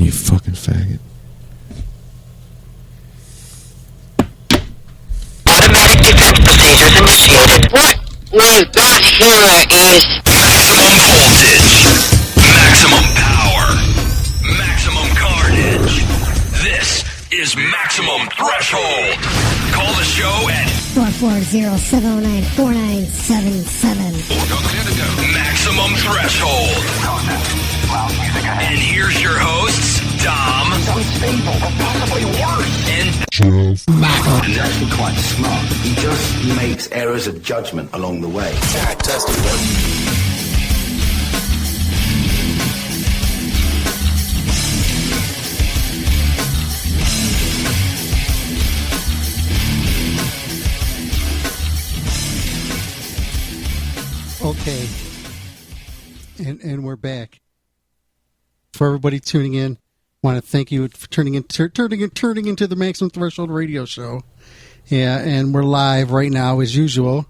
you fucking faggot. Automatic defense procedures initiated. What we've got here is maximum voltage, maximum power, maximum carnage. This is Maximum Threshold. Call the show at 440-709-4977. Maximum Threshold. And here's your hosts, Dom. He's unstable, or possibly worse. And He's actually quite smart. He just makes errors of judgment along the way. Okay, and we're back. For everybody tuning in, want to thank you for turning into the Maximum Threshold radio show. Yeah, and we're live right now as usual.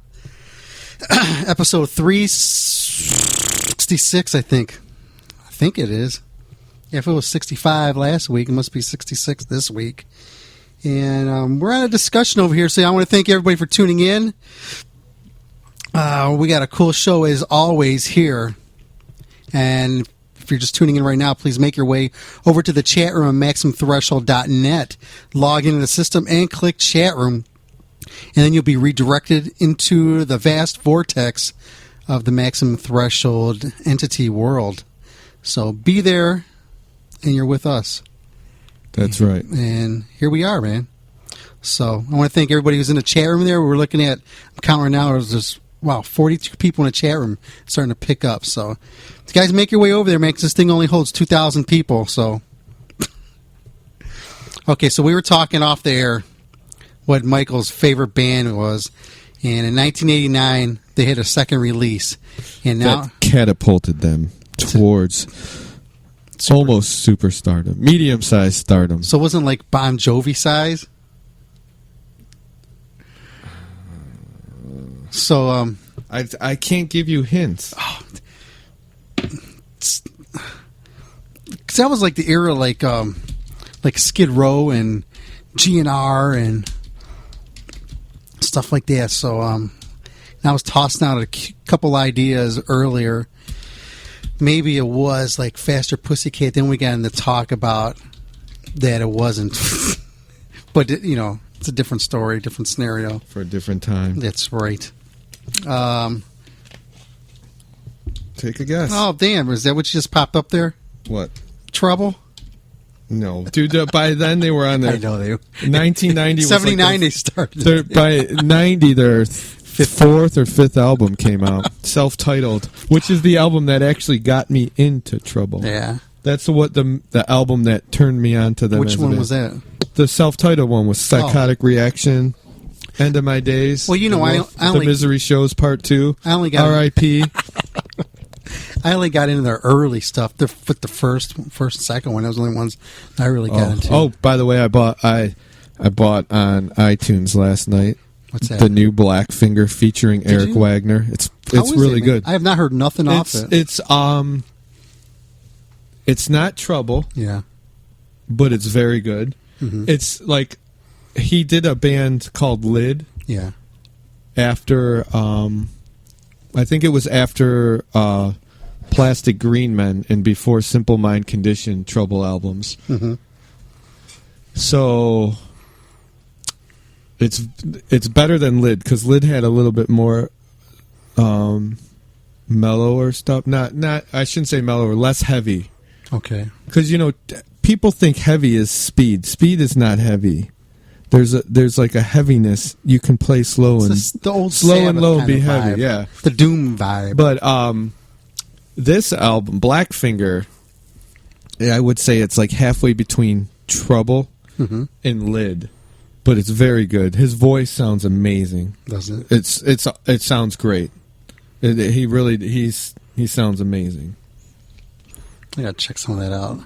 Episode 366, I think it is. If it was 65 last week, it must be 66 this week. And we're on a discussion over here, so I want to thank everybody for tuning in. We got a cool show as always here. And if you're just tuning in right now, please make your way over to the chat room at MaximumThreshold.net. Log into the system and click chat room. And then you'll be redirected into the vast vortex of the Maximum Threshold entity world. So be there, and you're with us. That's right. And here we are, man. So I want to thank everybody who's in the chat room there. We're looking at, I'm counting right now, there's just, 42 people in the chat room starting to pick up. So you guys make your way over there, man, 'cause this thing only holds 2,000 people. So, okay, so we were talking off the air what Michael's favorite band was. And in 1989, they had a second release. And now that catapulted them towards almost superstardom, medium-sized stardom. So it wasn't like Bon Jovi size? So, I can't give you hints. Cause that was like the era, like Skid Row and GNR and stuff like that. So, I was tossing out a couple ideas earlier. Maybe it was like Faster Pussycat. Then we got into talk about that it wasn't. But, you know, it's a different story, different scenario. For a different time. That's right. Take a guess. Oh, damn. Is that what just popped up there? What? Trouble? No. Dude, by then they were on their... I know they were. 1990 was 79 like they started. By 90, their fourth or fifth album came out. Self-titled. Which is the album that actually got me into Trouble. Yeah. That's what the album that turned me on to them. Which one was that? The self-titled one was Psychotic Reaction, End of My Days. Well, you know, I The only... Misery Shows Part 2. I only got... R.I.P. I only got into their early stuff. The first and second one. Those were the only ones I really got into. Oh, by the way, I bought on iTunes last night. What's that? The new Blackfinger featuring Eric Wagner. It's really good. I have not heard nothing off it. It's not Trouble. Yeah. But it's very good. Mm-hmm. It's like he did a band called Lid. Yeah. After I think it was after Plastic Green Men and before Simple Mind Condition Trouble albums. Mm-hmm. So it's better than Lid because Lid had a little bit more mellower stuff. Not I shouldn't say mellower, less heavy. Okay. Because people think heavy is speed. Speed is not heavy. There's like a heaviness. You can play slow and the old slow and low and be vibe. heavy. Yeah, the Doom vibe. But this album, Blackfinger, I would say it's like halfway between Trouble mm-hmm. and Lid, but it's very good. His voice sounds amazing. Doesn't it? It sounds great. He sounds amazing. I gotta check some of that out.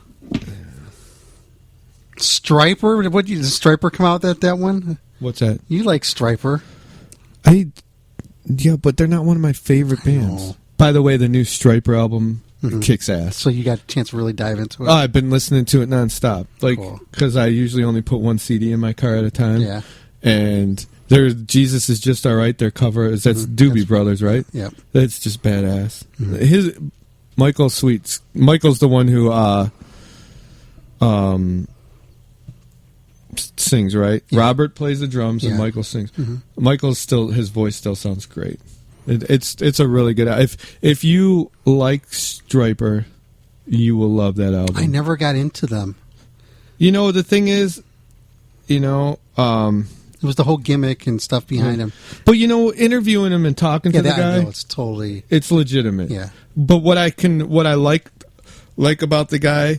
Striper? Did Striper come out that one? What's that? You like Striper? Yeah, but they're not one of my favorite bands. By the way, the new Striper album kicks ass. So you got a chance to really dive into it. I've been listening to it nonstop, like Cool. because I usually only put one CD in my car at a time. Yeah. And there's Jesus is Just Alright. Their cover is that's Doobie Brothers, right? Yep. That's just badass. His Michael Sweets. Michael's the one who sings, right? Yeah. Robert plays the drums and Yeah. Michael sings. Michael's still his voice still sounds great. It's a really good. If you like Stryper, you will love that album. I never got into them. You know the thing is, you know. It was the whole gimmick and stuff behind him. But you know, interviewing him and talking to the that I guy, know, it's totally. it's legitimate. Yeah. But what I like about the guy,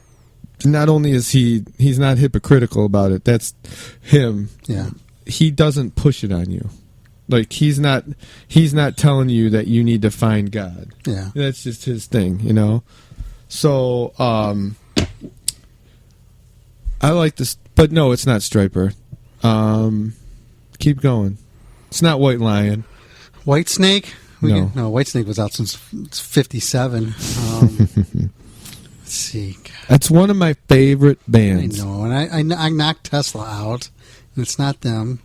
not only is he's not hypocritical about it. That's him. Yeah. He doesn't push it on you. Like he's not telling you that you need to find God. Yeah. That's just his thing, you know. So I like this, but no, it's not Stryper. Keep going. It's not White Lion. White Snake? No. White Snake was out since 57. Let's see. That's one of my favorite I bands. know, and I knocked Tesla out, and it's not them.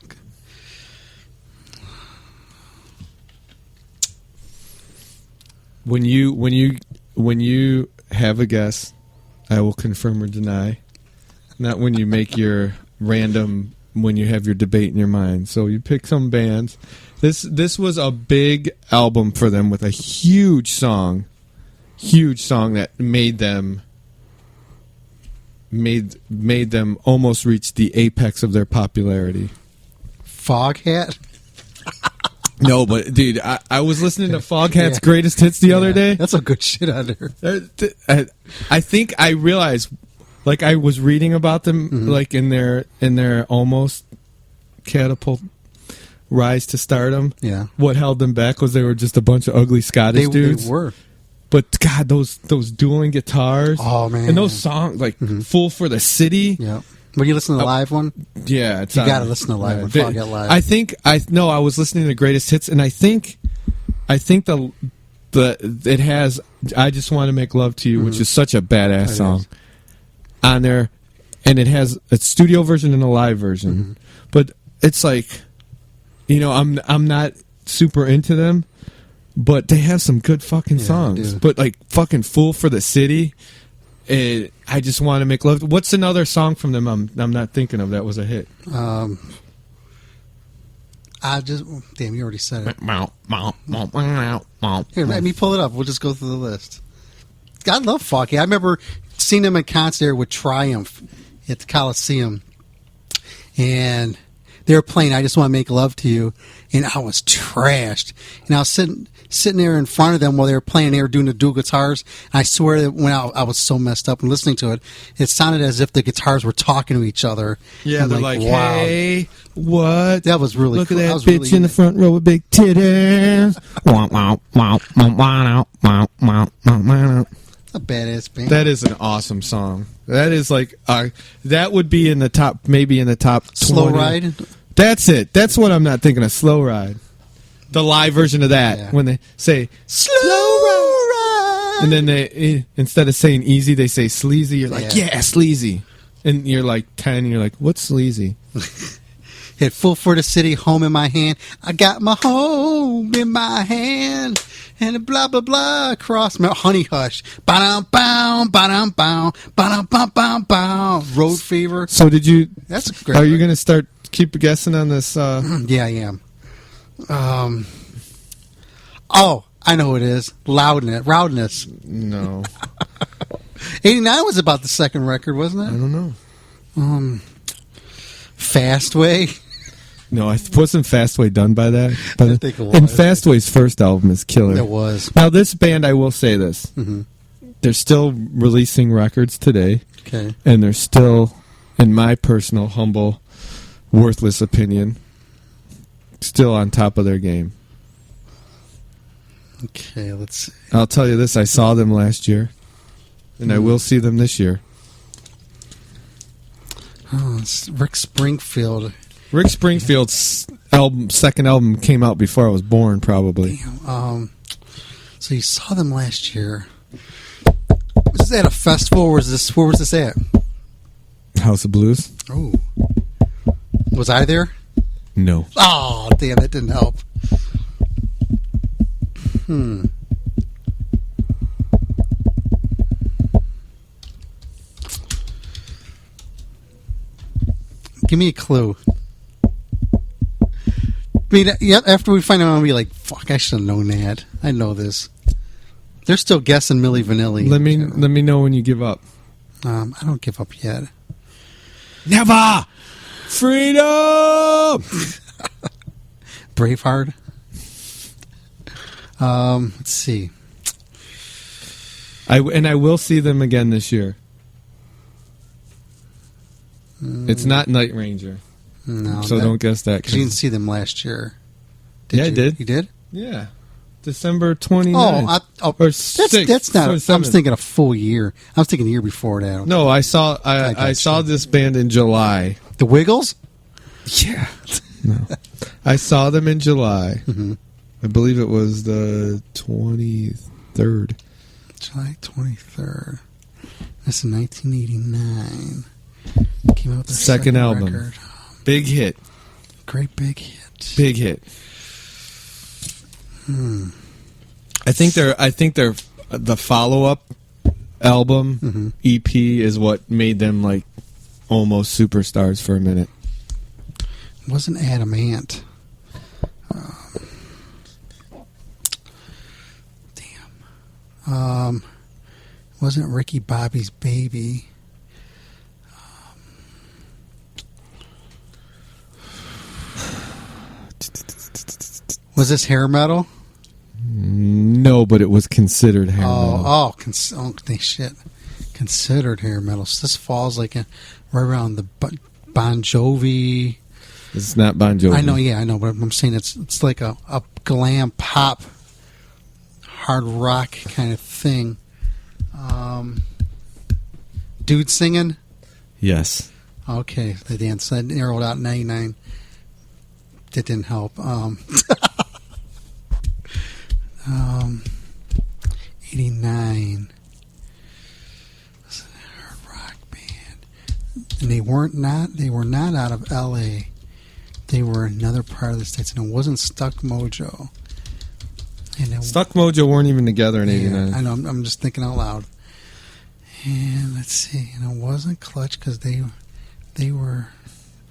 When you have a guess, I will confirm or deny. Not when you make your random, when you have your debate in your mind. So you pick some bands. This was a big album for them with a huge song that made them almost reach the apex of their popularity. Foghat? No, but dude, I was listening to Foghat's Greatest Hits the other day. That's a good shit on there. I think I realized, like I was reading about them, like in their almost catapult rise to stardom. Yeah. What held them back was they were just a bunch of ugly Scottish dudes. They were. But God, those dueling guitars. Oh man. And those songs like "Fool for the City." Yeah. When you listen to the live one, Yeah, it's you on- got to listen to the live one. Foghat live. I was listening to Greatest Hits, and I think it has "I Just Want to Make Love to You," which is such a badass song on there, and it has a studio version and a live version. But it's like, you know, I'm not super into them, but they have some good fucking songs. do. But like fucking "Fool for the City." I Just Want to Make Love. What's another song from them I'm not thinking of that was a hit? Damn, you already said it. Here, let me pull it up. We'll just go through the list. I love Foghat. I remember seeing them in concert with Triumph at the Coliseum, and they were playing "I Just Want to Make Love to You," and I was trashed. And I was sitting there in front of them while they were playing. They were doing the dual guitars. And I swear that when I was so messed up and listening to it, it sounded as if the guitars were talking to each other. Yeah, I'm they're like, hey, what? That was really Look cool. at that That was bitch really in the front row with big titties. a badass band. That is an awesome song. That is like that would be in the top, maybe in the top 20. Slow Ride. That's it. That's what I'm not thinking of. Slow Ride. The live version of that, Yeah. when they say slow ride, and then they instead of saying easy, they say sleazy. You're like, yeah, sleazy, and you're like 10. And you're like, what's sleazy? Hit "Full for the City," "Home in My Hand." I got my home in my hand, and blah blah blah across my Honey Hush. Ba-dum bow, ba-dum bow, ba-dum bow, bow, bow. Road Fever. So did you? That's great. Are you going to start keep guessing on this? Yeah, I am. Oh, I know who it is. Loudness. No, 89 was about the second record, wasn't I it? don't know. Fastway. No, I wasn't Fastway done by that. But I think it was. And Fastway's first album is killer. It was. Now this band, I will say this: they're still releasing records today, Okay. and they're still, in my personal, humble, worthless opinion, still on top of their game. Okay, let's see. I'll tell you this: I saw them last year, and I will see them this year. Oh, it's Rick Springfield. Rick Springfield's second album came out before I was born, probably. So you saw them last year. this at a festival, or was this? Where was this at? House of Blues? Oh, was I there? No. Oh, damn! That didn't help. Give me a clue. I mean, yeah, after we find out, I'll be like, fuck, I should have known that. I know this. They're still guessing Milli Vanilli. Let me know when you give up. I don't give up yet. Never! Freedom! Braveheart. Let's see. I will see them again this year. It's not Night Ranger. No, So don't guess that. Because you didn't see them last year. Yeah, I did. You did? Yeah. December 29th. Or Or that's 6th, not. or I'm 7th. thinking a full year. I was thinking a year before that. No, I saw I I saw this band in July. The Wiggles? Yeah. No. I saw them in July. Mm-hmm. I believe it was the 23rd. July 23rd. That's in 1989. Came out with their Second album. record. Big hit. Great big hit. Big hit. I think they're the follow-up album EP is what made them like almost superstars for a minute. It wasn't Adamant. Damn. Wasn't Ricky Bobby's Baby. Was this hair metal? No, but it was considered hair metal. Shit. Considered hair metal. So this falls like right around the Bon Jovi. It's not Bon Jovi. I know, but I'm saying it's like a glam pop, hard rock kind of thing. Dude singing? Yes. Okay, the dance that narrowed out 99. That didn't help. 89. Hard rock band. And they were not out of LA. They were another part of the States, and it wasn't Stuck Mojo. And Stuck Mojo weren't even together in '89. I know. I'm just thinking out loud. And let's see. And it wasn't Clutch because they were.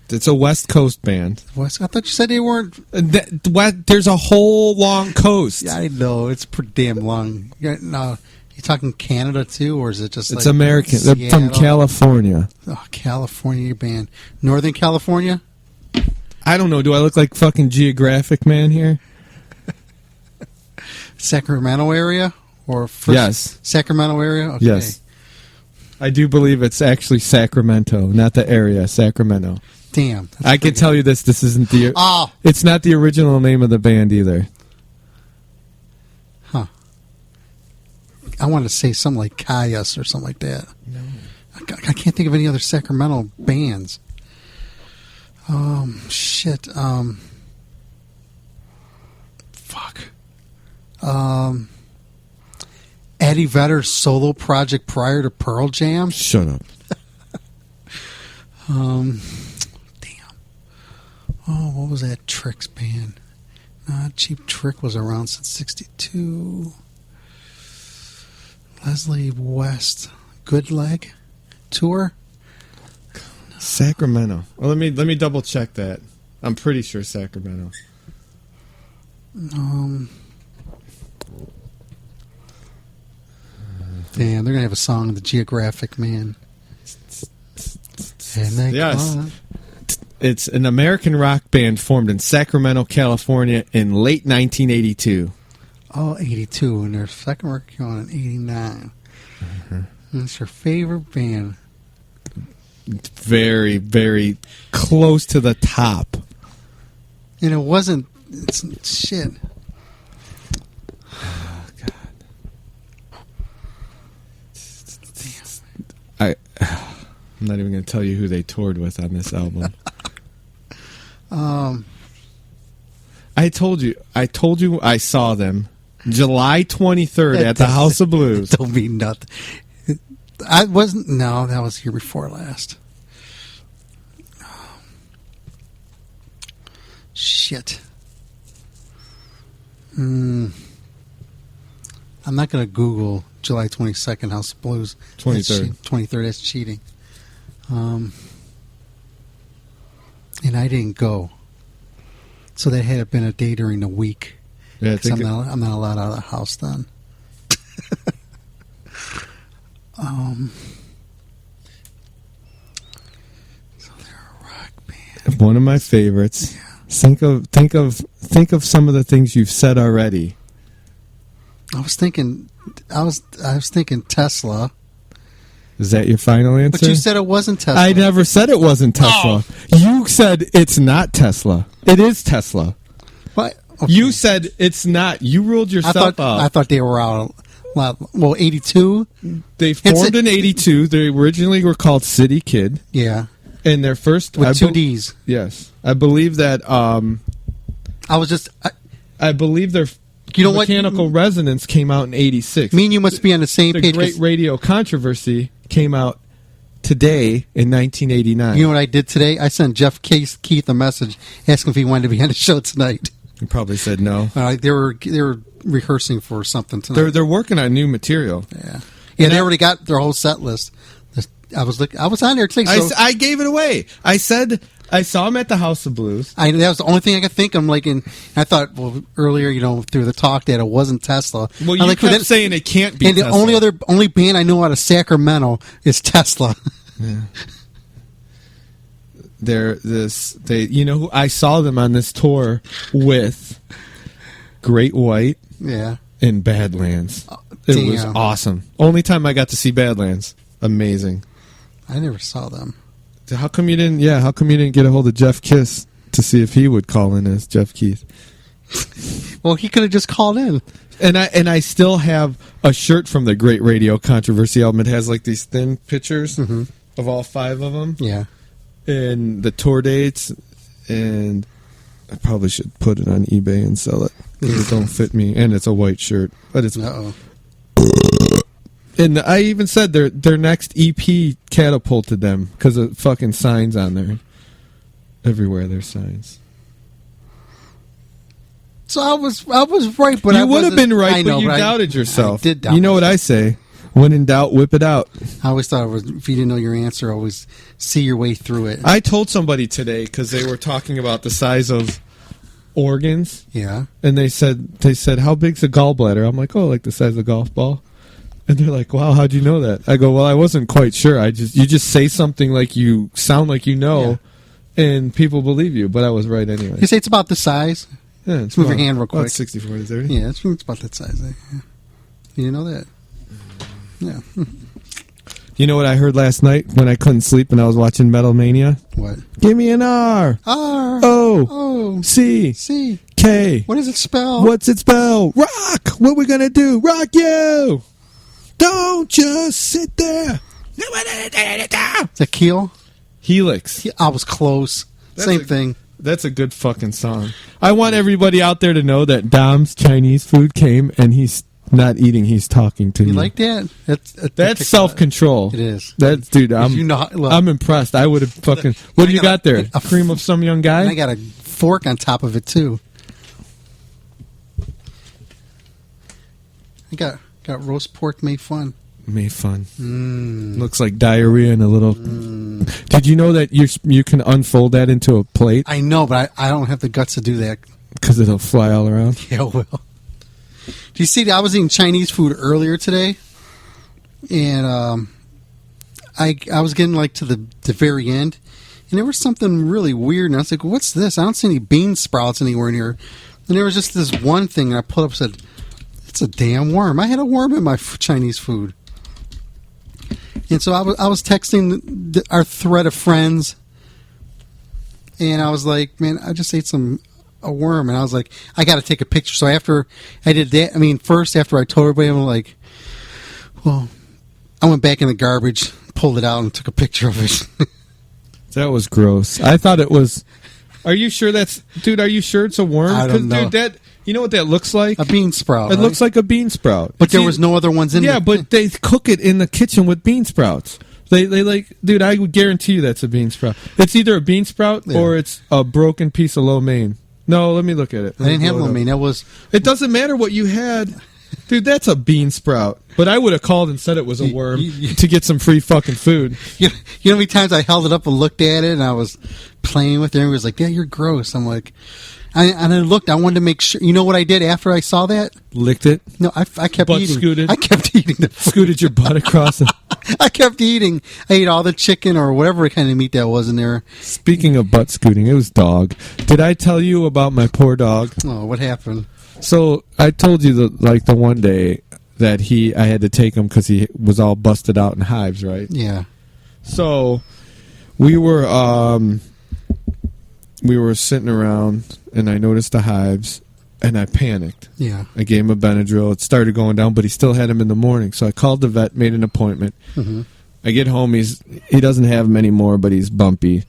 It's a West Coast band. West. I thought you said they weren't. There's a whole long coast. Yeah, I know. It's pretty damn long. No, you talking Canada too, or is it just? It's like American. Seattle? They're from California. Oh, California band. Northern California. I don't know. Do I look like fucking Geographic Man here? Sacramento area or yes, Sacramento area. Okay. Yes, I do believe it's actually Sacramento, not the area. Sacramento. Damn. I can tell you this. This isn't the. Oh. It's not the original name of the band either. Huh. I wanted to say something like Cayus or something like that. No. I can't think of any other Sacramento bands. Shit. Fuck. Eddie Vedder's solo project prior to Pearl Jam. Shut up. Damn. Oh, what was that Tricks band? Cheap Trick was around since '62. Leslie West, Good Leg tour. Sacramento. Well, let me double check that. I'm pretty sure Sacramento. Damn, they're gonna have a song of the Geographic Man. And they Yes. It's an American rock band formed in Sacramento, California in late 1982. Oh, 82, and their second record came out in 89. And it's your favorite band. Very, very close to the top. And it wasn't. It's shit. Oh, God. I'm not even going to tell you who they toured with on this album. I told you I saw them July 23rd at the House of Blues. Don't mean nothing. I wasn't. No, that was year before last. Shit. I'm not going to Google July 22nd House of Blues. 23rd. 23rd. That's cheating. And I didn't go. So that had been a day during the week. Yeah, I 'Cause think I'm not allowed out of the house then. So they're a rock band. one of my favorites. Think of some of the things you've said already. I was thinking Tesla. Is that your final answer? But you said it wasn't Tesla. I never said it wasn't Tesla. You said it's not Tesla. It is Tesla. What? Okay. You said it's not. You ruled yourself out. I thought they were out. Well, 82. They formed in 82. They originally were called City Kid. Yeah, And their first... with two Ds. Yes. I believe that... I was just. I believe their You know what? Mechanical Resonance came out in 86. Me and you must be on the same The page. Great 'cause Radio Controversy came out today in 1989. You know what I did today? I sent Jeff Keith a message asking if he wanted to be on the show tonight. You probably said no. They were rehearsing for something tonight. They're working on new material. Yeah, they already got their whole set list. I was on there today. So I gave it away. I said I saw him at the House of Blues. that was the only thing I could think. I'm like, and I thought, well, earlier, through the talk that it wasn't Tesla. Well, you kept saying it can't be. And the Tesla. only band I know out of Sacramento is Tesla. Yeah. I saw them on this tour with Great White Yeah, and Badlands. It was damn. awesome. Only time I got to see Badlands. Amazing. I never saw them. How come you didn't? Yeah, how come you didn't get a hold of Jeff Kiss to see if he would call in as Jeff Keith? Well, he could have just called in. And I still have a shirt from the Great Radio Controversy album. It has like these thin pictures of all 5 of them. Yeah. And the tour dates, and I probably should put it on eBay and sell it because it don't fit me, and it's a white shirt, but it's. Uh-oh. And I even said their next EP catapulted them because of fucking signs on there. Everywhere there's signs. So I was right, but you would have been right, but you doubted yourself. I did doubt you know what I say? When in doubt, whip it out. I always thought it was, if you didn't know your answer, always see your way through it. I told somebody today because they were talking about the size of organs. Yeah. And they said, how big's a gallbladder? I'm like, oh, like the size of a golf ball. And they're like, wow, how'd you know that? I go, well, I wasn't quite sure. You just say something like you sound like you know, and people believe you. But I was right anyway. You say it's about the size? Yeah, Let's move your hand real quick. About 64 to 30. Yeah, it's about that size. Yeah. You didn't know that? Yeah. You know what I heard last night when I couldn't sleep and I was watching Metal Mania? What? Give me an R. R. O. O. C. C. K. What does it spell? What's it spell? Rock. What we gonna do? Rock you. Don't just sit there. Is that Keel? Helix. I was close. Same thing. That's a good fucking song. I want everybody out there to know that Dom's Chinese food came and he's not eating, he's talking to you. You like that? That's self-control. It is. That's, dude, I'm impressed. I would have fucking... What do you got there? A cream of some young guy? And I got a fork on top of it, too. I got roast pork made fun. Made fun. Looks like diarrhea and a little... Did you know that you can unfold that into a plate? I know, but I don't have the guts to do that. Because it'll fly all around? Yeah, it will. Do you see that I was eating Chinese food earlier today? And I was getting like to the very end, and there was something really weird, and I was like, what's this? I don't see any bean sprouts anywhere in here. And there was just this one thing, and I pulled up and said, it's a damn worm. I had a worm in my Chinese food. And so I was texting our thread of friends, and I was like, man, I just ate a worm, and I was like, I got to take a picture. So after I did that, first after I told everybody, I'm like, well, I went back in the garbage, pulled it out, and took a picture of it. That was gross. I thought it was... Are you sure that's... Dude, are you sure it's a worm? I don't know. Dude, You know what that looks like? A bean sprout. It right? looks like a bean sprout. But there was no other ones in. Yeah, but they cook it in the kitchen with bean sprouts. They like, dude, I would guarantee you that's a bean sprout. It's either a bean sprout or it's a broken piece of lo mein. No, let me look at it. I didn't have lo mein. That was. It doesn't matter what you had. Dude, that's a bean sprout. But I would have called and said it was a worm to get some free fucking food. You know how many times I held it up and looked at it and I was playing with it and it was like, yeah, you're gross. I'm like, and I looked, I wanted to make sure. You know what I did after I saw that? Licked it? No, I kept Butt eating. scooted? I kept eating the food. Scooted your butt across it. I kept eating. I ate all the chicken or whatever kind of meat that was in there. Speaking of butt scooting, it was dog. Did I tell you about my poor dog? Oh, what happened? So I told you the one day that I had to take him because he was all busted out in hives, right? Yeah. So we were sitting around and I noticed the hives and I panicked. Yeah. I gave him a Benadryl. It started going down, but he still had him in the morning. So I called the vet, made an appointment. Mm-hmm. I get home, he doesn't have him anymore, but he's bumpy.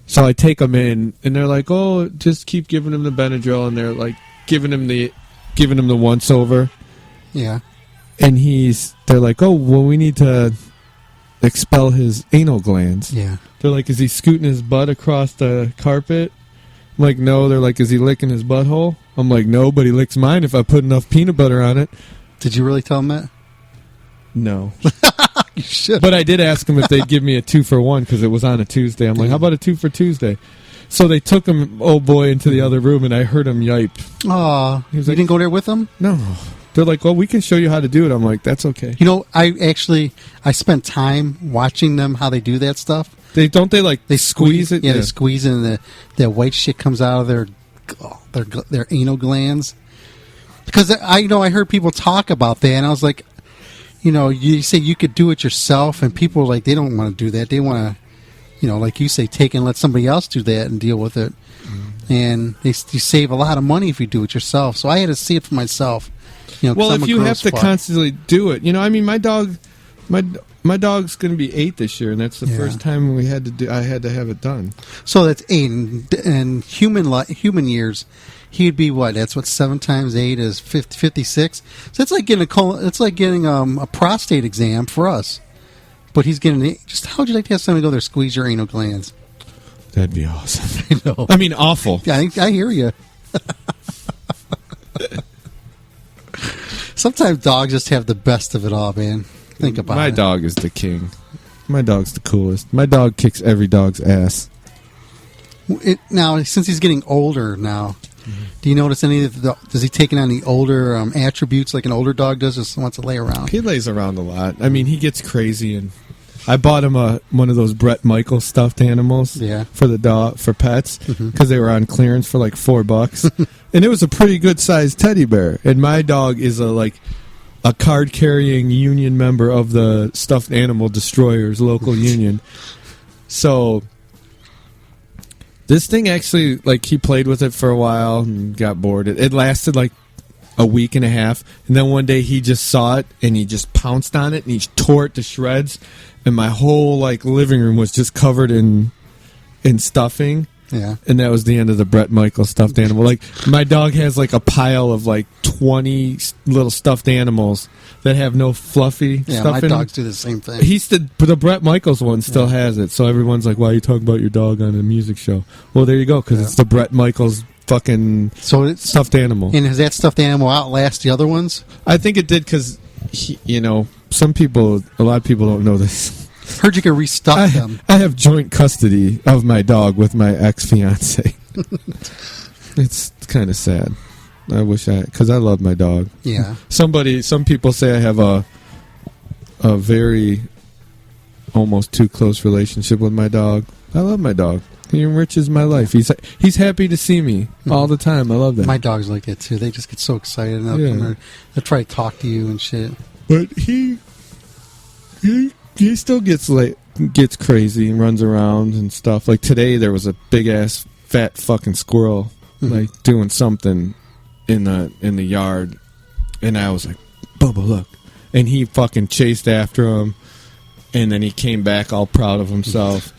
So I take him in and they're like, "Oh, just keep giving him the Benadryl," and they're like giving him the once over. Yeah. And they're like, "Oh, well, we need to expel his anal glands." Yeah. They're like, "Is he scooting his butt across the carpet?" I'm like, "No." They're like, "Is he licking his butthole?" I'm like, "No, but he licks mine if I put enough peanut butter on it." Did you really tell him that? No. You should. But I did ask him if they'd give me a 2-for-1 because it was on a Tuesday. I'm like, "How about a 2 for Tuesday?" So they took him, oh boy, into the other room, and I heard him yipe. Oh, you like, didn't go there with him? No. They're like, "Well, we can show you how to do it." I'm like, "That's okay." You know, I spent time watching them how they do that stuff. They squeeze it. Yeah, they squeeze it, and the white shit comes out of their anal glands. Because I heard people talk about that, and I was like, you say you could do it yourself, and people like they don't want to do that. They want to, like you say, take and let somebody else do that and deal with it. Mm-hmm. And you save a lot of money if you do it yourself. So I had to see it for myself. Well, if you have to constantly do it, I mean, my dog's going to be 8 this year, and that's the first time I had to have it done. So that's 8, and human years, he'd be what? That's what 7 times 8 is 56. So it's like getting a prostate exam for us. But he's getting just. How would you like to have somebody go there squeeze your anal glands? That'd be awesome. I know. I mean, awful. Yeah, I hear you. Sometimes dogs just have the best of it all, man. Think about it. My dog is the king. My dog's the coolest. My dog kicks every dog's ass. Now, since he's getting older now, do you notice does he take on the older attributes like an older dog does, or just wants to lay around? He lays around a lot. I mean, he gets crazy, and I bought him one of those Bret Michaels stuffed animals for the dog for pets because they were on clearance for like $4, and it was a pretty good sized teddy bear. And my dog is a card carrying union member of the Stuffed Animal Destroyers local union. So this thing actually, he played with it for a while and got bored. It lasted like a week and a half, and then one day he just saw it and he just pounced on it and he tore it to shreds, and my whole living room was just covered in stuffing. Yeah. And that was the end of the Bret Michaels stuffed animal. My dog has a pile of 20 little stuffed animals that have no fluffy stuff in them. My dogs do the same thing. The Bret Michaels one still has it, so everyone's like, "Why are you talking about your dog on a music show?" Well, there you go, because it's the Bret Michaels fucking stuffed animal. And has that stuffed animal outlast the other ones? I think it did because, a lot of people don't know this. Heard you could restuff them. I have joint custody of my dog with my ex-fiance. It's kind of sad. I wish because I love my dog. Yeah. Some people say I have a very almost too close relationship with my dog. I love my dog. He enriches my life. He's happy to see me all the time. I love that. My dogs like that too. They just get so excited and they'll try to talk to you and shit. But he still gets crazy and runs around and stuff. Like today, there was a big ass fat fucking squirrel doing something in the yard, and I was like, "Bubba, look!" And he fucking chased after him, and then he came back all proud of himself.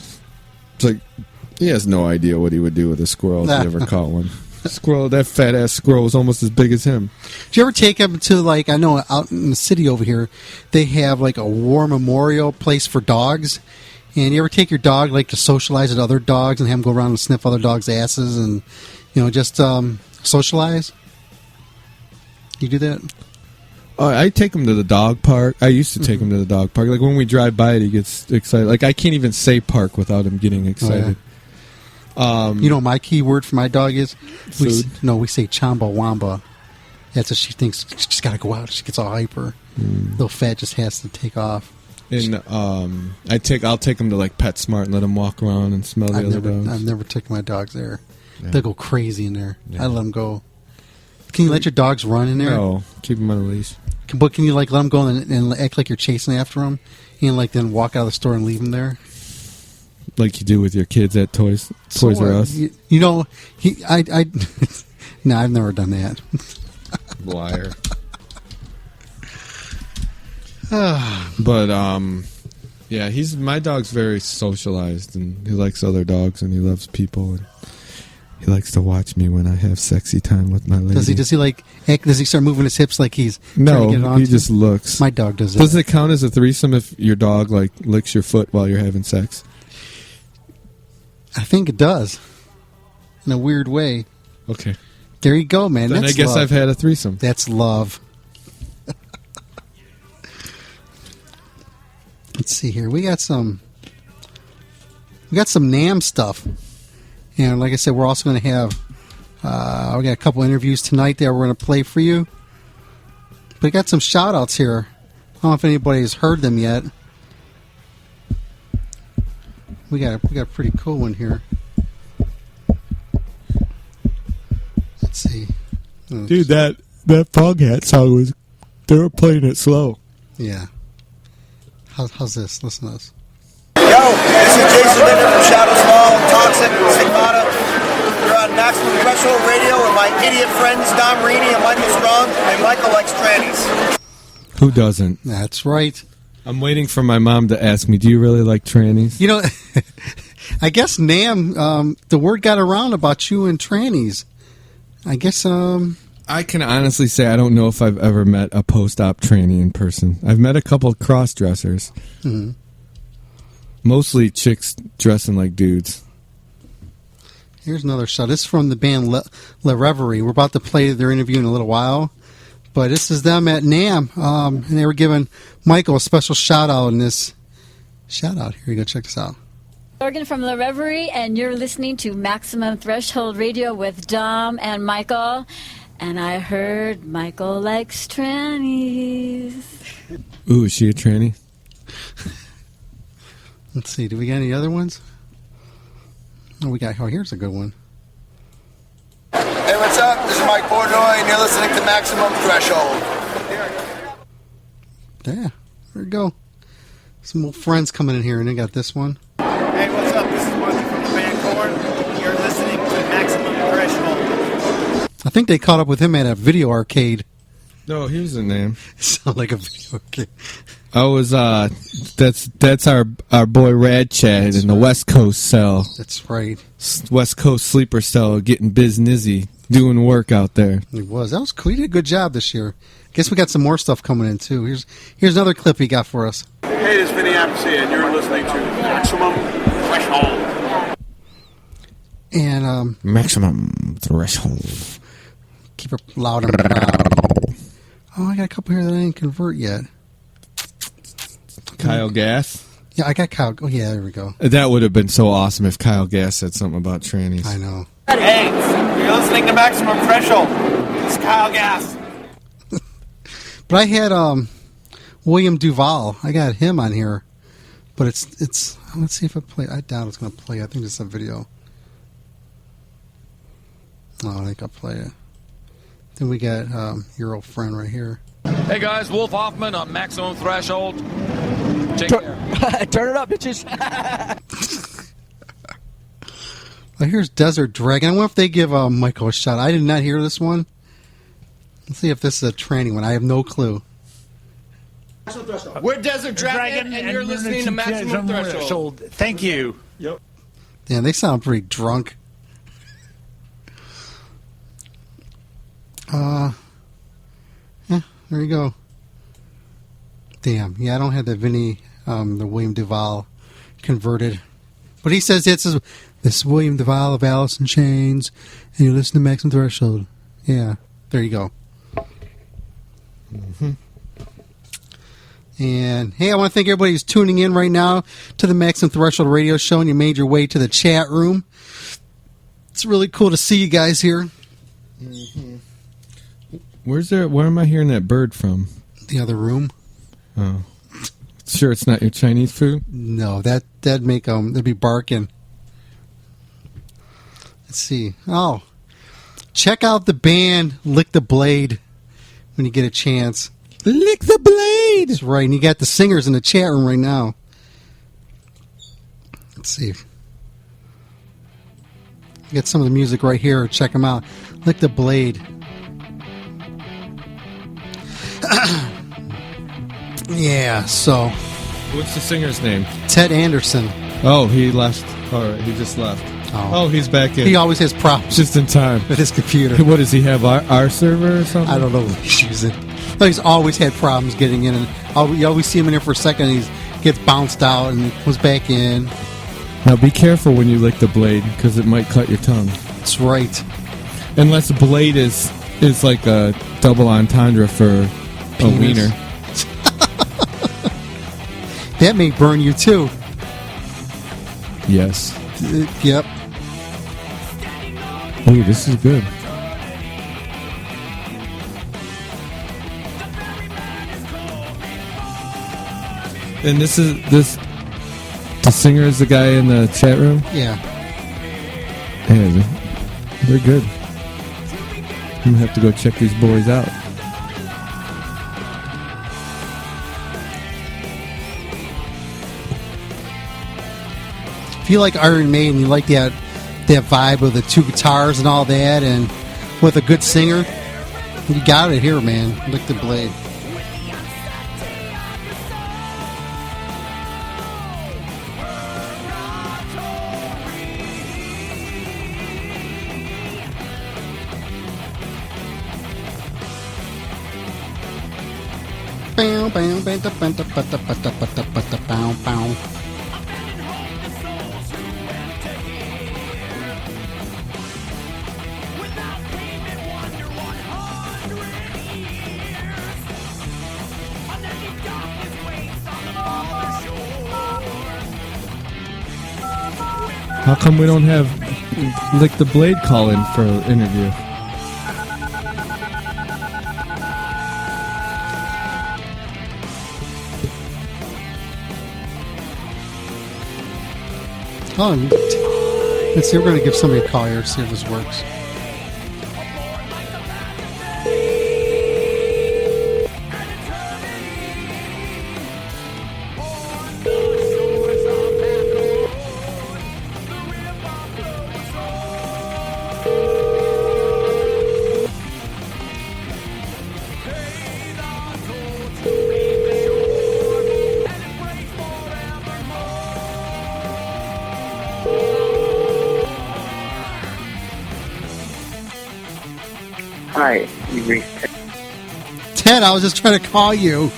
It's like he has no idea what he would do with a squirrel if he ever caught one. Squirrel, that fat ass squirrel was almost as big as him. Do you ever take them to, like, I know out in the city over here, they have like a war memorial place for dogs. And you ever take your dog, like, to socialize with other dogs and have them go around and sniff other dogs' asses and, just socialize? You do that? I take him to the dog park. I used to take him to the dog park. Like, when we drive by it, he gets excited. Like, I can't even say park without him getting excited. Oh, yeah. My key word for my dog is? Food? We say chamba wamba. That's what she thinks. She's got to go out. She gets all hyper. Little fat just has to take off. And I'll take them to like PetSmart and let them walk around and smell the other dogs. I've never taken my dogs there. Yeah. They'll go crazy in there. Yeah. I let them go. Can you let your dogs run in there? No, keep them on a leash. But can you let them go and act like you're chasing after them, and then walk out of the store and leave them there? Like you do with your kids at Toys R Us. No, I've never done that. Liar. But yeah, my dog's very socialized, and he likes other dogs, and he loves people, and he likes to watch me when I have sexy time with my lady. Does he start moving his hips like he's trying to get it on? He just looks. My dog does that. Does it count as a threesome if your dog like licks your foot while you're having sex? I think it does, in a weird way. Okay, there you go, man. Then That's I guess love. I've had a threesome. That's love. Let's see here. We got some NAMM stuff. And like I said, we're also going to have we got a couple interviews tonight that we're going to play for you. But we got some shout outs here. I don't know if anybody's heard them yet. We got a pretty cool one here. Let's see. Dude, that Foghat song they were playing it slow. Yeah. How's this? Listen to this. Yo, this is Jason Linder from Shadows Law, Toxic, Stigmata. You're on Maximum Threshold Radio with my idiot friends Dom Rini and Michael Strong, and Michael likes trannies. Who doesn't? That's right. I'm waiting for my mom to ask me, do you really like trannies? I guess NAMM, the word got around about you and trannies. I guess, I can honestly say I don't know if I've ever met a post-op tranny in person. I've met a couple of cross-dressers. Mm-hmm. Mostly chicks dressing like dudes. Here's another shot. This is from the band La Reverie. We're about to play their interview in a little while. But this is them at NAMM. And they were giving Michael a special shout-out in this. Shout-out. Here you go. Check this out. Morgan from La Reverie, and you're listening to Maximum Threshold Radio with Dom and Michael. And I heard Michael likes trannies. Ooh, is she a tranny? Let's see. Do we got any other ones? Oh, here's a good one. Hey, what's up? This is Mike Portnoy, and you're listening to Maximum Threshold. Yeah, there we go. Some old friends coming in here, and they got this one. Hey, what's up? This is Marty from the band Korn. You're listening to Maximum Threshold. I think they caught up with him at a video arcade. No, here's the name. Sound like a video arcade. I was that's our boy Rad Chad in the West Coast cell. That's right. West Coast sleeper cell, getting busy, doing work out there. He was. That was cool. He did a good job this year. Guess we got some more stuff coming in too. Here's another clip he got for us. Hey, this is Vinny Appice, and you're listening to Maximum Threshold. And Maximum Threshold. Keep it loud and loud. Oh, I got a couple here that I didn't convert yet. Kyle Gass. Yeah, I got Kyle. Oh, yeah, there we go. That would have been so awesome if Kyle Gass said something about trannies. I know. Hey, you're listening to Maximum Threshold. It's Kyle Gass. But I had William Duvall. I got him on here. But it's let's see if I play. I doubt it's going to play. I think it's a video. Oh, I think I'll play it. Then we got your old friend right here. Hey guys, Wolf Hoffman on Maximum Threshold. Take care. Turn it up, bitches. Well, here's Desert Dragon. I wonder if they give Michael a shot. I did not hear this one. Let's see if this is a tranny one. I have no clue. We're Desert Dragon, and you're listening to Maximum Threshold. Thank you. Damn, they sound pretty drunk. There you go. Damn. Yeah, I don't have the Vinny, the William Duvall converted. But he says this is William Duvall of Alice in Chains, and you listen to Maximum Threshold. Yeah, there you go. Mm-hmm. And, hey, I want to thank everybody who's tuning in right now to the Maximum Threshold radio show, and you made your way to the chat room. It's really cool to see you guys here. Mm-hmm. Where am I hearing that bird from? The other room. Oh. Sure it's not your Chinese food? No, that'd make they'd be barking. Let's see. Oh. Check out the band Lick the Blade when you get a chance. Lick the Blade! That's right, and you got the singers in the chat room right now. Let's see. You got some of the music right here. Check them out. Lick the Blade. Yeah, so. What's the singer's name? Ted Anderson. Oh, he left. All right, he just left. Oh, he's back in. He always has problems. Just in time. With his computer. What does he have? Our server or something? I don't know what he's using. But he's always had problems getting in. And you always see him in there for a second and he gets bounced out and comes back in. Now be careful when you lick the blade because it might cut your tongue. That's right. Unless blade is like a double entendre for a wiener. That may burn you too. Yes. Yep. Oh, this is good. And this. The singer is the guy in the chat room? Yeah. Yeah, they're good. I'm going to have to go check these boys out. If you like Iron Maiden, you like that vibe of the two guitars and all that, and with a good singer, you got it here, man. Lick the Blade. How come we don't have Lick the Blade call in for an interview? Oh, let's see. We're going to give somebody a call here, see if this works. Hi, you reached Ted, I was just trying to call you.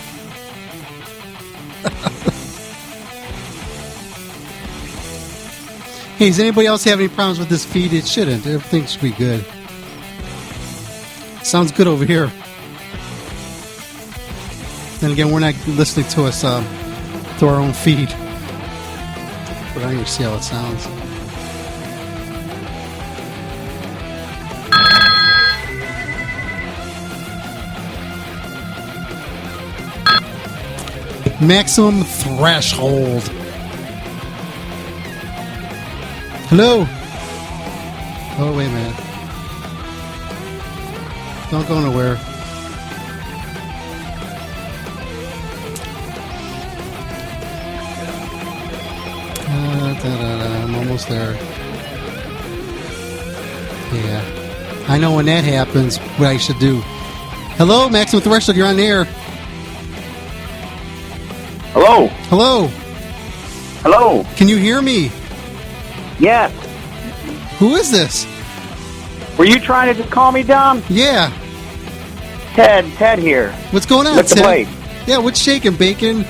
Hey, does anybody else have any problems with this feed? It shouldn't. Everything should be good. Sounds good over here. Then again, we're not listening to us through our own feed. But I can see how it sounds. Maximum Threshold. Hello. Oh, wait a minute. Don't go nowhere. I'm almost there. Yeah. I know when that happens what I should do. Hello, Maximum Threshold, you're on the air. Hello. Hello. Hello. Can you hear me? Yes. Who is this? Were you trying to just call me, Dom? Yeah. Ted here. What's going on, With the Ted? blade. Yeah, what's shaking, Bacon?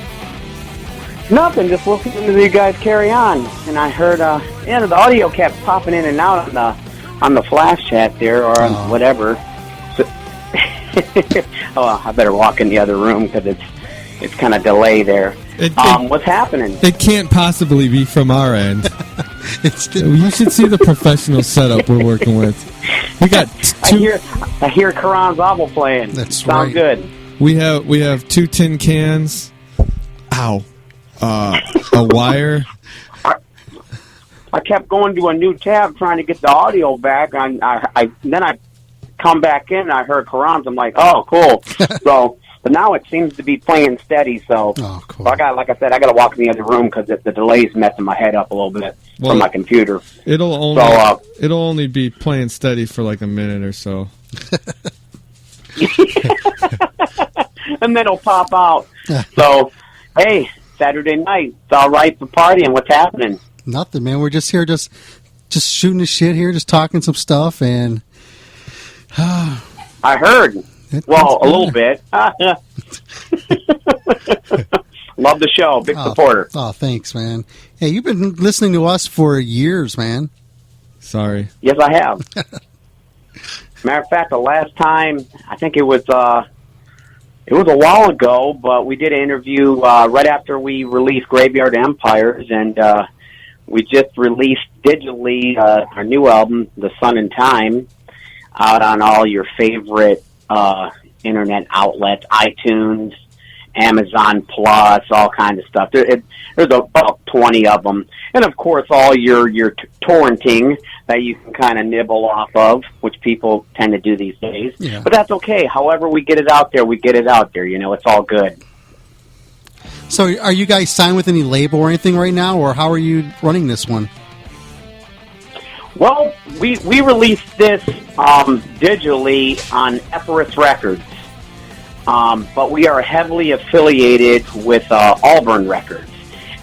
Nothing, just listening to you guys carry on. And I heard, the audio kept popping in and out on the flash chat there, or on whatever. So, I better walk in the other room because it's kind of delay there. What's happening? It can't possibly be from our end. You should see the professional setup we're working with. We got I hear Karan's Oval playing. That's Sounds good. We have 2 tin cans. Ow. A wire. I kept going to a new tab trying to get the audio back. Then I come back in and I heard Karan's. I'm like, oh, cool. But now it seems to be playing steady. So, cool. like I said, I got to walk in the other room because the delay's messing my head up a little bit from my computer. It'll only be playing steady for like a minute or so. And then it'll pop out. So, hey, Saturday night, it's all right for partying. What's happening? Nothing, man. We're just here, just shooting the shit here, just talking some stuff, and I heard. Well, a little bit. Love the show. Big supporter. Oh, thanks, man. Hey, you've been listening to us for years, man. Sorry. Yes, I have. Matter of fact, the last time, I think it was a while ago, but we did an interview right after we released Graveyard Empires, and we just released digitally our new album, The Sun and Time, out on all your favorite internet outlets, iTunes, Amazon Plus, all kinds of stuff. There's about 20 of them. And, of course, all your torrenting that you can kind of nibble off of, which people tend to do these days. Yeah. But that's okay. However we get it out there, we get it out there. You know, it's all good. So are you guys signed with any label or anything right now, or how are you running this one? Well, we released this digitally on Epirus Records, but we are heavily affiliated with Auburn Records,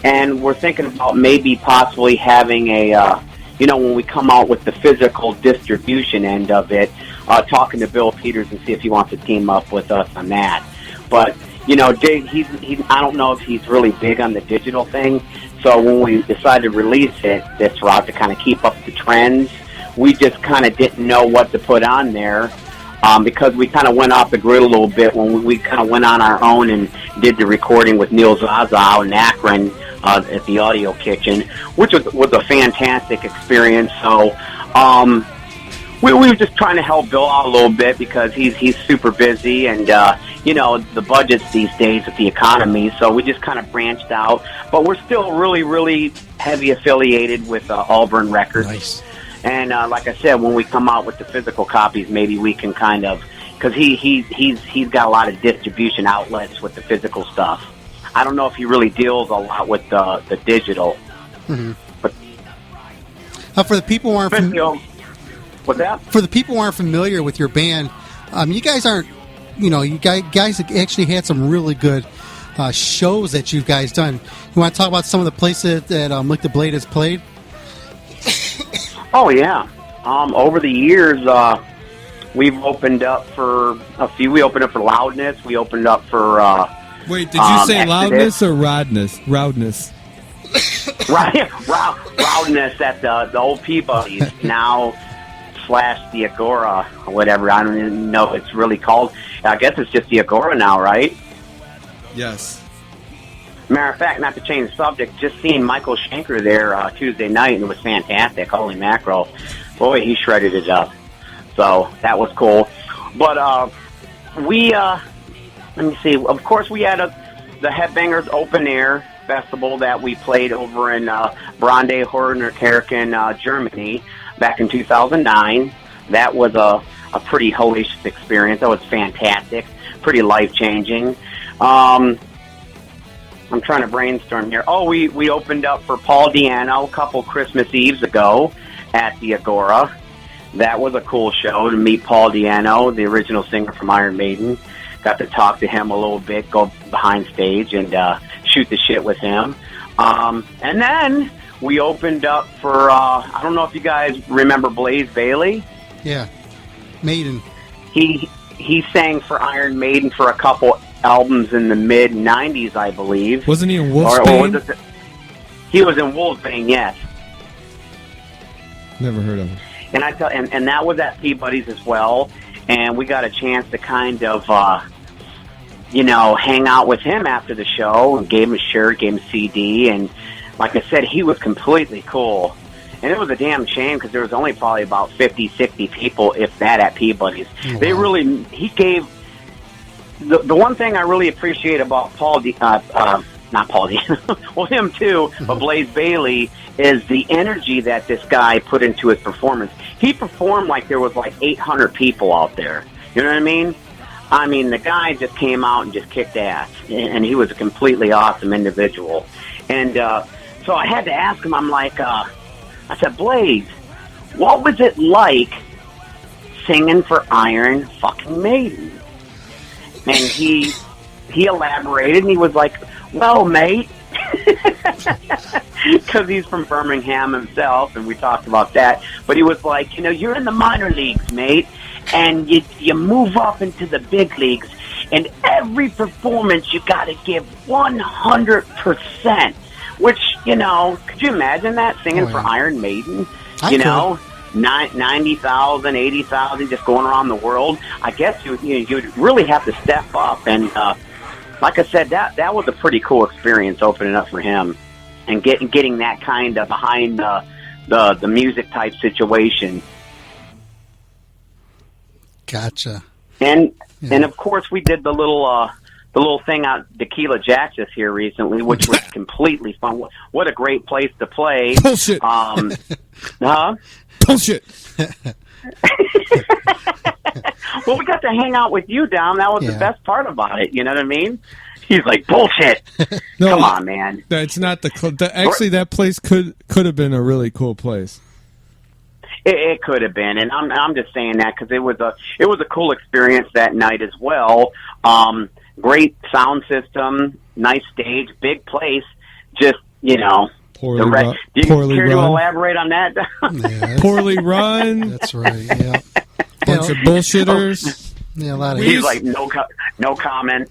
and we're thinking about maybe possibly having a, when we come out with the physical distribution end of it, talking to Bill Peters and see if he wants to team up with us on that. But I don't know if he's really big on the digital thing. So when we decided to release this route to kind of keep up the trends, we just kind of didn't know what to put on there because we kind of went off the grid a little bit when we kind of went on our own and did the recording with Neil Zaza out in Akron at the Audio Kitchen, which was a fantastic experience. So we were just trying to help Bill out a little bit because he's super busy and, the budgets these days with the economy. So we just kind of branched out. But we're still really, really heavy affiliated with Auburn Records. Nice. And like I said, when we come out with the physical copies, maybe we can kind of, because he's got a lot of distribution outlets with the physical stuff. I don't know if he really deals a lot with the digital. Mm-hmm. But for the people who aren't what's that? For the people who aren't familiar with your band, you guys aren't. You guys actually had some really good shows that you guys done. You want to talk about some of the places that Lick the Blade has played? Oh yeah. Over the years, we've opened up for a few. We opened up for Loudness. We opened up for. Wait, did you say Exodus. Loudness or Roudness? Loudness at the old Peabody's now / the Agora or whatever. I don't even know what it's really called. I guess it's just the Agora now, right? Yes. Matter of fact, not to change the subject, just seeing Michael Schenker there Tuesday night, and it was fantastic. Holy mackerel. Boy, he shredded it up. So that was cool. But we, let me see, of course we had the Headbangers Open Air Festival that we played over in Brande, Hornerkerken, Germany back in 2009. That was a pretty hellacious experience. That was fantastic. Pretty life-changing. I'm trying to brainstorm here. Oh, we opened up for Paul Di'Anno a couple Christmas Eves ago at the Agora. That was a cool show to meet Paul Di'Anno, the original singer from Iron Maiden. Got to talk to him a little bit, go behind stage and shoot the shit with him. And then we opened up for, I don't know if you guys remember Blaze Bailey. Yeah, Maiden. he sang for Iron Maiden for a couple albums in the mid '90s, I believe. Wasn't he in Wolfsbane? He was in Wolfsbane, yes. Never heard of him. And and that was at Peabody's as well. And we got a chance to kind of, hang out with him after the show and gave him a shirt, gave him a CD. And like I said, he was completely cool. And it was a damn shame because there was only probably about 50, 60 people, if that, at Peabody's. Oh, wow. He gave, the one thing I really appreciate about not Paul D, well, him too, but Blaze Bailey, is the energy that this guy put into his performance. He performed like there was like 800 people out there. You know what I mean? I mean, the guy just came out and just kicked ass, and he was a completely awesome individual. And so I had to ask him, I'm like, I said, Blaze, what was it like singing for Iron fucking Maiden? And he elaborated, and he was like, well, mate, because he's from Birmingham himself, and we talked about that. But he was like, you're in the minor leagues, mate, and you move up into the big leagues, and every performance you got to give 100%. Which, could you imagine that, singing for Iron Maiden? 90,000, 80,000, just going around the world. I guess you'd really have to step up. And like I said, that was a pretty cool experience, opening up for him and getting that kind of behind the music type situation. Gotcha. And of course we did the little thing out Tequila Jack's here recently, which was completely fun. What a great place to play. Bullshit. Bullshit. Well, we got to hang out with you, Dom. That was the best part about it. You know what I mean? He's like, bullshit. No, come on, man. That's not actually, that place could have been a really cool place. It could have been, and I'm just saying that because it was a cool experience that night as well. Great sound system, nice stage, big place. Just poorly do you care to elaborate on that? Yeah, poorly run. That's right. Yeah, bunch of bullshitters. Yeah, a lot of. He's like, no comment.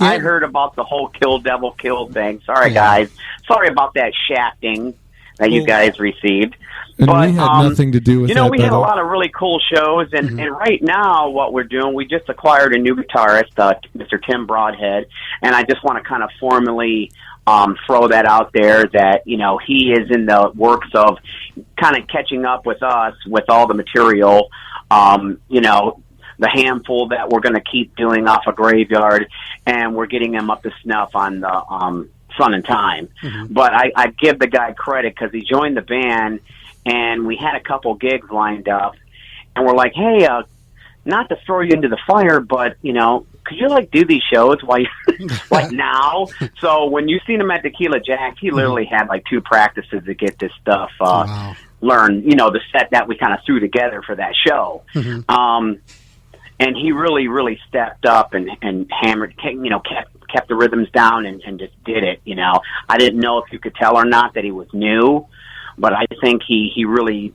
I heard about the whole Kill Devil Kill thing. Sorry, guys. Sorry about that shafting that you guys received. And but we had nothing to do with that. We had a lot of really cool shows, and right now what we're doing, we just acquired a new guitarist, Mr. Tim Broadhead, and I just want to kind of formally throw that out there that, he is in the works of kind of catching up with us with all the material, the handful that we're going to keep doing off a Graveyard, and we're getting him up to snuff on the Sun and Time. But I give the guy credit because he joined the band, and we had a couple gigs lined up, and we're like, hey, not to throw you into the fire, but, could you, do these shows while you, now? So when you seen him at Tequila Jack, he literally had, 2 practices to get this stuff learned, the set that we kind of threw together for that show. And he really, really stepped up and hammered, kept the rhythms down and just did it, I didn't know if you could tell or not that he was new, but I think he really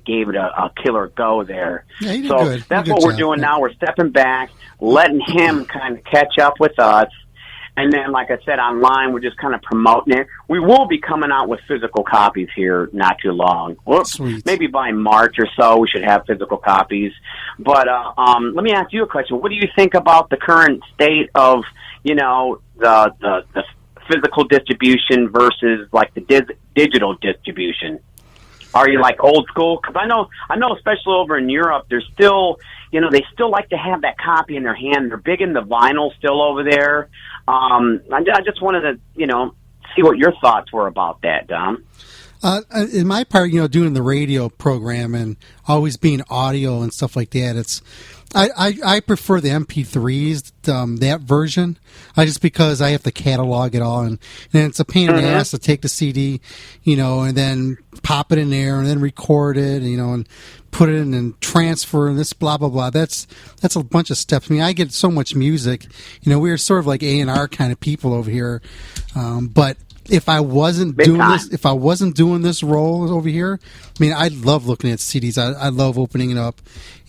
gave it a killer go there. Yeah, he did so good. That's what we're doing now. We're stepping back, letting him kind of catch up with us. And then, like I said, online, we're just kind of promoting it. We will be coming out with physical copies here not too long. Sweet. Maybe by March or so, we should have physical copies. But let me ask you a question. What do you think about the current state of, the physical distribution versus, the digital distribution? Are you old school? Because I know, especially over in Europe, there's still, they still like to have that copy in their hand. They're big in the vinyl still over there. I just wanted to, see what your thoughts were about that, Dom. In my part, doing the radio program and always being audio and stuff like that, I prefer the MP3s, that version, just because I have to catalog it all, and it's a pain in the ass to take the CD, and then pop it in there, and then record it, and put it in and transfer, and this blah, blah, blah. That's a bunch of steps. I mean, I get so much music. We're sort of like A&R kind of people over here, but if I wasn't Big doing time. this, if I wasn't doing this role over here, I mean, I love looking at CDs. I love opening it up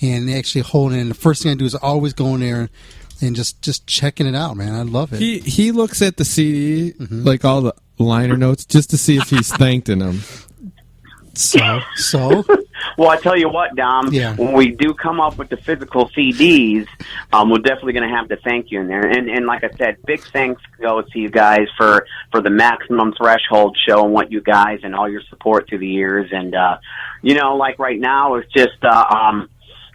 and actually holding it. And the first thing I do is always go in there and just checking it out, man. I love it. He looks at the CD, like all the liner notes, just to see if he's thanked in them. So? Well, I tell you what, Dom. Yeah. When we do come up with the physical CDs, we're definitely going to have to thank you in there. And like I said, big thanks goes to you guys for the Maximum Threshold show and what you guys and all your support through the years. And like right now, it's just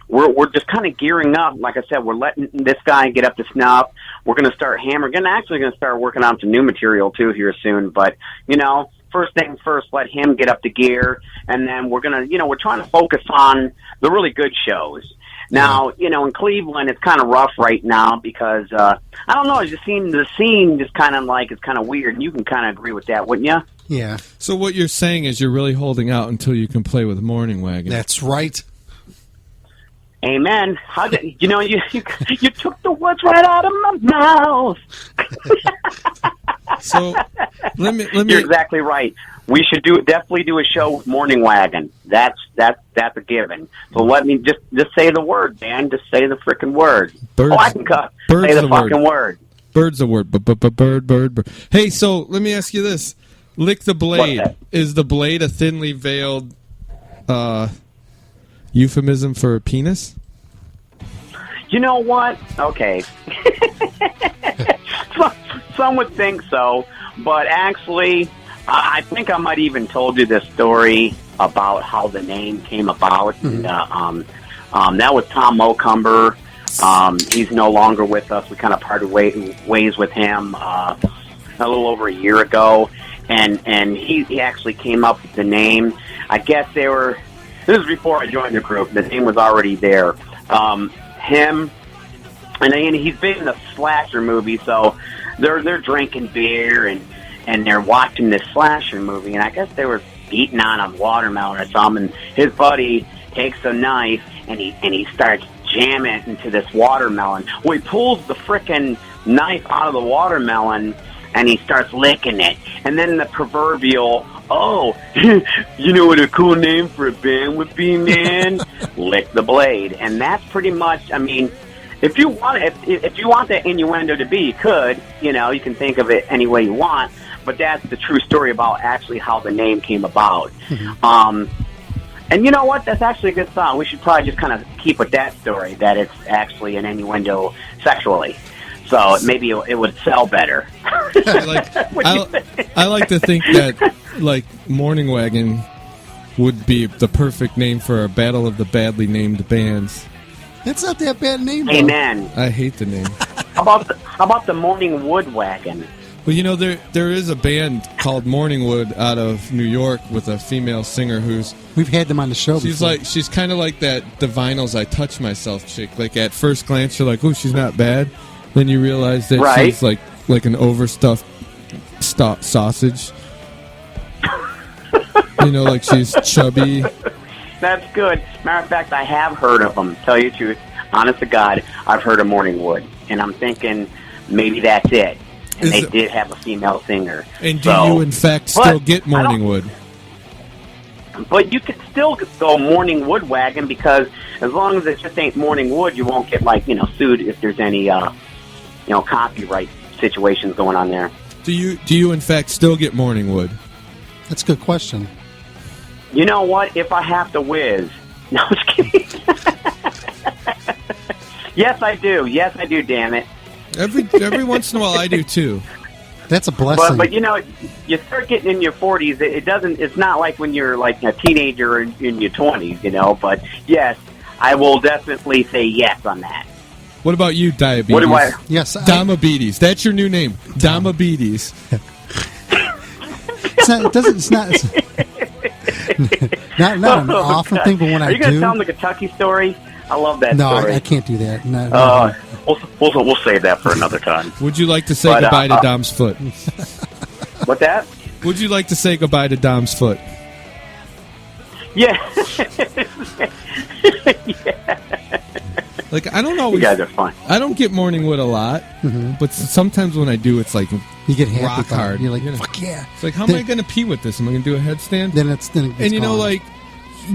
we're just kind of gearing up. Like I said, we're letting this guy get up to snuff. We're going to start hammering. Actually going to start working on some new material too here soon. But first things first, let him get up to gear, and then we're gonna, we're trying to focus on the really good shows. Now, in Cleveland, it's kind of rough right now because I don't know. The scene just kind of like it's kind of weird, and you can kind of agree with that, wouldn't you? Yeah. So what you're saying is you're really holding out until you can play with Morning Wagon. That's right. Amen. How did you took the words right out of my mouth? So let me. You're exactly right. We should definitely do a show with Morning Wagon. That's a given. So let me just say the word, man. Just say the frickin' word. I can cut. Say the fucking word. Bird's a word. Bird. Hey, so let me ask you this: Lick the blade. Is the blade a thinly veiled euphemism for penis? You know what? Okay. Some would think so, but actually, I think I might even told you this story about how the name came about. And, that was Tom Mocumber. He's no longer with us. We kind of parted ways with him a little over a year ago, and he actually came up with the name. I guess this was before I joined the group. The name was already there. Him, and he's been in the slasher movie, so they're drinking beer and they're watching this slasher movie, and I guess they were eating on a watermelon or something. And his buddy takes a knife and he starts jamming it into this watermelon. Well, he pulls the frickin' knife out of the watermelon and he starts licking it, and then the proverbial, you know what a cool name for a band would be, man? Lick the Blade. And that's pretty much, I mean, if you want that innuendo to be, you could, you can think of it any way you want, but that's the true story about actually how the name came about. And you know what? That's actually a good song. We should probably just kind of keep with that story, that it's actually an innuendo sexually. So maybe it would sell better. I like to think that Morning Wagon would be the perfect name for a battle of the badly named bands. It's not that bad name, though. Amen. I hate the name. How about the Morning Wood Wagon? Well, there is a band called Morningwood out of New York with a female singer we've had them on the show before. She's kind of like that The Vinyls I Touch Myself chick. Like at first glance you're like, oh, she's not bad. Then you realize that she's like an overstuffed sausage. Like she's chubby. That's good. Matter of fact, I have heard of them. Tell you the truth, honest to God, I've heard of Morningwood, and I'm thinking maybe that's it. And they did have a female singer. And do you, in fact, still get Morningwood? But you could still go Morning Wood Wagon, because as long as it just ain't Morning Wood, you won't get sued if there's any copyright situations going on there. Do you in fact still get Morningwood? That's a good question. You know what? If I have to whiz. No, I was kidding. Yes, I do. Yes, I do, damn it. Every once in a while I do too. That's a blessing. But you start getting in your 40s, it's not like when you're like a teenager or in your 20s, but yes, I will definitely say yes on that. What about you, Diabetes? What do I? Yes, Damabetes. That's your new name, Damabetes. It's not an awful thing, but when I do... Are you going to tell them the Kentucky story? I love that story. No, I can't do that. No. We'll save that for another time. Would you like to say goodbye to Dom's foot? What's that? Would you like to say goodbye to Dom's foot? Yeah. Yeah. Like, I don't always... You guys are fun. I don't get morning wood a lot, but sometimes when I do, it's like you get happy rock hard. You're like, fuck yeah. It's like, how am I going to pee with this? Am I going to do a headstand? Then it and you know, gone. like,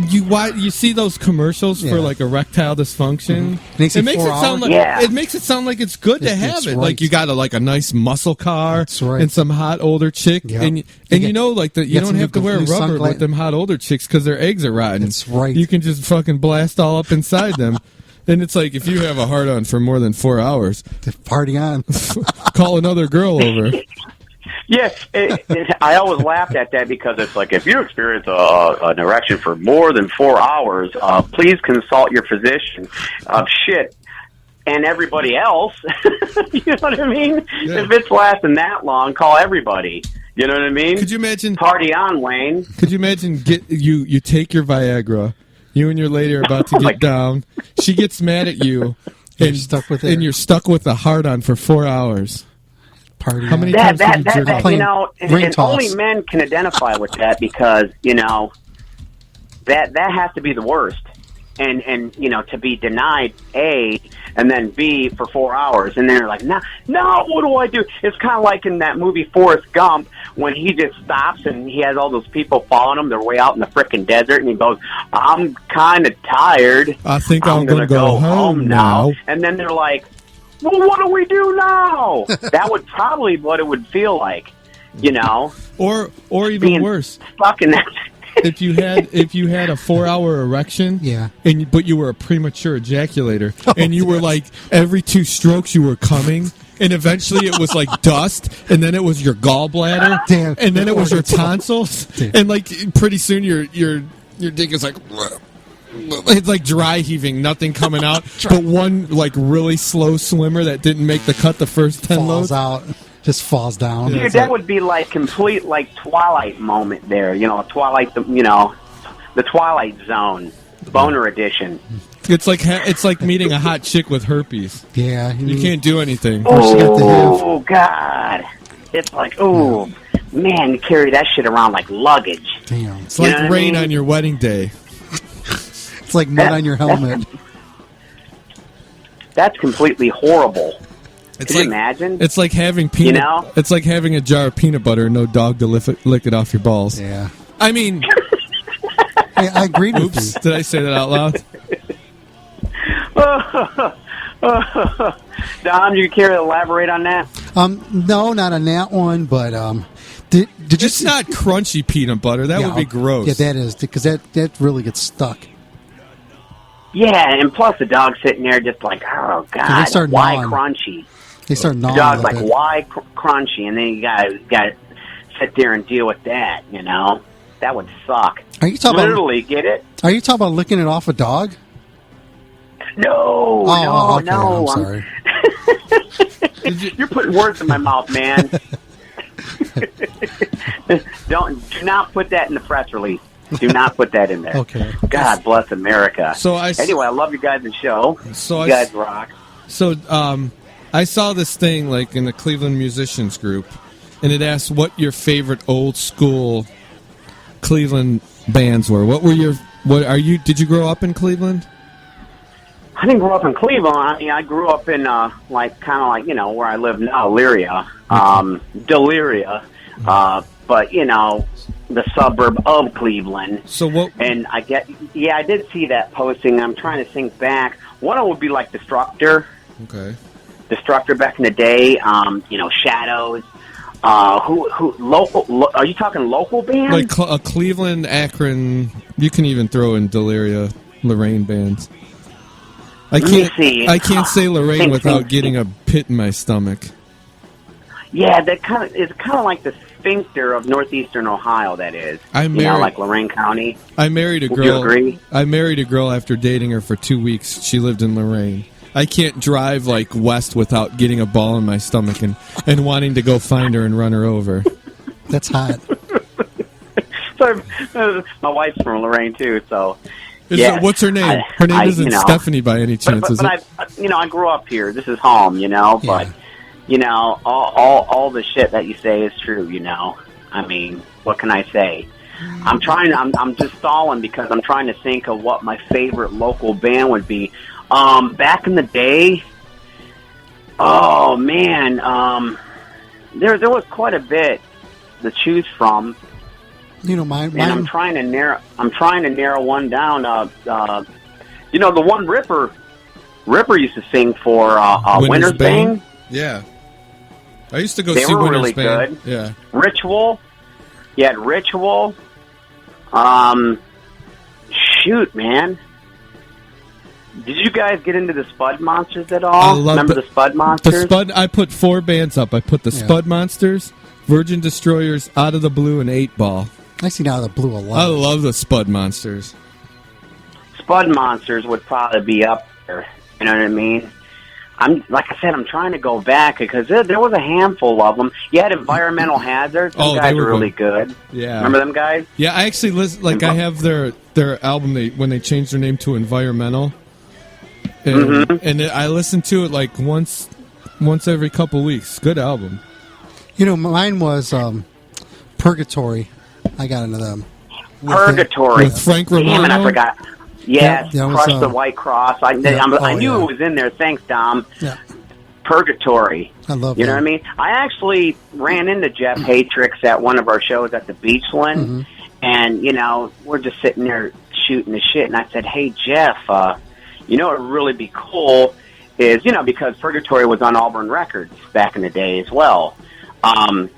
you see those commercials for like erectile dysfunction. Makes it makes it sound like it makes it sound like it's good to have it. right. Like you got a nice muscle car That's right. and some hot older chick, Yep. and you know, like that you get don't some have to new wear sunglass- rubber with them hot older chicks because their eggs are rotten. That's right. You can just fucking blast all up inside them. And it's like, if you have a hard on for more than 4 hours, party on. Call another girl over. Yeah, I always laughed at that because it's like, if you experience an erection for more than 4 hours, please consult your physician. Shit. And everybody else. You know what I mean? Yeah. If it's lasting that long, call everybody. You know what I mean? Could you imagine? Party on, Wayne. Could you imagine? You take your Viagra. You and your lady are about to get down. She gets mad at you, and you're stuck with a hard on for 4 hours. Party. How many times did you jerk off? You know, and only men can identify with that because, you know, that has to be the worst. And you know, to be denied A, and then B for 4 hours, and then they're like, no, what do I do? It's kind of like in that movie Forrest Gump when he just stops and he has all those people following him. They're way out in the frickin' desert, and he goes, I'm kind of tired. I think I'm going to go home now. And then they're like, well, what do we do now? That would probably what it would feel like, you know, or even worse, stuck in that. If you had a 4 hour erection, but you were a premature ejaculator, and you were like every 2 strokes you were coming, and eventually it was like dust, and then it was your gallbladder, and then it was your tonsils, and like pretty soon your dick is like. It's like dry heaving, nothing coming out, but one like really slow swimmer that didn't make the cut the first 10 loads. Just falls down. Dude, that would be like complete like Twilight moment there. You know, Twilight. You know, the Twilight Zone, Boner Edition. It's like meeting a hot chick with herpes. Yeah, you can't do anything. Oh God! It's like, oh man, you carry that shit around like luggage. Damn, it's like rain on your wedding day. It's like mud on your helmet. That's completely horrible. It's Can you imagine? It's like having peanut. You know? It's like having a jar of peanut butter and no dog to lick it off your balls. Yeah. I mean, I agree with oops, did I say that out loud? Dom, you care to elaborate on that? No, not on that one, but did you? It's not crunchy peanut butter. That would be gross. Yeah, that is because that really gets stuck. Yeah, and plus the dog's sitting there just like, oh God, start why gnawing. crunchy? They start gnawing. The dog's a like, bit. why crunchy? And then you got to sit there and deal with that. You know, that would suck. Are you talking literally get it? Are you talking about licking it off a dog? No, okay, no. I'm sorry. You're putting words in my mouth, man. Do not put that in the press release. Do not put that in there. Okay. God bless America. Anyway, I love you guys' show. You guys rock. So, I saw this thing like in the Cleveland Musicians Group, and it asked what your favorite old school Cleveland bands were. Did you grow up in Cleveland? I didn't grow up in Cleveland. I mean, I grew up in where I live now, Delyria. But the suburb of Cleveland. So what? And I did see that posting. I'm trying to think back. One of them would be like Destructor. Okay. Destructor back in the day. Shadows. Local? Are you talking local band? Like a Cleveland, Akron. You can even throw in Delyria, Lorraine bands. I can't say Lorraine without getting a pit in my stomach. Yeah, that it's kind of like the sphincter of northeastern Ohio. That is, like Lorraine County. I married a girl. Would you agree? I married a girl after dating her for 2 weeks. She lived in Lorraine. I can't drive like west without getting a ball in my stomach and wanting to go find her and run her over. That's hot. So, my wife's from Lorraine too, so. What's her name? Her name isn't Stephanie by any chance, is it? I grew up here. This is home, but, all the shit that you say is true, I mean, what can I say? I'm just stalling because I'm trying to think of what my favorite local band would be. Back in the day, oh man, there was quite a bit to choose from. You know, mine. And I'm trying to narrow one down. You know, the one Ripper used to sing for Winter's Bane. Yeah, I used to go they see were Winter's really Bane. good. Yeah, Ritual. You had Ritual. Shoot, man. Did you guys get into the Spud Monsters at all? Remember the Spud Monsters? I put 4 bands up. I put the Spud Monsters, Virgin Destroyers, Out of the Blue, and 8 Ball. I seen Out of the Blue a lot. I love the Spud Monsters. Spud Monsters would probably be up there. You know what I mean? Like I said, I'm trying to go back because there was a handful of them. You had Environmental Hazards. Those guys were really good. Yeah, remember them guys? Yeah, I actually listen. Like I have their album when they changed their name to Environmental, and I listen to it like once every couple weeks. Good album. You know, mine was Purgatory. I got into them. Purgatory with Frank Romano. Damn it, I forgot. Yes, yeah, Crush the White Cross. I knew it was in there. Thanks, Dom. Yeah. Purgatory. I love You know what I mean? I actually ran into Jeff Hatrix at one of our shows at the Beachland, and, you know, we're just sitting there shooting the shit, and I said, hey, Jeff, you know what would really be cool is, you know, because Purgatory was on Auburn Records back in the day as well. And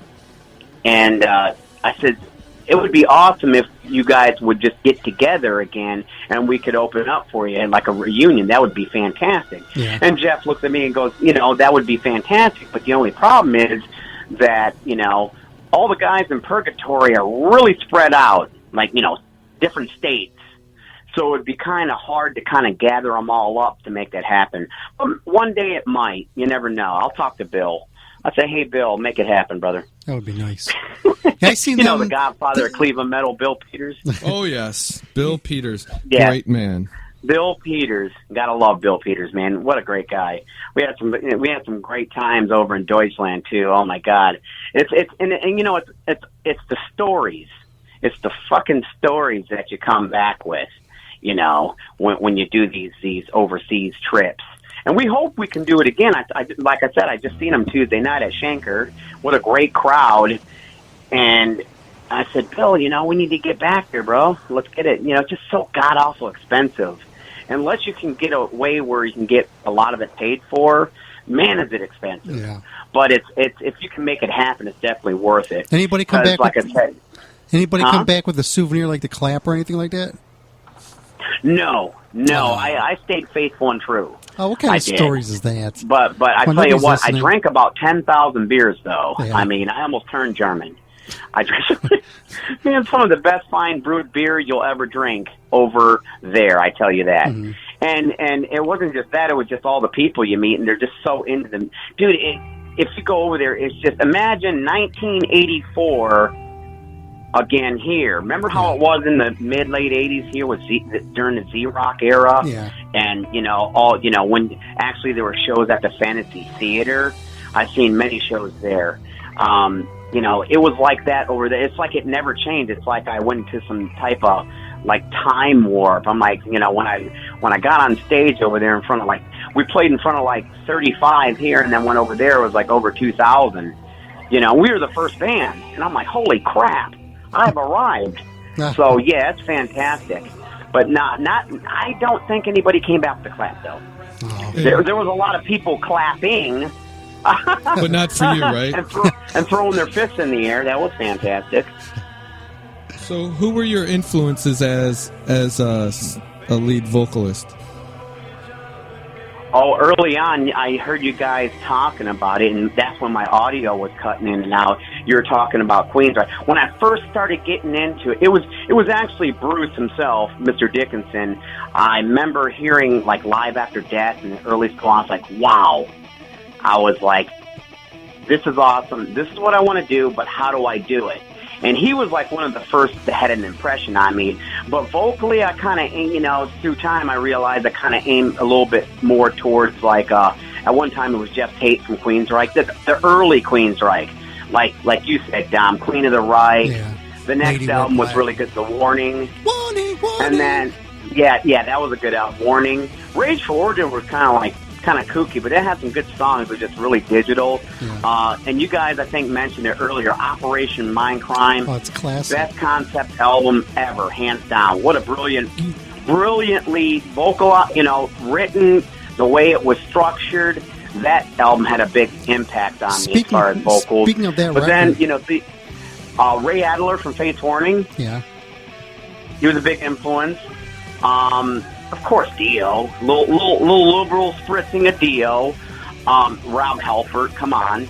I said, it would be awesome if you guys would just get together again and we could open up for you and like a reunion. That would be fantastic. Yeah. And Jeff looks at me and goes, you know, that would be fantastic. But the only problem is that, you know, all the guys in Purgatory are really spread out, like, you know, different states. So it would be kind of hard to kind of gather them all up to make that happen. But one day it might. You never know. I'll talk to Bill. I'll say, hey, Bill, make it happen, brother. That would be nice. I seen you know, the Godfather of Cleveland Metal, Bill Peters. Oh, yes. Bill Peters. Yeah. Great man. Bill Peters. Gotta love Bill Peters, man. What a great guy. We had some great times over in Deutschland, too. Oh, my God. And you know, it's the stories. It's the fucking stories that you come back with, you know, when you do these overseas trips. And we hope we can do it again. Like I said, I just seen them Tuesday night at Schenker. What a great crowd. And I said, Bill, you know, we need to get back there, bro. Let's get it. You know, it's just so god-awful expensive. Unless you can get a way where you can get a lot of it paid for, man, is it expensive. Yeah. But it's if you can make it happen, it's definitely worth it. Anybody come back? Like I said, anybody come back with a souvenir like the clap or anything like that? No. I stayed faithful and true. Oh, what kind of stories is that? But I tell you what, listening. I drank about 10,000 beers, though. Yeah. I mean, I almost turned German. I drank, man, some of the best fine brewed beer you'll ever drink over there, I tell you that. Mm-hmm. And it wasn't just that, it was just all the people you meet, and they're just so into them. Dude, if you go over there, it's just, imagine 1984 again here. Remember how it was in the mid-late 80s here with during the Z-Rock era? Yeah. And, you know, when actually there were shows at the Fantasy Theater. I've seen many shows there. You know, it was like that over there. It's like it never changed. It's like I went into some type of, like, time warp. I'm like, you know, when I got on stage over there in front of, like, we played in front of, like, 35 here, and then went over there, it was, like, over 2,000. You know, we were the first band. And I'm like, holy crap, I've arrived. So, yeah, it's fantastic. But I don't think anybody came back with the clap, though. Oh. There was a lot of people clapping. But not for you, right? and throwing their fists in the air. That was fantastic. So who were your influences as a lead vocalist? Oh, early on, I heard you guys talking about it, and that's when my audio was cutting in and out. You were talking about Queensrÿche. When I first started getting into it, it was actually Bruce himself, Mr. Dickinson. I remember hearing, like, Live After Death in the early school. I was like, wow. I was like, this is awesome. This is what I want to do, but how do I do it? And he was like one of the first that had an impression on me. But vocally, I kind of, you know, through time, I realized I kind of aimed a little bit more towards, like, at one time it was Jeff Tate from Queensrÿche, the early Queensrÿche. Like you said, Dom, Queen of the Reich, The next Lady album Red was Flag. really good, The Warning. Warning. And then, yeah, that was a good album. Warning. Rage for Origin was kind of kooky, but it had some good songs. It was just really digital. Yeah. And you guys, I think, mentioned it earlier. Operation Mindcrime. Oh, it's classic. Best concept album ever, hands down. What a brilliantly written, the way it was structured. That album had a big impact on me as far as vocals. Speaking of that but record. then, Ray Adler from Fates Warning. Yeah. He was a big influence. Of course, Dio. Little liberal spritzing of Dio. Rob Halford, come on.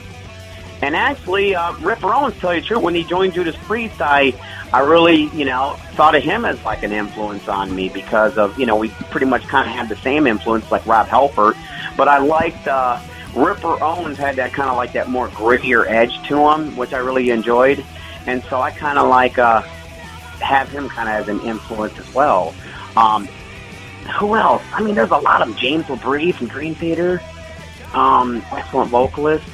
And actually, Ripper Owens, to tell you the truth, when he joined Judas Priest, I really, thought of him as like an influence on me because of, we pretty much kind of had the same influence like Rob Halford. But I liked Ripper Owens had that kind of like that more grittier edge to him, which I really enjoyed. And so I kind of like have him kind of as an influence as well. Who else? I mean, there's a lot of them. James LaBrie from Dream Theater. Excellent vocalist.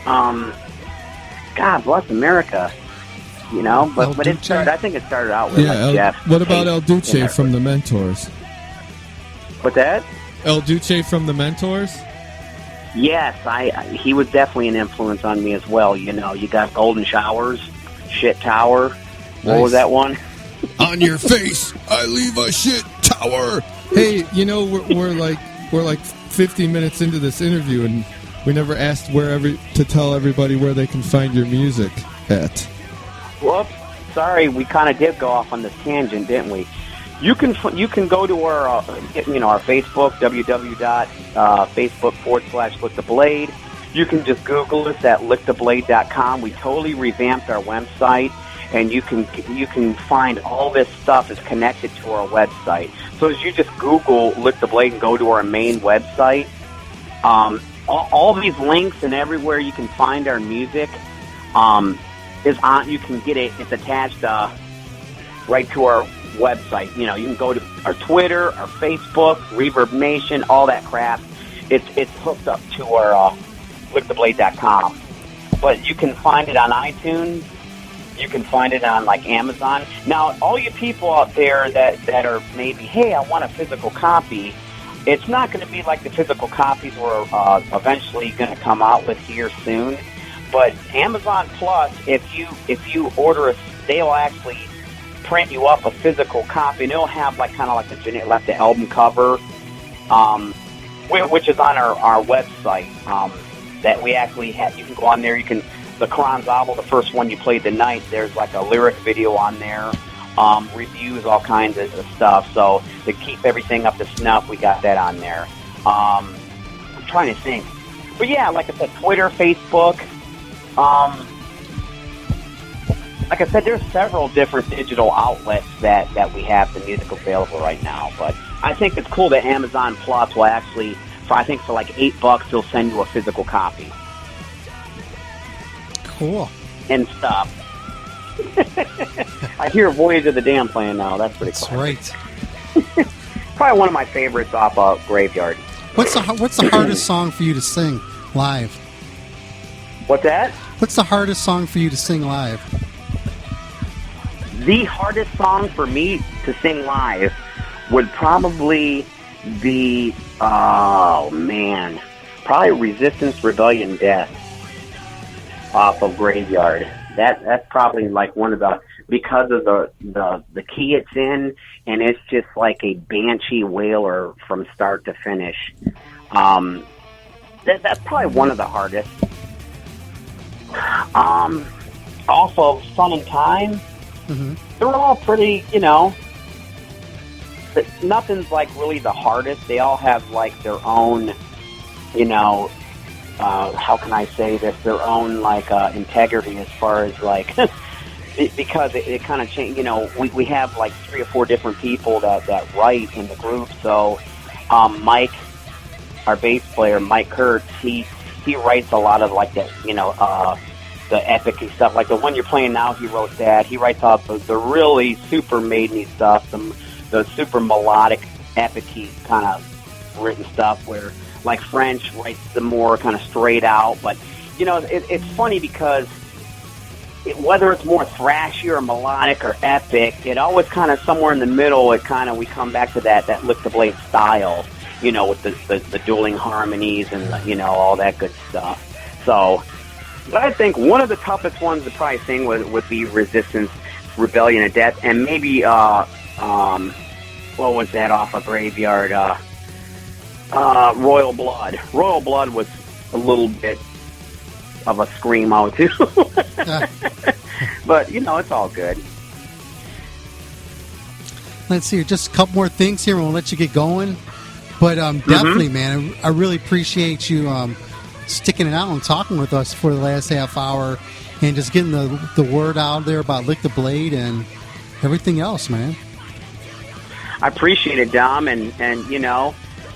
God bless America. But it started. I think it started out with Jeff. What about El Duce Tate from the Mentors? What's that? El Duce from the Mentors? Yes, he was definitely an influence on me as well. You got Golden Showers, Shit Tower. What was that one? On your face, I leave a shit tower. Hey, we're like 50 minutes into this interview, and we never asked to tell everybody where they can find your music at. Whoops, sorry, we kind of did go off on this tangent, didn't we? You can go to our our Facebook, www.facebook.com/licktheblade. You can just Google us at licktheblade.com. We totally revamped our website, and you can find all this stuff is connected to our website. So as you just Google Lick the Blade and go to our main website, all these links and everywhere you can find our music is on. You can get it. It's attached right to our website. You can go to our Twitter, our Facebook, Reverb Nation, all that crap. It's hooked up to our licktheblade.com. But you can find it on iTunes. You can find it on like Amazon. Now, all you people out there that are maybe, hey, I want a physical copy. It's not going to be like the physical copies we're eventually going to come out with here soon. But Amazon Plus, if you order they'll actually print you up a physical copy, and it'll have like kind of like the album cover, which is on our website. That we actually have. You can go on there. You can. The Kranzabel, the first one you played tonight, there's like a lyric video on there, reviews, all kinds of stuff. So to keep everything up to snuff, we got that on there. I'm trying to think. But yeah, like I said, Twitter, Facebook. Like I said, there's several different digital outlets that we have the music available right now. But I think it's cool that Amazon Plus will actually, for like $8, they'll send you a physical copy. Cool. And stuff. I hear Voyage of the Damned playing now. That's pretty cool. That's right. Probably one of my favorites off of Graveyard. What's the hardest song for you to sing live? What's that? What's the hardest song for you to sing live? The hardest song for me to sing live would probably be, probably Resistance, Rebellion, Death off of Graveyard. That's probably like one of the, because of the key it's in, and it's just like a banshee wailer from start to finish. That's probably one of the hardest. Off of Sun and Time, they're all pretty, but nothing's like really the hardest. They all have like their own, how can I say this? Their own like integrity as far as like because it kind of changed. We have like 3 or 4 different people that write in the group. So Mike, our bass player, Mike Kurtz, he writes a lot of like that, the epic-y stuff. Like the one you're playing now, he wrote that. He writes all the really super maiden-y stuff, the super melodic, epic-y kind of written stuff where like French writes the more kind of straight out. But, it's funny because whether it's more thrashy or melodic or epic, it always kind of somewhere in the middle. We come back to that Lick the Blade style, with the dueling harmonies and all that good stuff. So, but I think one of the toughest ones to probably sing would be Resistance, Rebellion, and Death, and maybe what was that off of Graveyard? Royal Blood. Royal Blood was a little bit of a screamo too, but it's all good. Let's see, just a couple more things here, and we'll let you get going. But definitely, man, I really appreciate you sticking it out and talking with us for the last half hour, and just getting the word out there about Lick the Blade and everything else, man. I appreciate it, Dom, and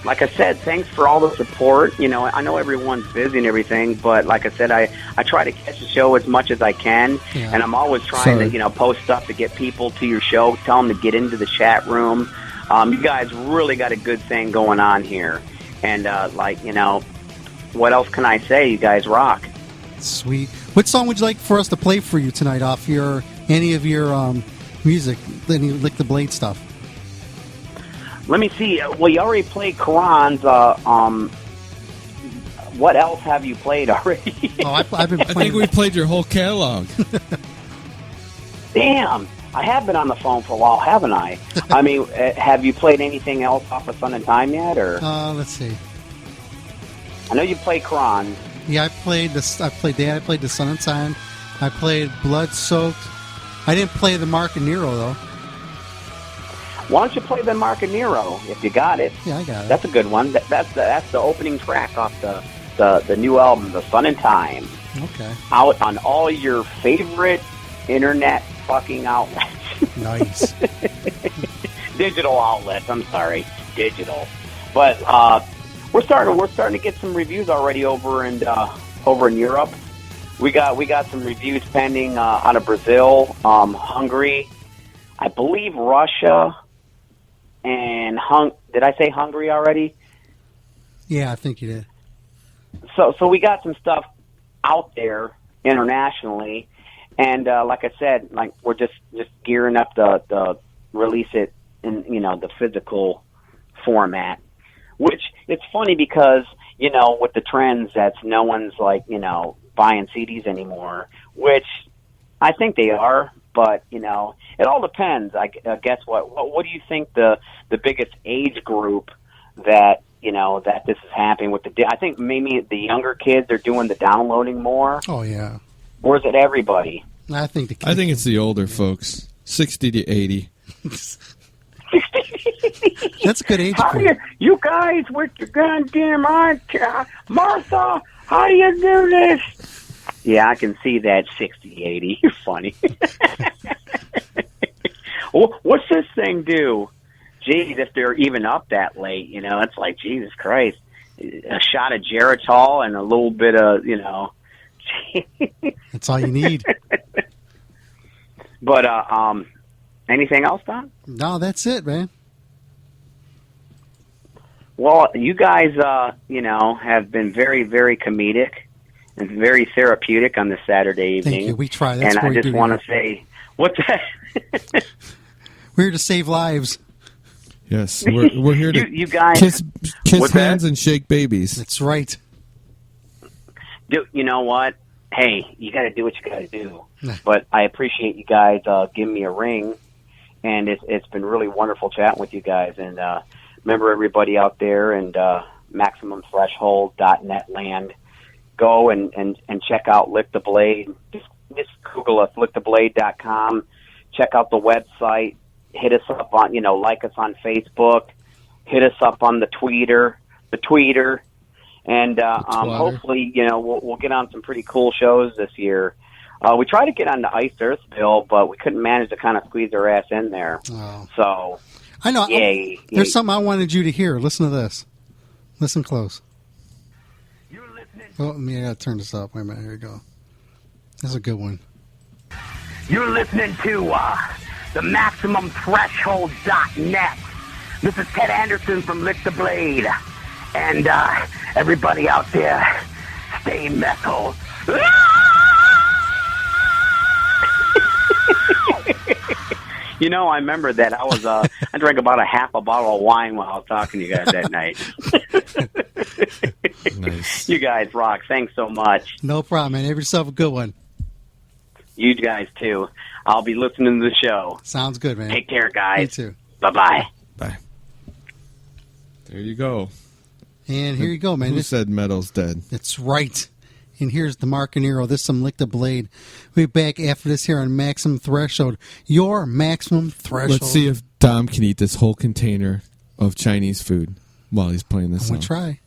like I said, thanks for all the support. I know everyone's busy and everything, but like I said, I try to catch the show as much as I can, and I'm always trying to, post stuff to get people to your show, tell them to get into the chat room. You guys really got a good thing going on here, and what else can I say? You guys rock. Sweet. What song would you like for us to play for you tonight off any of your music, any Lick the Blade stuff? Let me see. Well, you already played Quran's. What else have you played already? I've been playing. I think we played your whole catalog. Damn. I have been on the phone for a while, haven't I? I mean, have you played anything else off of Sun and Time yet? Or let's see. I know you played Quran. Yeah, I played the Sun and Time. I played Blood Soaked. I didn't play the Mark and Nero though. Why don't you play the Mark and Nero if you got it? Yeah, I got it. That's a good one. That's the opening track off the new album, The Sun and Time. Okay. Out on all your favorite internet fucking outlets. Nice. Digital outlets. I'm sorry, digital. But we're starting to get some reviews already over in Europe. We got some reviews pending out of Brazil, Hungary, I believe Russia. And did I say Hungary already? Yeah, I think you did. So we got some stuff out there internationally, and like I said, we're just gearing up to release it in the physical format. Which it's funny because with the trends, that's no one's buying CDs anymore. Which I think they are. But, it all depends. I guess what do you think the biggest age group that this is happening with I think maybe the younger kids are doing the downloading more. Oh, yeah. Or is it everybody? I think it's the older folks, 60 to 80. That's a good age group. You guys with your goddamn Martha, how do you do this? Yeah, I can see that 60, 80. You're funny. What's this thing do? Geez, if they're even up that late, it's like, Jesus Christ. A shot of Geritol and a little bit of, That's all you need. But, anything else, Don? No, that's it, man. Well, you guys, have been very, very comedic. It's very therapeutic on this Saturday evening. Thank you. We try. That's and what I just want to say, what's that? We're here to save lives. Yes, we're here to you guys kiss hands and shake babies. That's right. You know what? Hey, you got to do what you got to do. But I appreciate you guys giving me a ring, and it's been really wonderful chatting with you guys. And remember, everybody out there, and MaximumThreshold.net land. Go and check out Lick the Blade. Just Google us, licktheblade.com. Check out the website. Hit us up on, like us on Facebook. Hit us up on the Tweeter. And hopefully, we'll get on some pretty cool shows this year. We tried to get on the Iced Earth bill, but we couldn't manage to kind of squeeze our ass in there. Oh. So, I know. Yay. There's something I wanted you to hear. Listen to this. Listen close. Oh, I got to turn this up. Wait a minute. Here we go. This is a good one. You're listening to the MaximumThreshold.net. This is Ted Anderson from Lick the Blade. And everybody out there, stay metal. You know, I remember that. I was I drank about a half a bottle of wine while I was talking to you guys that night. Nice. You guys rock. Thanks so much. No problem, man. Have yourself a good one. You guys, too. I'll be listening to the show. Sounds good, man. Take care, guys. You too. Bye-bye. Bye. There you go. And here you go, man. Who said metal's dead? That's right. And here's the Marcanero. This is some Lick the Blade. We'll be back after this here on Maximum Threshold. Your Maximum Threshold. Let's see if Dom can eat this whole container of Chinese food while he's playing this song. I'm going to try.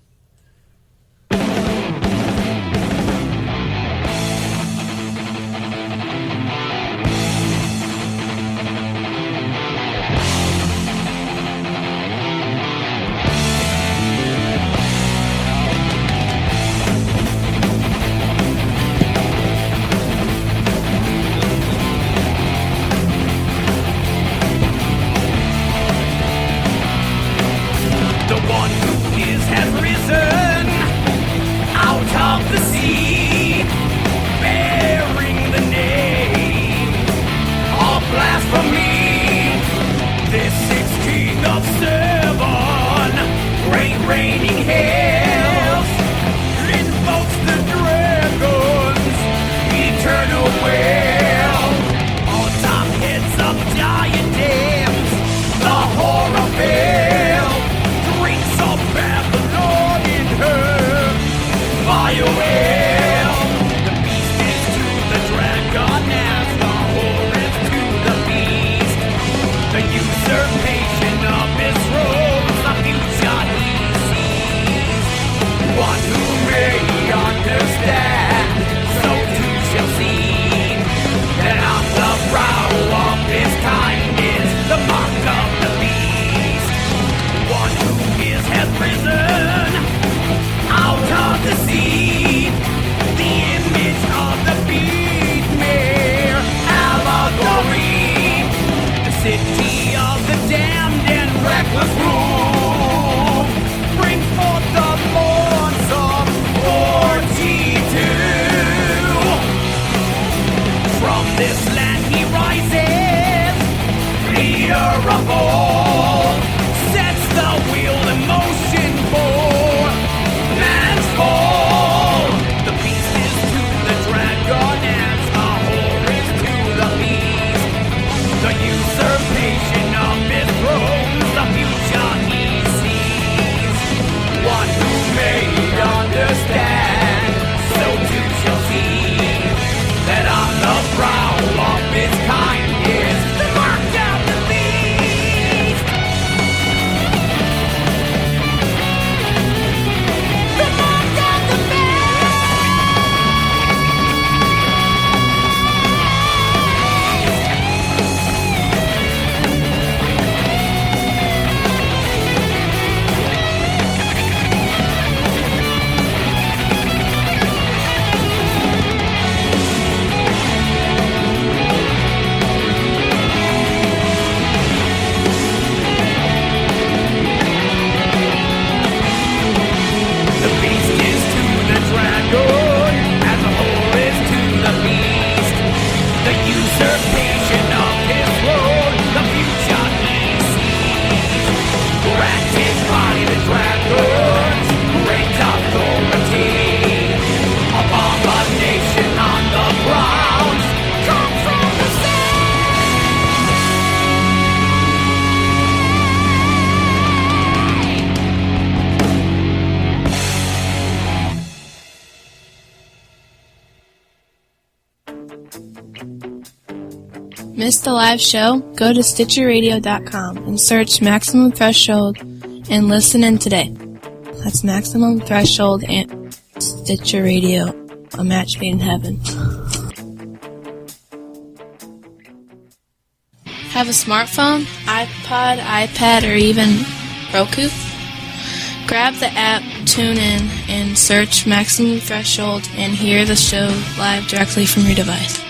Miss the live show? Go to StitcherRadio.com and search Maximum Threshold and listen in today. That's Maximum Threshold and Stitcher Radio, a match made in heaven. Have a smartphone, iPod, iPad, or even Roku? Grab the app, tune in, and search Maximum Threshold and hear the show live directly from your device.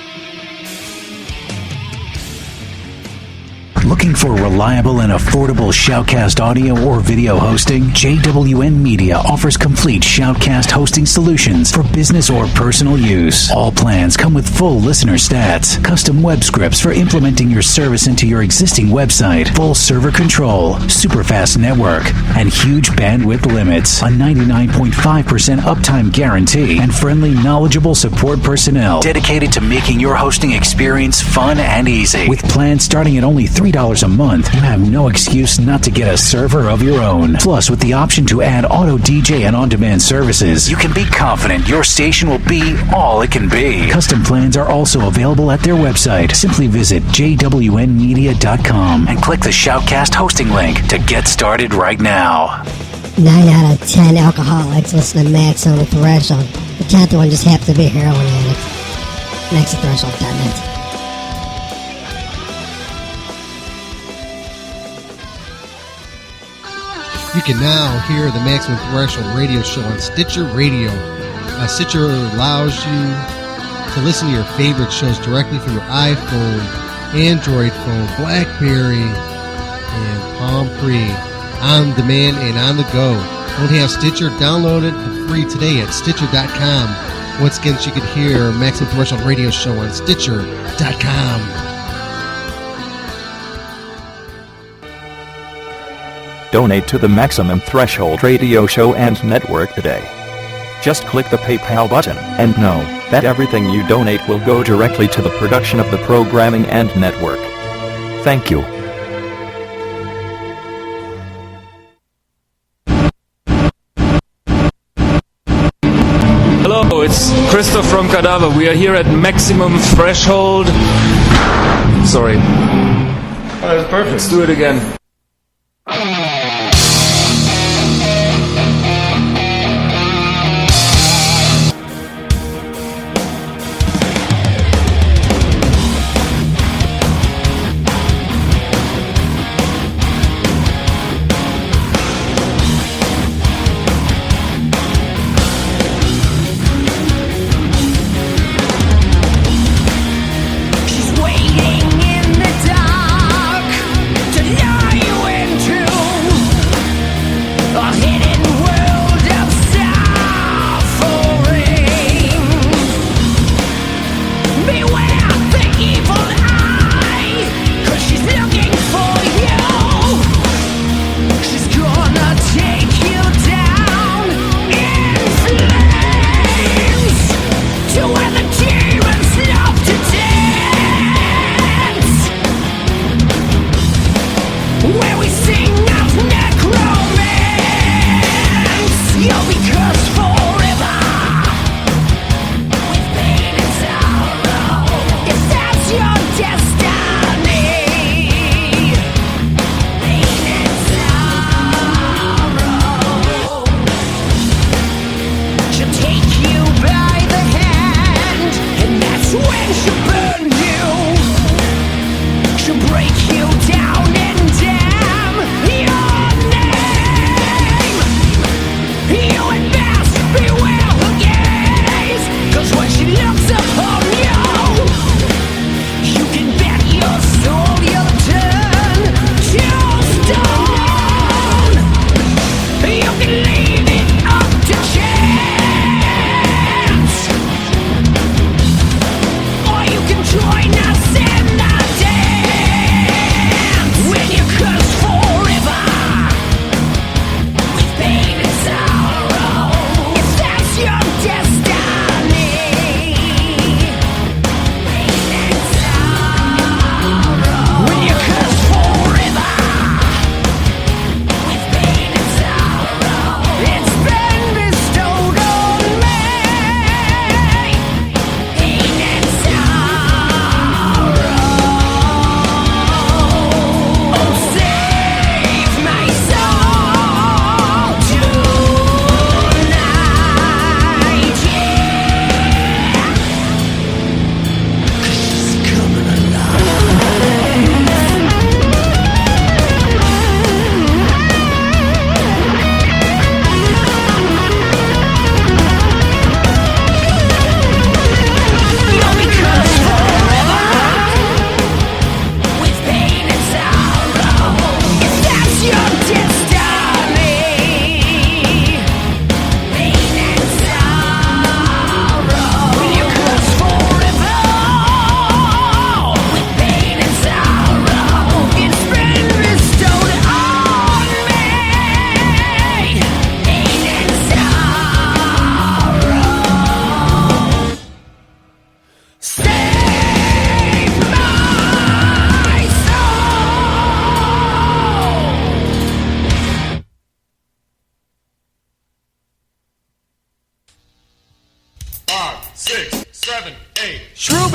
Looking for reliable and affordable Shoutcast audio or video hosting? JWN Media offers complete Shoutcast hosting solutions for business or personal use. All plans come with full listener stats, custom web scripts for implementing your service into your existing website, full server control, super fast network, and huge bandwidth limits, a 99.5% uptime guarantee, and friendly, knowledgeable support personnel dedicated to making your hosting experience fun and easy. With plans starting at only $3 a month, you have no excuse not to get a server of your own. Plus, with the option to add auto DJ and on-demand services, you can be confident your station will be all it can be. Custom plans are also available at their website. Simply visit jwnmedia.com and click the Shoutcast hosting link to get started right now. 9 out of 10 alcoholics listen to Maximum Threshold. The 10th one just happened to be a heroin addict. MaximumThreshold.net. You can now hear the Maximum Threshold radio show on Stitcher Radio. Stitcher allows you to listen to your favorite shows directly from your iPhone, Android phone, BlackBerry, and Palm Pre, on demand and on the go. Don't have Stitcher? Download it for free today at Stitcher.com. Once again, you can hear Maximum Threshold radio show on Stitcher.com. Donate to the Maximum Threshold radio show and network today. Just click the PayPal button and know that everything you donate will go directly to the production of the programming and network. Thank you. Hello, it's Christoph from Cadaver. We are here at Maximum Threshold. Sorry. Oh, that's perfect. Let's do it again.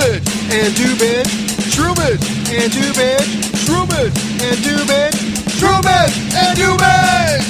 Shroomage and Doobage, Shroomage and Doobage, Shroomage and Doobage, Shroomage and Doobage!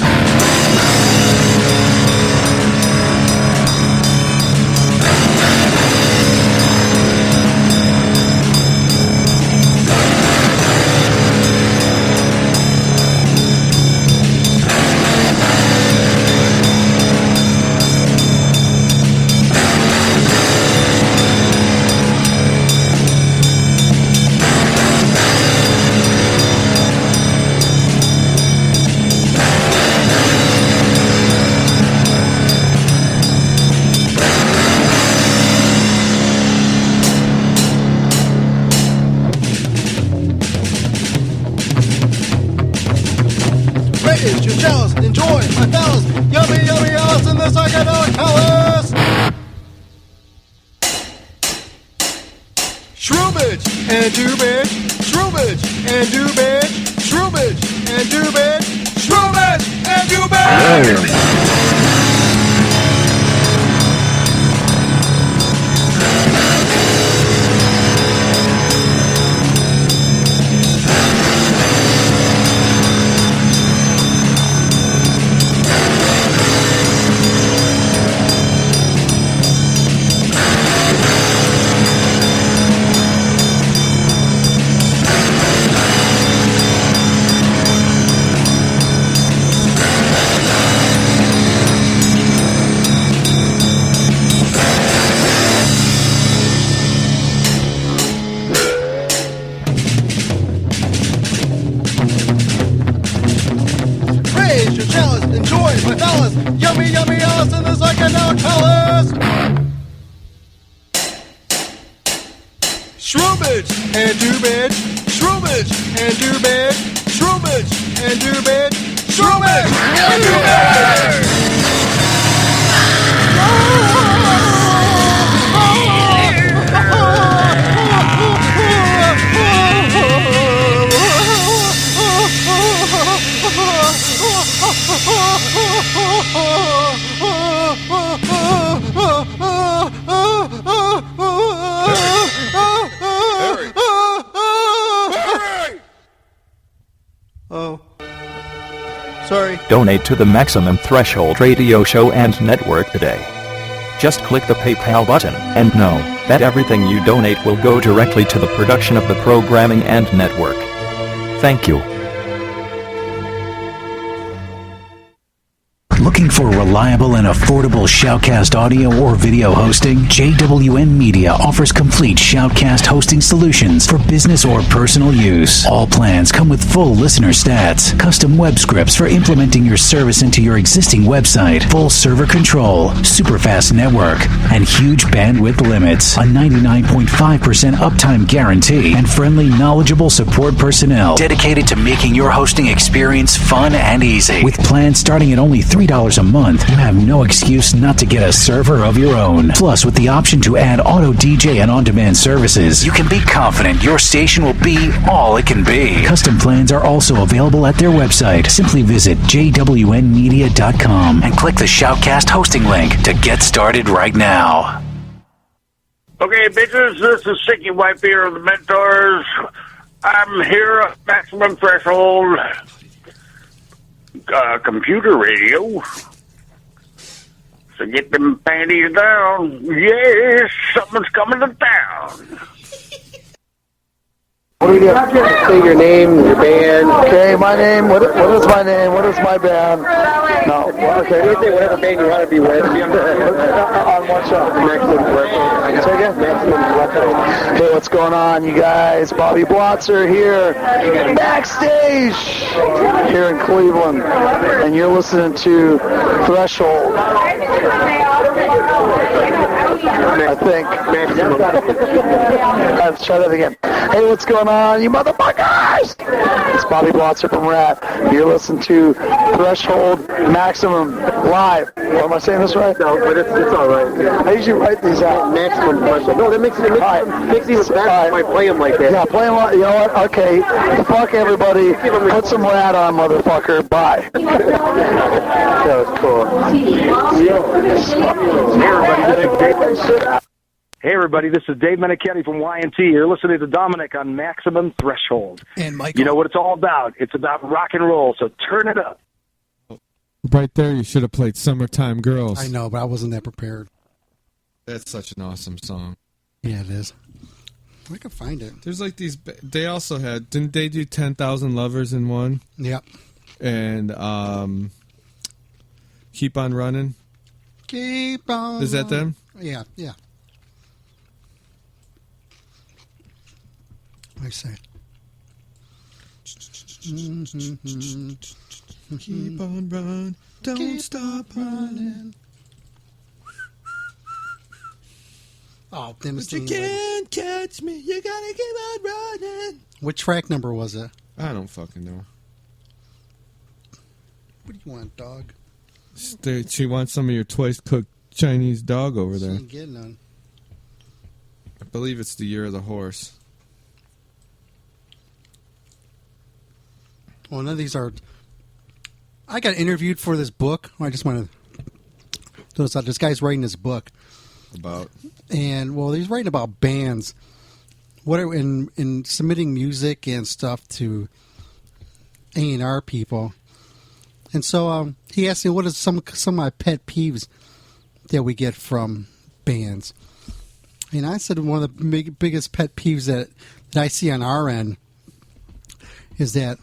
Raise your jealous, enjoy my fellas, yummy, yummy, yellows in the psychedelic palace! Shroomage and Doobage, Shroomage and Doobage, Shroomage and Doobage, Shroomage and Doobage! Raise your chalice, enjoy my fellas, yummy, yummy, yellows in the psychedelic palace! Shroomage and Doobage, Shroomage and Doobage, Shroomage and Doobage, Shroomage and Doobage! Oh. Sorry. Donate to the Maximum Threshold Radio Show and Network today. Just click the PayPal button and know that everything you donate will go directly to the production of the programming and network. Thank you. Looking for reliable and affordable Shoutcast audio or video hosting? JWN Media offers complete Shoutcast hosting solutions for business or personal use. All plans come with full listener stats, custom web scripts for implementing your service into your existing website, full server control, super fast network, and huge bandwidth limits, a 99.5% uptime guarantee, and friendly, knowledgeable support personnel dedicated to making your hosting experience fun and easy. With plans starting at only $3 a month, you have no excuse not to get a server of your own. Plus, with the option to add auto DJ and on-demand services, you can be confident your station will be all it can be. Custom plans are also available at their website. Simply visit jwnmedia.com and click the Shoutcast hosting link to get started right now. Okay, bitches, this is Sicky Wipe here of the Mentors. I'm here at Maximum Threshold computer radio. So get them panties down. Yes, something's coming to town. What do we do? Say your name, your band. Okay, my name. What is my name? What is my band? No. Okay. You say whatever band you want to be with. On what show? Maximum Threshold. Say again? Maximum Threshold. Hey, what's going on, you guys? Bobby Blotzer here, backstage here in Cleveland, and you're listening to Threshold. I think. Let's try that again. Hey, what's going on, you motherfuckers? It's Bobby Blotzer from Rat. You're listening to Threshold Maximum Live. Am I saying this right? No, but it's all right. I usually write these out. Maximum Threshold. No, that makes it even better if I play them like that. Yeah, play them like, you know what? Okay, fuck everybody. Put some Rat on, motherfucker. Bye. That was cool. Everybody get a Hey, everybody, this is Dave Menichetti from YNT. You're listening to Dominic on Maximum Threshold. And Michael. You know what it's all about. It's about rock and roll, so turn it up. Right there, you should have played Summertime Girls. I know, but I wasn't that prepared. That's such an awesome song. Yeah, it is. I can find it. There's like these. They also had. Didn't they do 10,000 Lovers in one? Yep. And Keep on Running. Keep on. Is that them? Yeah, yeah. I say. Keep on running. Don't stop running. Oh, damn it. But you can't catch me. You gotta keep on running. What track number was it? I don't fucking know. What do you want, dog? She wants some of your twice cooked Chinese dog over She there. ain't getting none. I believe it's the Year of the Horse. Well, none of these are. I got interviewed for this book. I just want to throw this out. This guy's writing this book. About? And, well, he's writing about bands. What are in submitting music and stuff to A&R people. And so he asked me what are some of my pet peeves that we get from bands. And I said one of the biggest pet peeves that I see on our end is that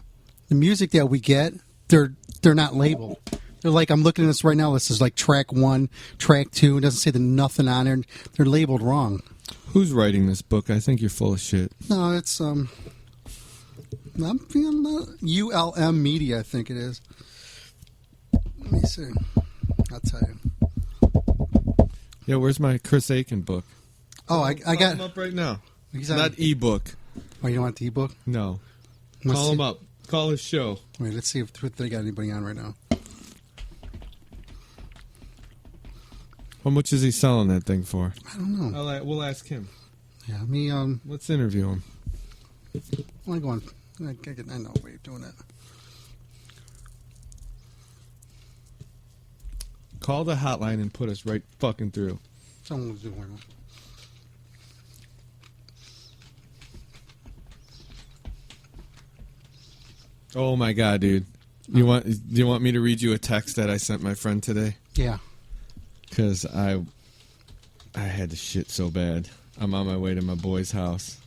the music that we get, they're not labeled. They're like, I'm looking at this right now. This is like track 1, track 2. It doesn't say nothing on it. They're labeled wrong. Who's writing this book? I think you're full of shit. No, it's ULM Media, I think it is. Let me see. I'll tell you. Yeah, where's my Chris Aiken book? Oh, I got him up right now. He's Not ebook. Oh, you don't want the ebook? No. Let's Call see. him up. Call his show. Wait, let's see if they got anybody on right now. How much is he selling that thing for? I don't know. We'll ask him. Yeah, me. Let's interview him. I go on. I know a way of doing it. Call the hotline and put us right fucking through. Someone was doing it. Oh my god, dude! Do you want me to read you a text that I sent my friend today? Yeah. Because I had to shit so bad. I'm on my way to my boy's house,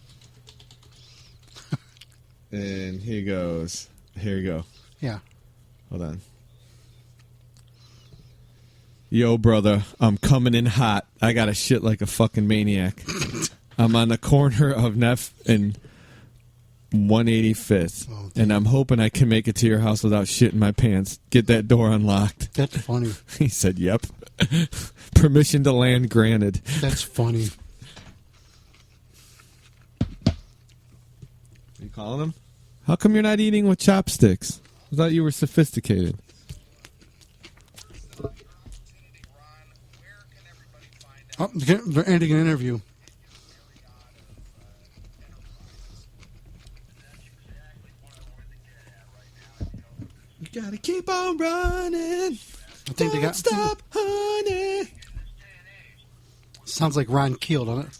and here goes. Here you go. Yeah. Hold on. Yo, brother, I'm coming in hot. I got to shit like a fucking maniac. I'm on the corner of Neff and 185th, and I'm hoping I can make it to your house without shitting my pants. Get that door unlocked. That's funny. He said, yep. Permission to land granted. That's funny. You calling him? How come you're not eating with chopsticks? I thought you were sophisticated. Oh, they're ending an interview. You gotta keep on running. I think they got. Stop, honey. Sounds like Ron Keel, doesn't it?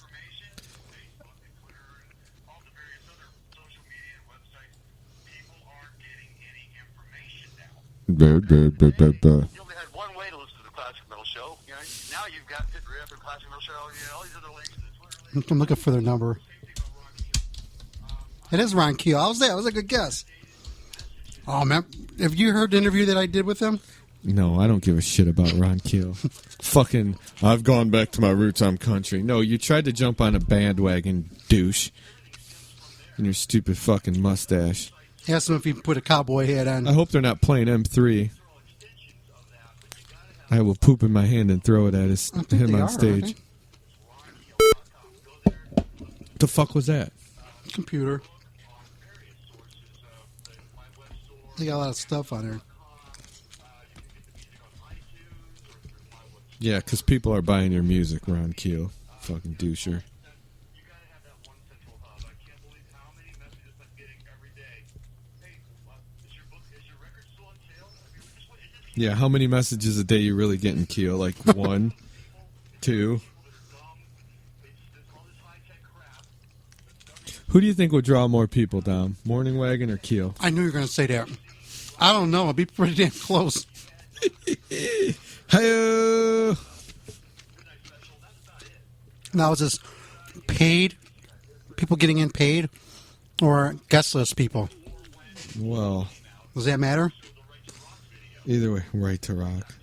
I'm looking for their number. It is Ron Keel. I was there. It was a good guess. Oh, man. Have you heard the interview that I did with him? No, I don't give a shit about Ron Keel. Fucking, I've gone back to my roots, I'm country. No, you tried to jump on a bandwagon, douche. And your stupid fucking mustache. Asked him if he put a cowboy hat on. I hope they're not playing M3. I will poop in my hand and throw it at him on stage. What the fuck was that? Computer. They got a lot of stuff on there. Yeah, because people are buying your music, Ron Keel. Fucking doucher. Yeah, how many messages a day you really getting, Keel? Like 1, 2? Who do you think would draw more people, Dom? Morning Wagon or Keel? I knew you were going to say that. I don't know. I'll be pretty damn close. Hi-yo! Now, is this paid? People getting in paid? Or guest list people? Well, does that matter? Either way, Right to Rock.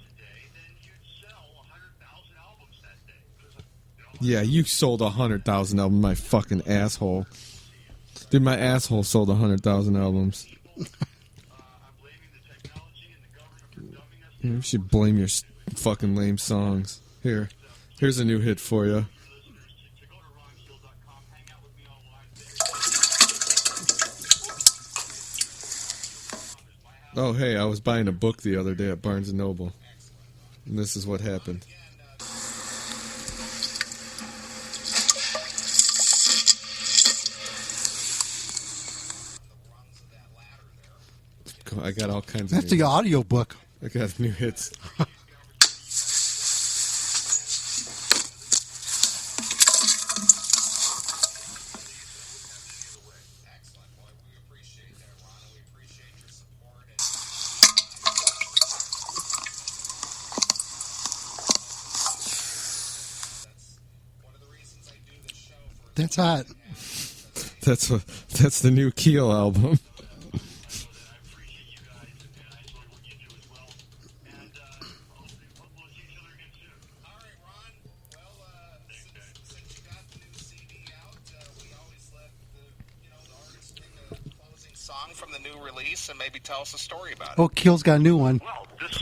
Yeah, you sold 100,000 albums, my fucking asshole. Dude, my asshole sold 100,000 albums. You should blame your fucking lame songs. Here's a new hit for you. Oh, hey, I was buying a book the other day at Barnes & Noble. And this is what happened. I got all kinds of That's the audio book. I got new hits. That's hot. That's the new Keel album. From the new release and maybe tell us a story about it. Oh, Keel's got a new one.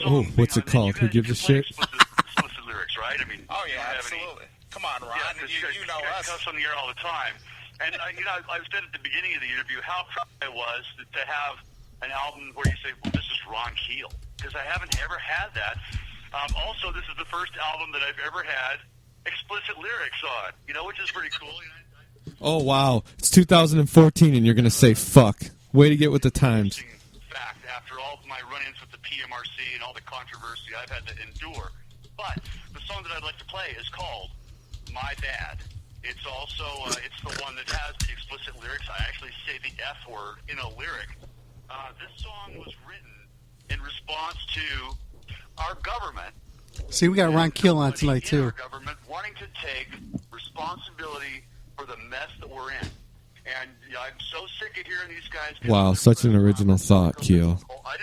Oh, what's it called? Who gives a shit? Explicit lyrics, right? I mean, oh yeah, absolutely. Come on, Ron. You know us. Cuss on the air all the time. And I said at the beginning of the interview how proud I was to have an album where you say, "Well, this is Ron Keel," because I haven't ever had that. Also, this is the first album that I've ever had explicit lyrics on. Which is pretty cool. Oh wow, it's 2014, and you're gonna say fuck. Way to get with the times. Fact, after all my run-ins with the PMRC and all the controversy I've had to endure. But the song that I'd like to play is called My Bad. It's also, it's the one that has the explicit lyrics. I actually say the F word in a lyric. This song was written in response to our government. See, we got Ron Keel on tonight, too. Our government wanting to take responsibility for the mess that we're in. And I'm so sick of hearing these guys. Wow, such an original thought, Keel.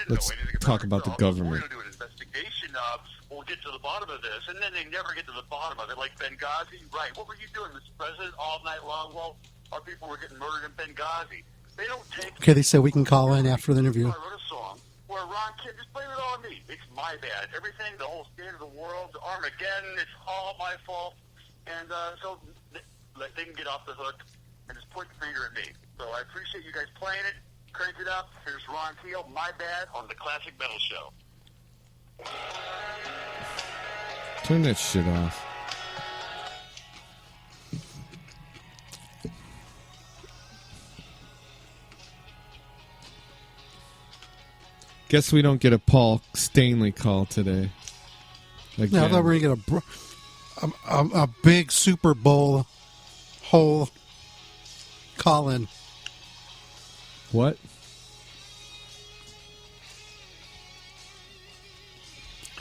Let's talk about the government. We're going to do an investigation of, we'll get to the bottom of this, and then they never get to the bottom of it. Like Benghazi, right? What were you doing, Mr. President, all night long? Well, our people were getting murdered in Benghazi. They don't take. Okay, they said we can call in after the interview. I wrote a song where Ron Keel, just blame it all on me. It's my bad. Everything, the whole state of the world, Armageddon, it's all my fault. And so they can get off the hook and just point the finger at me. So I appreciate you guys playing it. Crank it up. Here's Ron Keel, My Bad, on the Classic Metal Show. Turn that shit off. Guess we don't get a Paul Stanley call today. Yeah, I thought we were going to get a big Super Bowl hole call-in. What?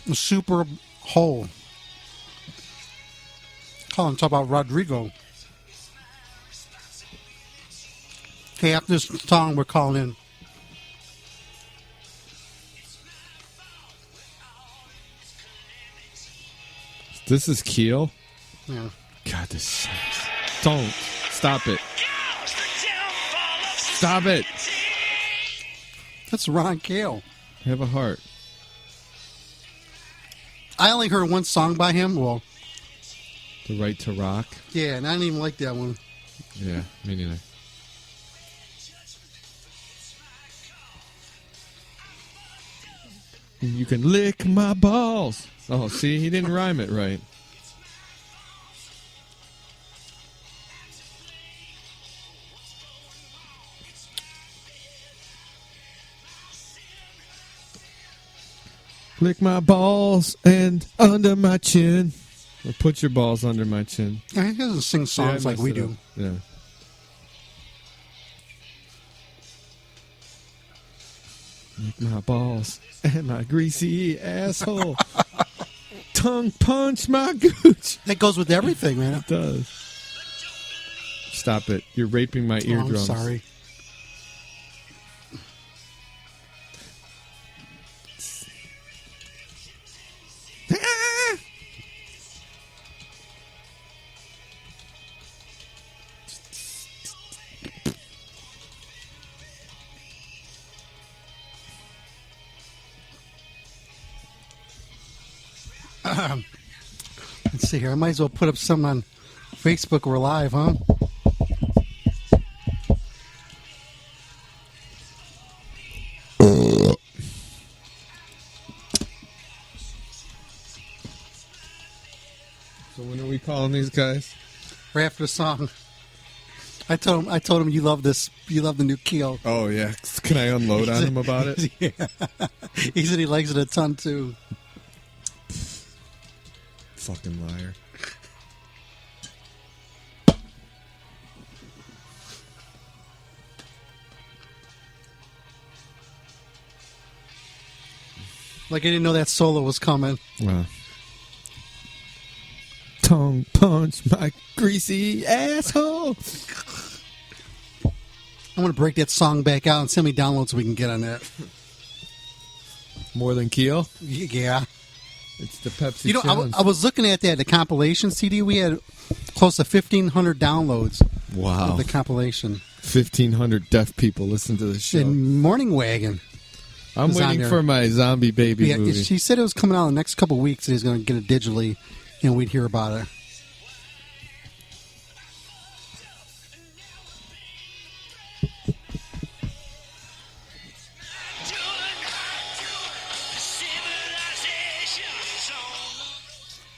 A super hole. Colin, talk about Rodrigo. Okay, after this song, we're calling in. This is Keel? Yeah. God, this sucks. Don't. Stop it. Stop it. That's Ron Keel. Have a heart. I only heard one song by him. Well, The Right to Rock? yeah, and I didn't even like that one. Yeah, me neither. You can lick my balls. Oh, see, he didn't rhyme it right. Lick my balls and under my chin. Or put your balls under my chin. Yeah, he doesn't sing songs I like we messed it do. up. Yeah. My balls and my greasy asshole. Tongue punch my gooch. That goes with everything, man. It does. Stop it. You're raping my eardrums. I'm sorry. Let's see here. I might as well put up some on Facebook. We're live, huh? So when are we calling these guys? Right after the song. I told him you love this. You love the new Keel. Oh yeah. Can I unload on him about it? Yeah. He said he likes it a ton too. Fucking liar. Like I didn't know that solo was coming. Wow. Tongue punch my greasy asshole. I'm going to break that song back out and see how many downloads we can get on that. More than Keel? Yeah. It's the Pepsi. You know, I was looking at that, the compilation CD. We had close to 1,500 downloads. Wow. Of the compilation. 1,500 deaf people listen to this show. In Morning Wagon. I'm waiting for my Zombie Baby movie. She said it was coming out in the next couple of weeks and he's going to get it digitally and we'd hear about it.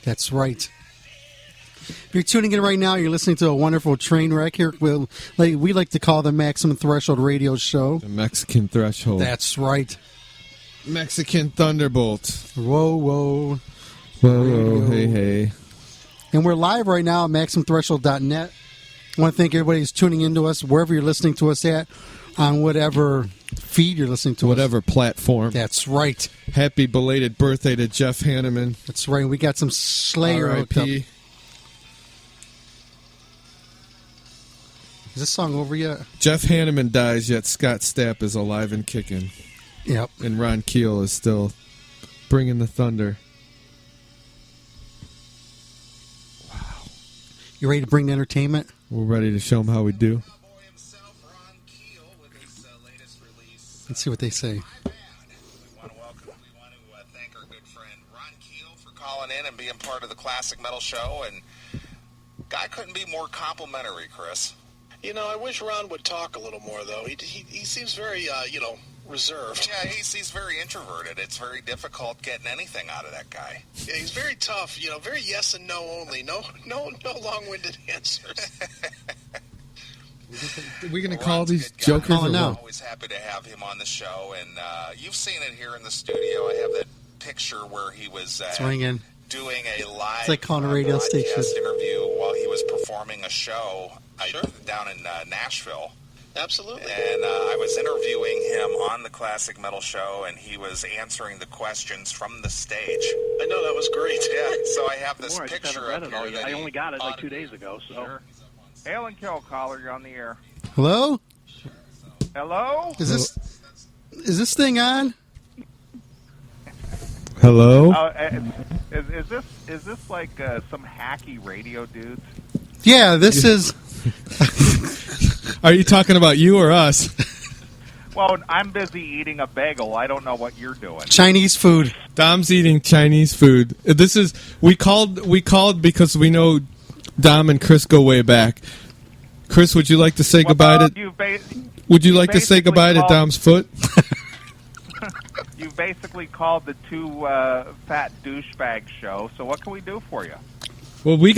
That's right. If you're tuning in right now, you're listening to a wonderful train wreck here. We like to call the Maximum Threshold Radio Show. The Mexican Threshold. That's right. Mexican Thunderbolt. Whoa, whoa. Whoa, whoa, hey, hey. And we're live right now at MaximumThreshold.net. I want to thank everybody who's tuning into us, wherever you're listening to us at, on whatever feed you're listening to whatever platform. That's right. Happy belated birthday to Jeff Hanneman. That's right. We got some Slayer hooked up. Is this song over yet? Jeff Hanneman dies, yet Scott Stapp is alive and kicking. Yep. And Ron Keel is still bringing the thunder. Wow. You ready to bring the entertainment? We're ready to show them how we do. Let's see what they say. We want to thank our good friend Ron Keel for calling in and being part of the Classic Metal Show. And guy couldn't be more complimentary, Chris. You know, I wish Ron would talk a little more, though. He seems very, reserved. Yeah, he's very introverted. It's very difficult getting anything out of that guy. Yeah, he's very tough. Very yes and no only. No long-winded answers. Are we going to call these jokers or now? what? Always happy to have him on the show, and you've seen it here in the studio. I have that picture where he was ringing. Doing a live it's like calling a radio station interview while he was performing a show down in Nashville. Absolutely. And I was interviewing him on the Classic Metal Show, and he was answering the questions from the stage. I know, that was great. Yeah, so I have this I just picture haven't read up it all here. yet. I only got it like 2 days ago. So. Sure. Hail and kill, caller. You're on the air. Hello? Hello? Is this thing on? Hello? Is this like some hacky radio dudes? Yeah, this is... Are you talking about you or us? Well, I'm busy eating a bagel. I don't know what you're doing. Chinese food. Dom's eating Chinese food. We called because we know Dom and Chris go way back. Chris, would you like to say goodbye to? Would you like to say goodbye to Dom's foot? You basically called the two fat douchebags show. So what can we do for you? Well, we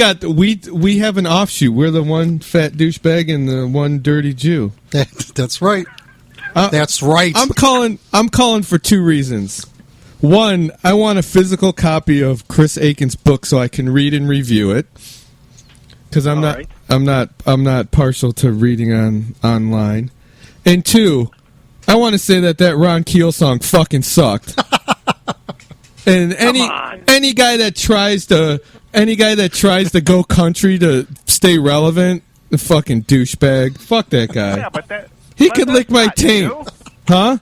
have an offshoot. We're the one fat douchebag and the one dirty Jew. That's right. That's right. I'm calling for two reasons. One, I want a physical copy of Chris Aiken's book so I can read and review it. Because I'm not partial to reading online. And two, I want to say that Ron Keel song fucking sucked. And any guy that tries to go country to stay relevant, the fucking douchebag. Fuck that guy. Yeah, but he could lick my taint. New. Huh?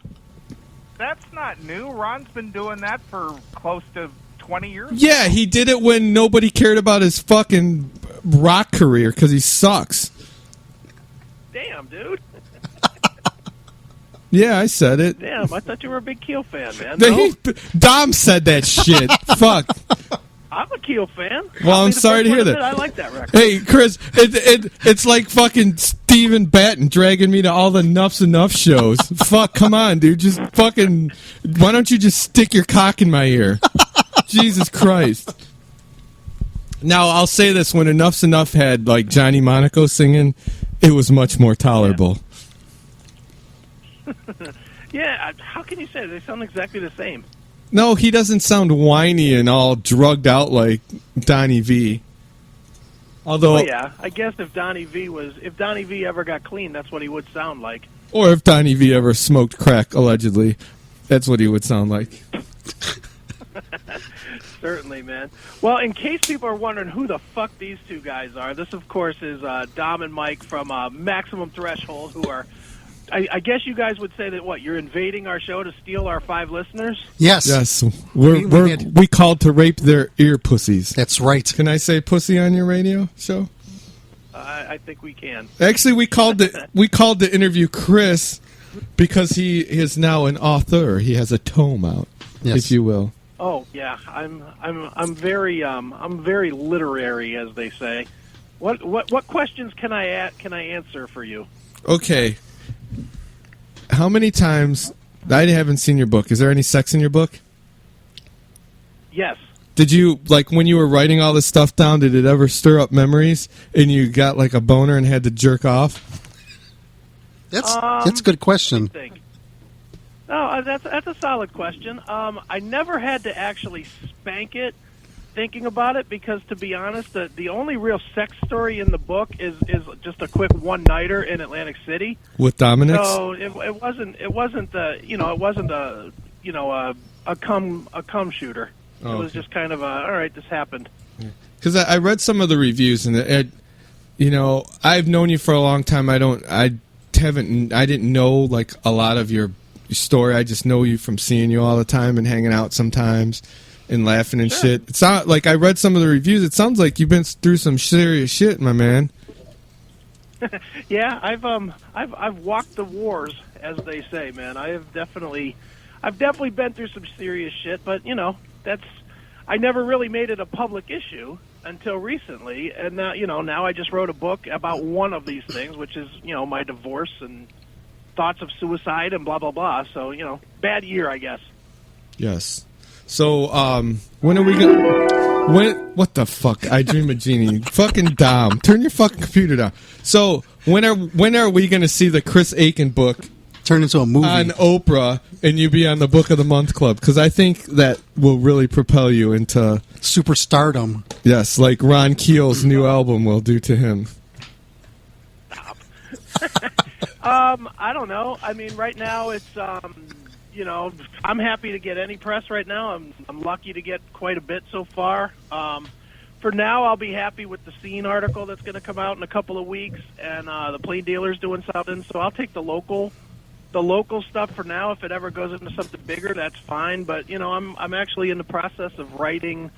That's not new. Ron's been doing that for close to 20 years. Yeah, he did it when nobody cared about his fucking rock career because he sucks. Damn, dude. Yeah, I said it. Damn, I thought you were a big Keel fan, man. Dom said that shit. Fuck. I'm a Keel fan. Well, I'm sorry to hear that. I like that record. Hey, Chris, it's like fucking Stephen Batten dragging me to all the Nuff's Enough shows. Fuck, come on, dude. Just fucking... Why don't you just stick your cock in my ear? Jesus Christ. Now, I'll say this. When Enough's Enough had, like, Johnny Monaco singing, it was much more tolerable. Yeah, how can you say it? They sound exactly the same. No, he doesn't sound whiny and all drugged out like Donnie V. Although, Well, yeah, I guess if Donnie V ever got clean, that's what he would sound like. or if Donnie V ever smoked crack, allegedly, that's what he would sound like. Certainly, man. Well, in case people are wondering who the fuck these two guys are, this, of course, is Dom and Mike from Maximum Threshold, who are... I guess you guys would say that, what, you're invading our show to steal our 5 listeners? Yes. Yes. We called to rape their ear pussies. That's right. Can I say pussy on your radio show? I think we can. Actually, we called to interview Chris because he is now an author. He has a tome out, if you will. Oh yeah, I'm very literary, as they say. What questions can I answer for you? Okay. How many times... I haven't seen your book. Is there any sex in your book? Yes. Did you, like, when you were writing all this stuff down, did it ever stir up memories and you got, like, a boner and had to jerk off? That's a good question. No, that's a solid question. I never had to actually spank it thinking about it because, to be honest, the only real sex story in the book is just a quick one-nighter in Atlantic City With Dominic? So it wasn't a cum shooter. Oh, it was okay. just kind of all right, this happened. Because I read some of the reviews and I've known you for a long time. I didn't know like a lot of your story. I just know you from seeing you all the time and hanging out sometimes and laughing and shit. It's not like I read some of the reviews. It sounds like you've been through some serious shit, my man. Yeah, I've walked the wars, as they say, man. I've definitely been through some serious shit, but I never really made it a public issue until recently, and now I just wrote a book about one of these things, which is my divorce and thoughts of suicide and blah blah blah. So bad year, I guess. Yes. So when are we gonna? What the fuck? I Dream of Jeannie. Fucking Dom, turn your fucking computer down. So when are we gonna see the Chris Aiken book turn into a movie on Oprah and you be on the Book of the Month Club? Because I think that will really propel you into superstardom. Yes, like Ron Keel's new album will do to him. I don't know. I mean, right now it's I'm happy to get any press right now. I'm lucky to get quite a bit so far. For now, I'll be happy with the Scene article that's going to come out in a couple of weeks, and the Plain Dealer's doing something. So I'll take the local stuff for now. If it ever goes into something bigger, that's fine. But I'm actually in the process of writing,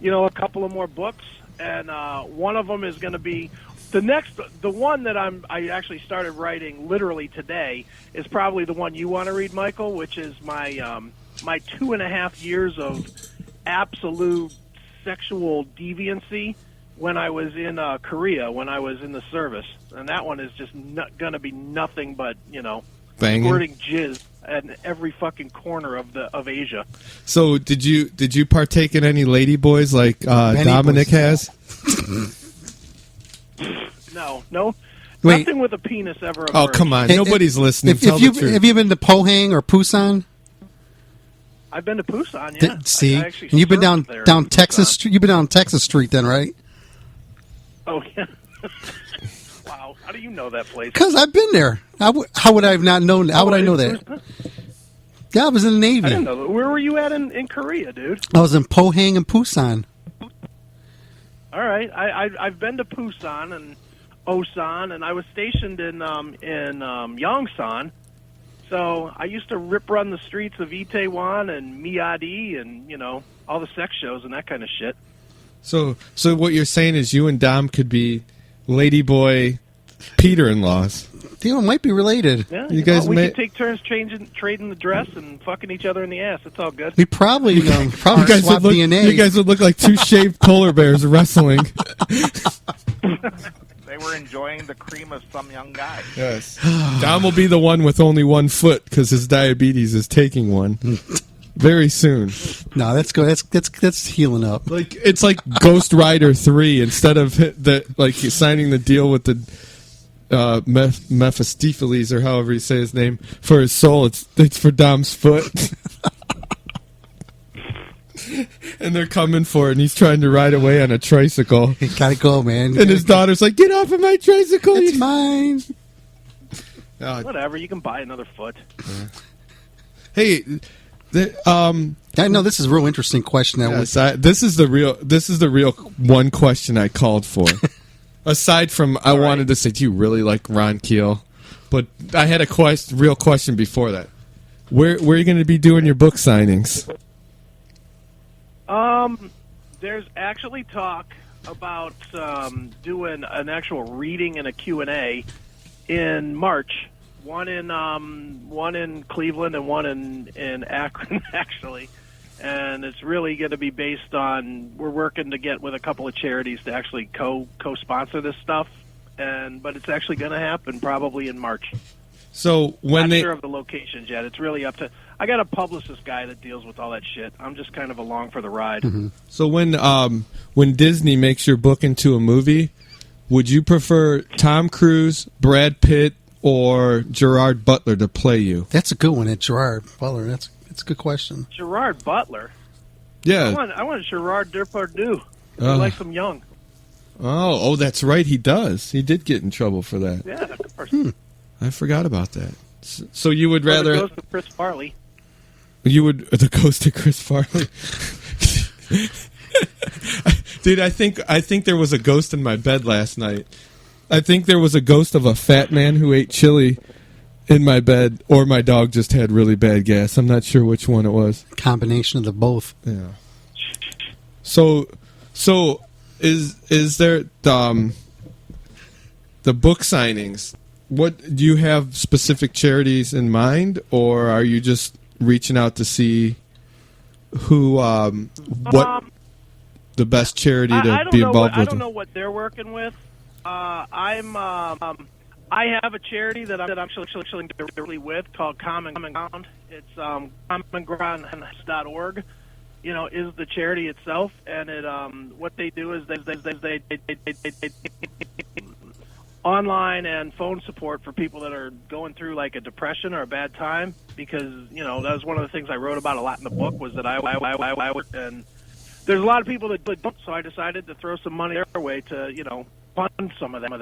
a couple of more books, and one of them is going to be the one that I actually started writing literally today is probably the one you want to read, Michael, which is my 2.5 years of absolute sexual deviancy when I was in Korea, when I was in the service. And that one is just going to be nothing but, Banging. squirting jizz in every fucking corner of Asia. So did you partake in any lady boys like Dominic has? No. Wait. Nothing with a penis ever emerged. Oh, come on. Nobody's listening. Tell the truth. Have you been to Pohang or Busan? I've been to Busan, yeah. See? I actually And you've been served there down in Texas Busan. Street. You've been down Texas Street then, right? Oh, yeah. Wow. How do you know that place? Because I've been there. How would I have not known? How would I know that? Yeah, I was in the Navy. I didn't know that. Where were you at in Korea, dude? I was in Pohang and Busan. All right, I've been to Busan and Osan, and I was stationed in Yongsan. So I used to run the streets of Itaewon and Miyagi, and all the sex shows and that kind of shit. So what you're saying is you and Dom could be ladyboy Peter-in-laws. It might be related. Yeah, you guys we could take turns trading the dress and fucking each other in the ass. It's all good. We probably you guys swap would look, DNA. You guys would look like two shaved polar bears wrestling. They were enjoying the cream of some young guy. Yes. Dom will be the one with only 1 foot because his diabetes is taking one very soon. No, that's good. That's healing up. Like it's like Ghost Rider 3 instead of signing the deal with the Mephistopheles or however you say his name for his soul. It's for Dom's foot. And they're coming for it, and he's trying to ride away on a tricycle. You gotta go, man. And his daughter's like, "Get off of my tricycle! It's mine." Whatever, you can buy another foot. Hey, I know this is a real interesting question. This is the real one question I called for. Aside from, I wanted to say, do you really like Ron Keel? But I had a real question before that. Where are you going to be doing your book signings? There's actually talk about doing an actual reading and a Q&A in March. One in Cleveland and one in Akron, actually. And it's really going to be based on, we're working to get with a couple of charities to actually co-sponsor this stuff. But it's actually going to happen probably in March. So Not sure of the locations yet. It's really up to. I got a publicist guy that deals with all that shit. I'm just kind of along for the ride. Mm-hmm. So when Disney makes your book into a movie, would you prefer Tom Cruise, Brad Pitt, or Gerard Butler to play you? That's a good one. At Gerard Butler. That's a good question. Gerard Butler. Yeah. I want Gerard Depardieu. He likes him young. Oh, that's right. He does. He did get in trouble for that. Yeah, of course. I forgot about that. So you would rather the ghost of Chris Farley. You would the ghost of Chris Farley. Dude, I think there was a ghost in my bed last night. I think there was a ghost of a fat man who ate chili in my bed, or my dog just had really bad gas. I'm not sure which one it was. Combination of the both. Yeah. So is there the book signings? What do you have specific charities in mind, or are you just reaching out to see who what the best charity to be involved with? I don't know what they're working with. I have a charity that I'm actually directly with called Common Ground. It's commonground.org. Is the charity itself, and it what they do is they online and phone support for people that are going through like a depression or a bad time, because that was one of the things I wrote about a lot in the book, was that I and there's a lot of people that don't, so I decided to throw some money their way to fund some of them. I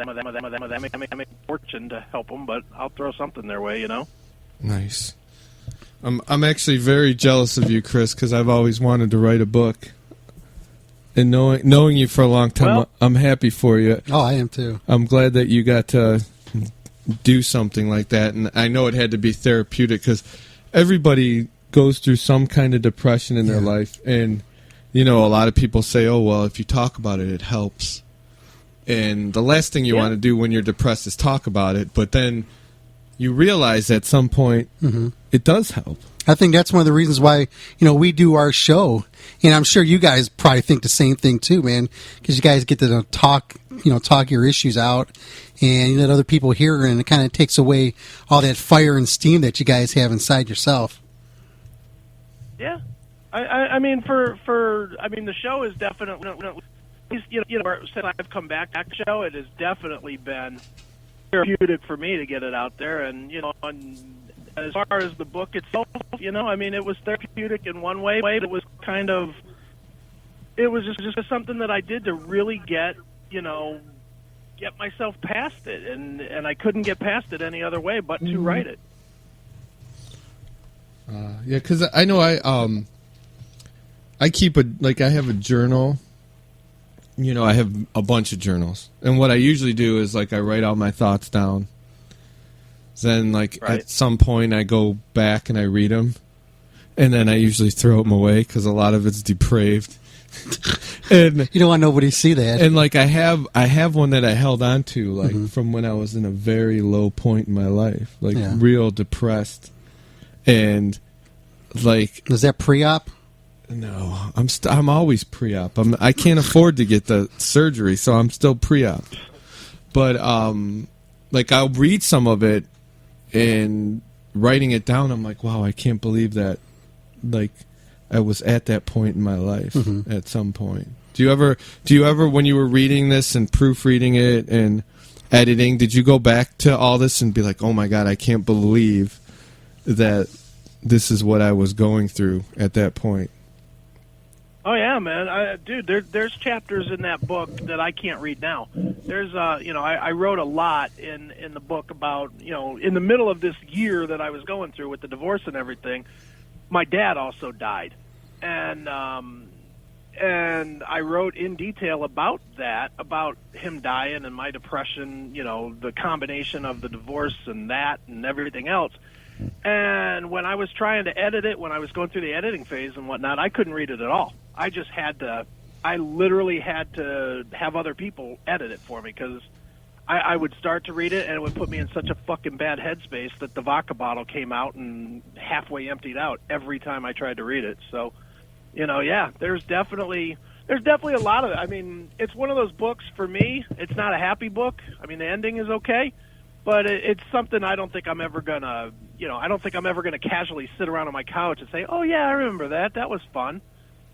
make a fortune to help them, but I'll throw something their way. Nice. I'm actually very jealous of you, Chris, because I've always wanted to write a book. And knowing you for a long time, I'm happy for you. Oh, I am too. I'm glad that you got to do something like that. And I know it had to be therapeutic, because everybody goes through some kind of depression in their life. And, a lot of people say, oh, well, if you talk about it, it helps. And the last thing you want to do when you're depressed is talk about it. But then you realize at some point it does help. I think that's one of the reasons why, we do our show. And I'm sure you guys probably think the same thing too, man, because you guys get to talk your issues out, and you let other people hear it, and it kind of takes away all that fire and steam that you guys have inside yourself. Yeah. I mean, the show is definitely, since I've come back to the show, it has definitely been therapeutic for me to get it out there. And, as far as the book itself, it was therapeutic in one way. It was just something that I did to really get, get myself past it, and I couldn't get past it any other way but to write it. Yeah, because I know I keep I have a journal. You know, I have a bunch of journals, and what I usually do is I write all my thoughts down. Then at some point I go back and I read them, and then I usually throw them away because a lot of it's depraved. And you don't want nobody to see that. And I have one that I held on to from when I was in a very low point in my life, real depressed, and was that pre-op? No, I'm always pre-op. I can't afford to get the surgery, so I'm still pre-op. But I'll read some of it, and writing it down, I'm like, wow, I can't believe that. I was at that point in my life at some point. Do you ever, when you were reading this and proofreading it and editing, did you go back to all this and be like, oh my God, I can't believe that this is what I was going through at that point? Oh yeah, man, dude. There's chapters in that book that I can't read now. There's, I wrote a lot in the book about, in the middle of this year that I was going through with the divorce and everything. My dad also died, and I wrote in detail about that, about him dying and my depression. The combination of the divorce and that and everything else. And when I was trying to edit it, when I was going through the editing phase and whatnot, I couldn't read it at all. I literally had to have other people edit it for me because I would start to read it and it would put me in such a fucking bad headspace that the vodka bottle came out and halfway emptied out every time I tried to read it. So, there's definitely a lot of it. I mean, it's one of those books for me. It's not a happy book. I mean, the ending is okay. But it's something I don't think I'm ever gonna, casually sit around on my couch and say, "Oh yeah, I remember that. That was fun."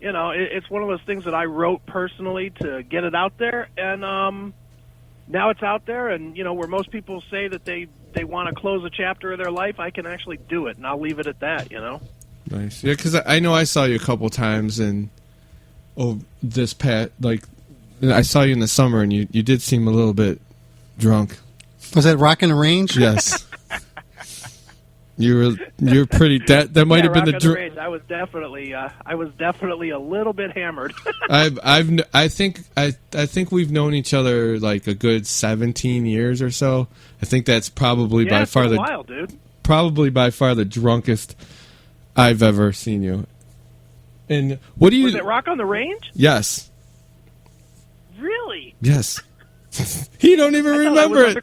It's one of those things that I wrote personally to get it out there, and now it's out there. And where most people say that they want to close a chapter of their life, I can actually do it, and I'll leave it at that. Nice, yeah, because I know I saw you a couple times, and I saw you in the summer, and you did seem a little bit drunk. Was that Rockin' the Range? Yes. You're pretty. That might have been the Range. I was definitely a little bit hammered. I think we've known each other a good 17 years or so. I think that's probably by far a while, dude. Probably by far the drunkest I've ever seen you. And what do you? Was it Rock on the Range? Yes. Really? Yes. He don't even remember it.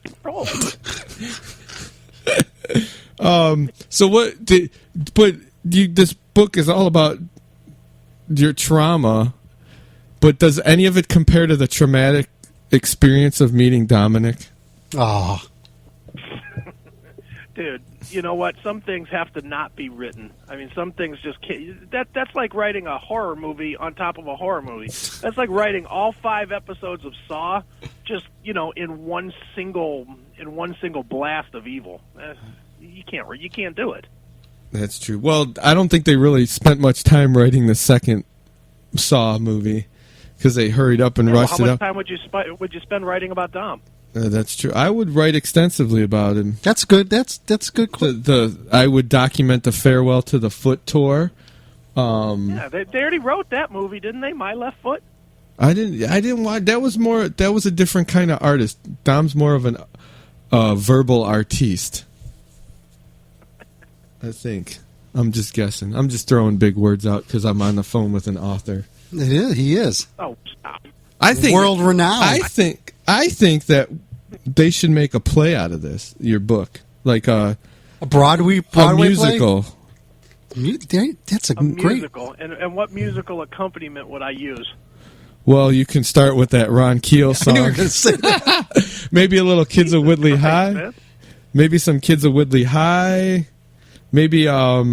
So what did? But this book is all about your trauma. But does any of it compare to the traumatic experience of meeting Dominic? Oh, dude, you know what? Some things have to not be written. I mean, some things just can't. That's like writing a horror movie on top of a horror movie. That's like writing all 5 episodes of Saw, just in one single blast of evil. You can't do it. That's true. Well, I don't think they really spent much time writing the second Saw movie because they hurried up and rushed it up. How much time would you spend writing about Dom? That's true. I would write extensively about him. That's good. That's good. I would document the farewell to the Foot tour. Yeah, they already wrote that movie, didn't they? My Left Foot. I didn't watch. That was a different kind of artist. Dom's more of an verbal artiste. I think. I'm just guessing. I'm just throwing big words out because I'm on the phone with an author. It is. He is. Oh, stop. I think world renowned. I think that they should make a play out of this. Your book, like a Broadway musical. That's a great musical. And what musical accompaniment would I use? Well, you can start with that Ron Keel song. I knew you were going to say that. Maybe a little Kids of Woodley High. Maybe some Kids of Woodley High. Maybe Yeah,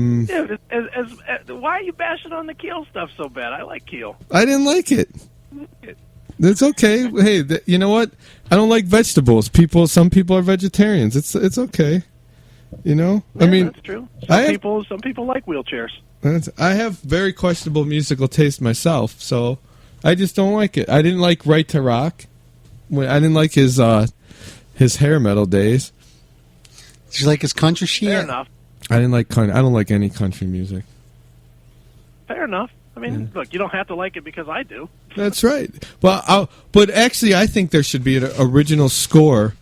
why are you bashing on the Keel stuff so bad? I like Keel. I didn't like it. It's okay. Hey, you know what? I don't like vegetables. Some people are vegetarians. It's okay. Yeah, I mean, that's true. Some people like wheelchairs. I have very questionable musical taste myself, so I just don't like it. I didn't like Right to Rock. I didn't like his hair metal days. Did you like his country shit? Fair enough. I didn't like I don't like any country music. Fair enough. I mean, look, you don't have to like it because I do. That's right. Well, but actually, I think there should be an original score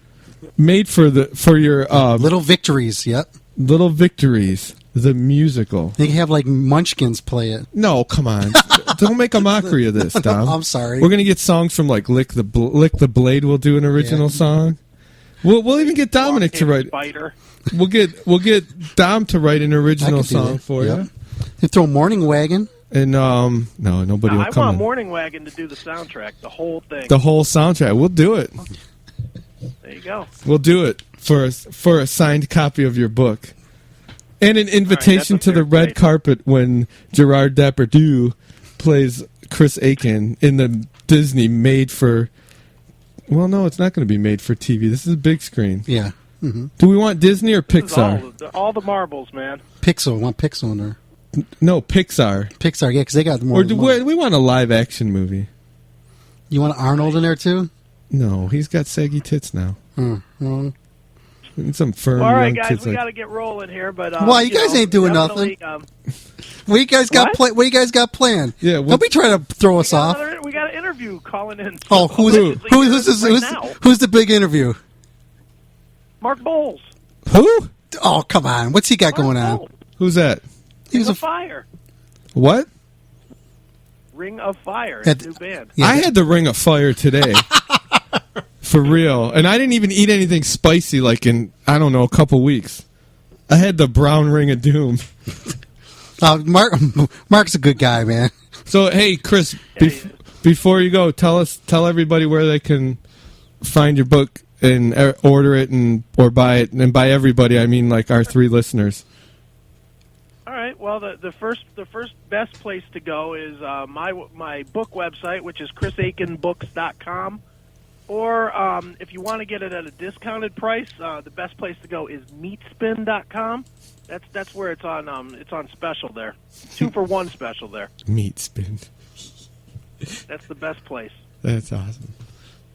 made for your Little Victories. Yep. Little Victories, the musical. They can have like Munchkins play it. No, come on. Don't make a mockery of this, Dom. I'm sorry. We're gonna get songs from like Lick the Blade. We'll do an original song. We'll even get Dominic to write. Spider. We'll get Dom to write an original song for you. They throw Morning Wagon. And no, nobody will I come want in. Morning Wagon to do the soundtrack, the whole thing. The whole soundtrack. We'll do it. There you go. We'll do it for a signed copy of your book. And an invitation to the red carpet when Gerard Depardieu plays Chris Aiken in the Disney made for... Well, no, it's not going to be made for TV. This is a big screen. Yeah. Mm-hmm. Do we want Disney or Pixar? All the marbles, man. Pixar. Want Pixar in there. No, Pixar. Pixar, yeah, because they got more. Or do we want a live-action movie? You want Arnold in there, too? No, he's got saggy tits now. Mm-hmm. And some firm All right, young guys, kids we like... got to get rolling here. But Why, you guys ain't doing nothing. What you guys got? What you guys got planned? Yeah, don't be trying to throw us off. We got an interview calling in. Oh, who's the big interview? Mark Bowles. Who? Oh, come on. What's he got going on? Who's that? He was Ring of Fire. What? Ring of Fire. New band. I had the Ring of Fire today. For real. And I didn't even eat anything spicy like in, I don't know, a couple weeks. I had the brown Ring of Doom. Mark's a good guy, man. So, hey, Chris, before you go, tell everybody where they can find your book and order it or buy it. And by everybody, I mean like our 3 listeners. All right. Well, the first best place to go is my book website, which is chrisaikenbooks.com. Or if you want to get it at a discounted price, the best place to go is meatspin.com. That's where it's on special there. 2 for 1 special there. Meatspin. That's the best place. That's awesome.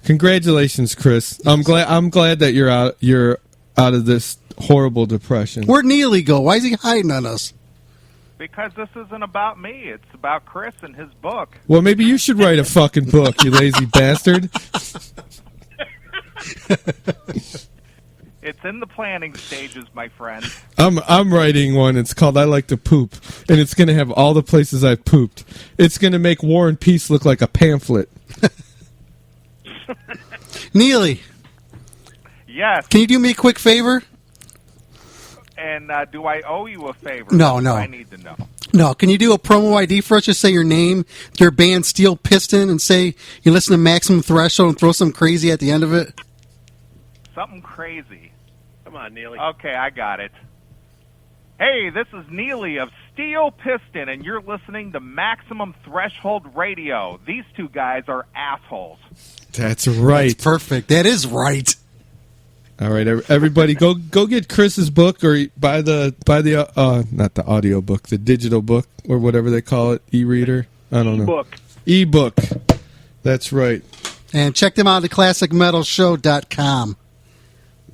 Congratulations, Chris. I'm glad that you're out of this horrible depression. Where'd Neely go? Why is he hiding on us? Because this isn't about me. It's about Chris and his book. Well, maybe you should write a fucking book, you lazy bastard. It's in the planning stages, my friend. I'm writing one. It's called I Like to Poop, and it's going to have all the places I've pooped. It's going to make War and Peace look like a pamphlet. Neely. Yes. Can you do me a quick favor? And do I owe you a favor? No. I need to know. No, can you do a promo ID for us? Just say your name, your band Steel Piston, and say you listen to Maximum Threshold and throw some crazy at the end of it? Something crazy. Come on, Neely. Okay, I got it. Hey, this is Neely of Steel Piston, and you're listening to Maximum Threshold Radio. These 2 guys are assholes. That's right. That's perfect. That is right. All right, everybody, go get Chris's book or buy the not the audio book, the digital book or whatever they call it, e-reader. I don't know. E-book. That's right. And check them out at theclassicmetalshow.com.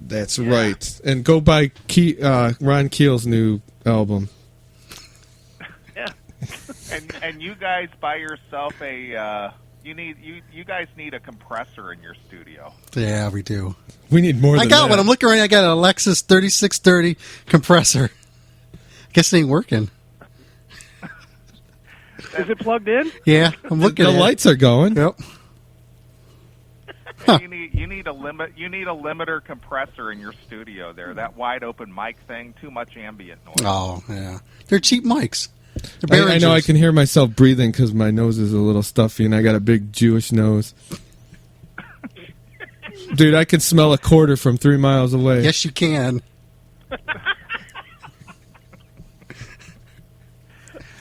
That's right. And go buy Ron Keel's new album. Yeah. And you guys buy yourself a you guys need a compressor in your studio. Yeah, we do. We need more than that. I got one. I'm looking right now. I got an Alexis 3630 compressor. Guess it ain't working. Is it plugged in? Yeah, I'm looking. The lights are going. Yep. Huh. You need a limiter compressor in your studio there. That wide open mic thing, too much ambient noise. Oh yeah, they're cheap mics. I know I can hear myself breathing because my nose is a little stuffy and I got a big Jewish nose. Dude, I can smell a quarter from 3 miles away. Yes, you can.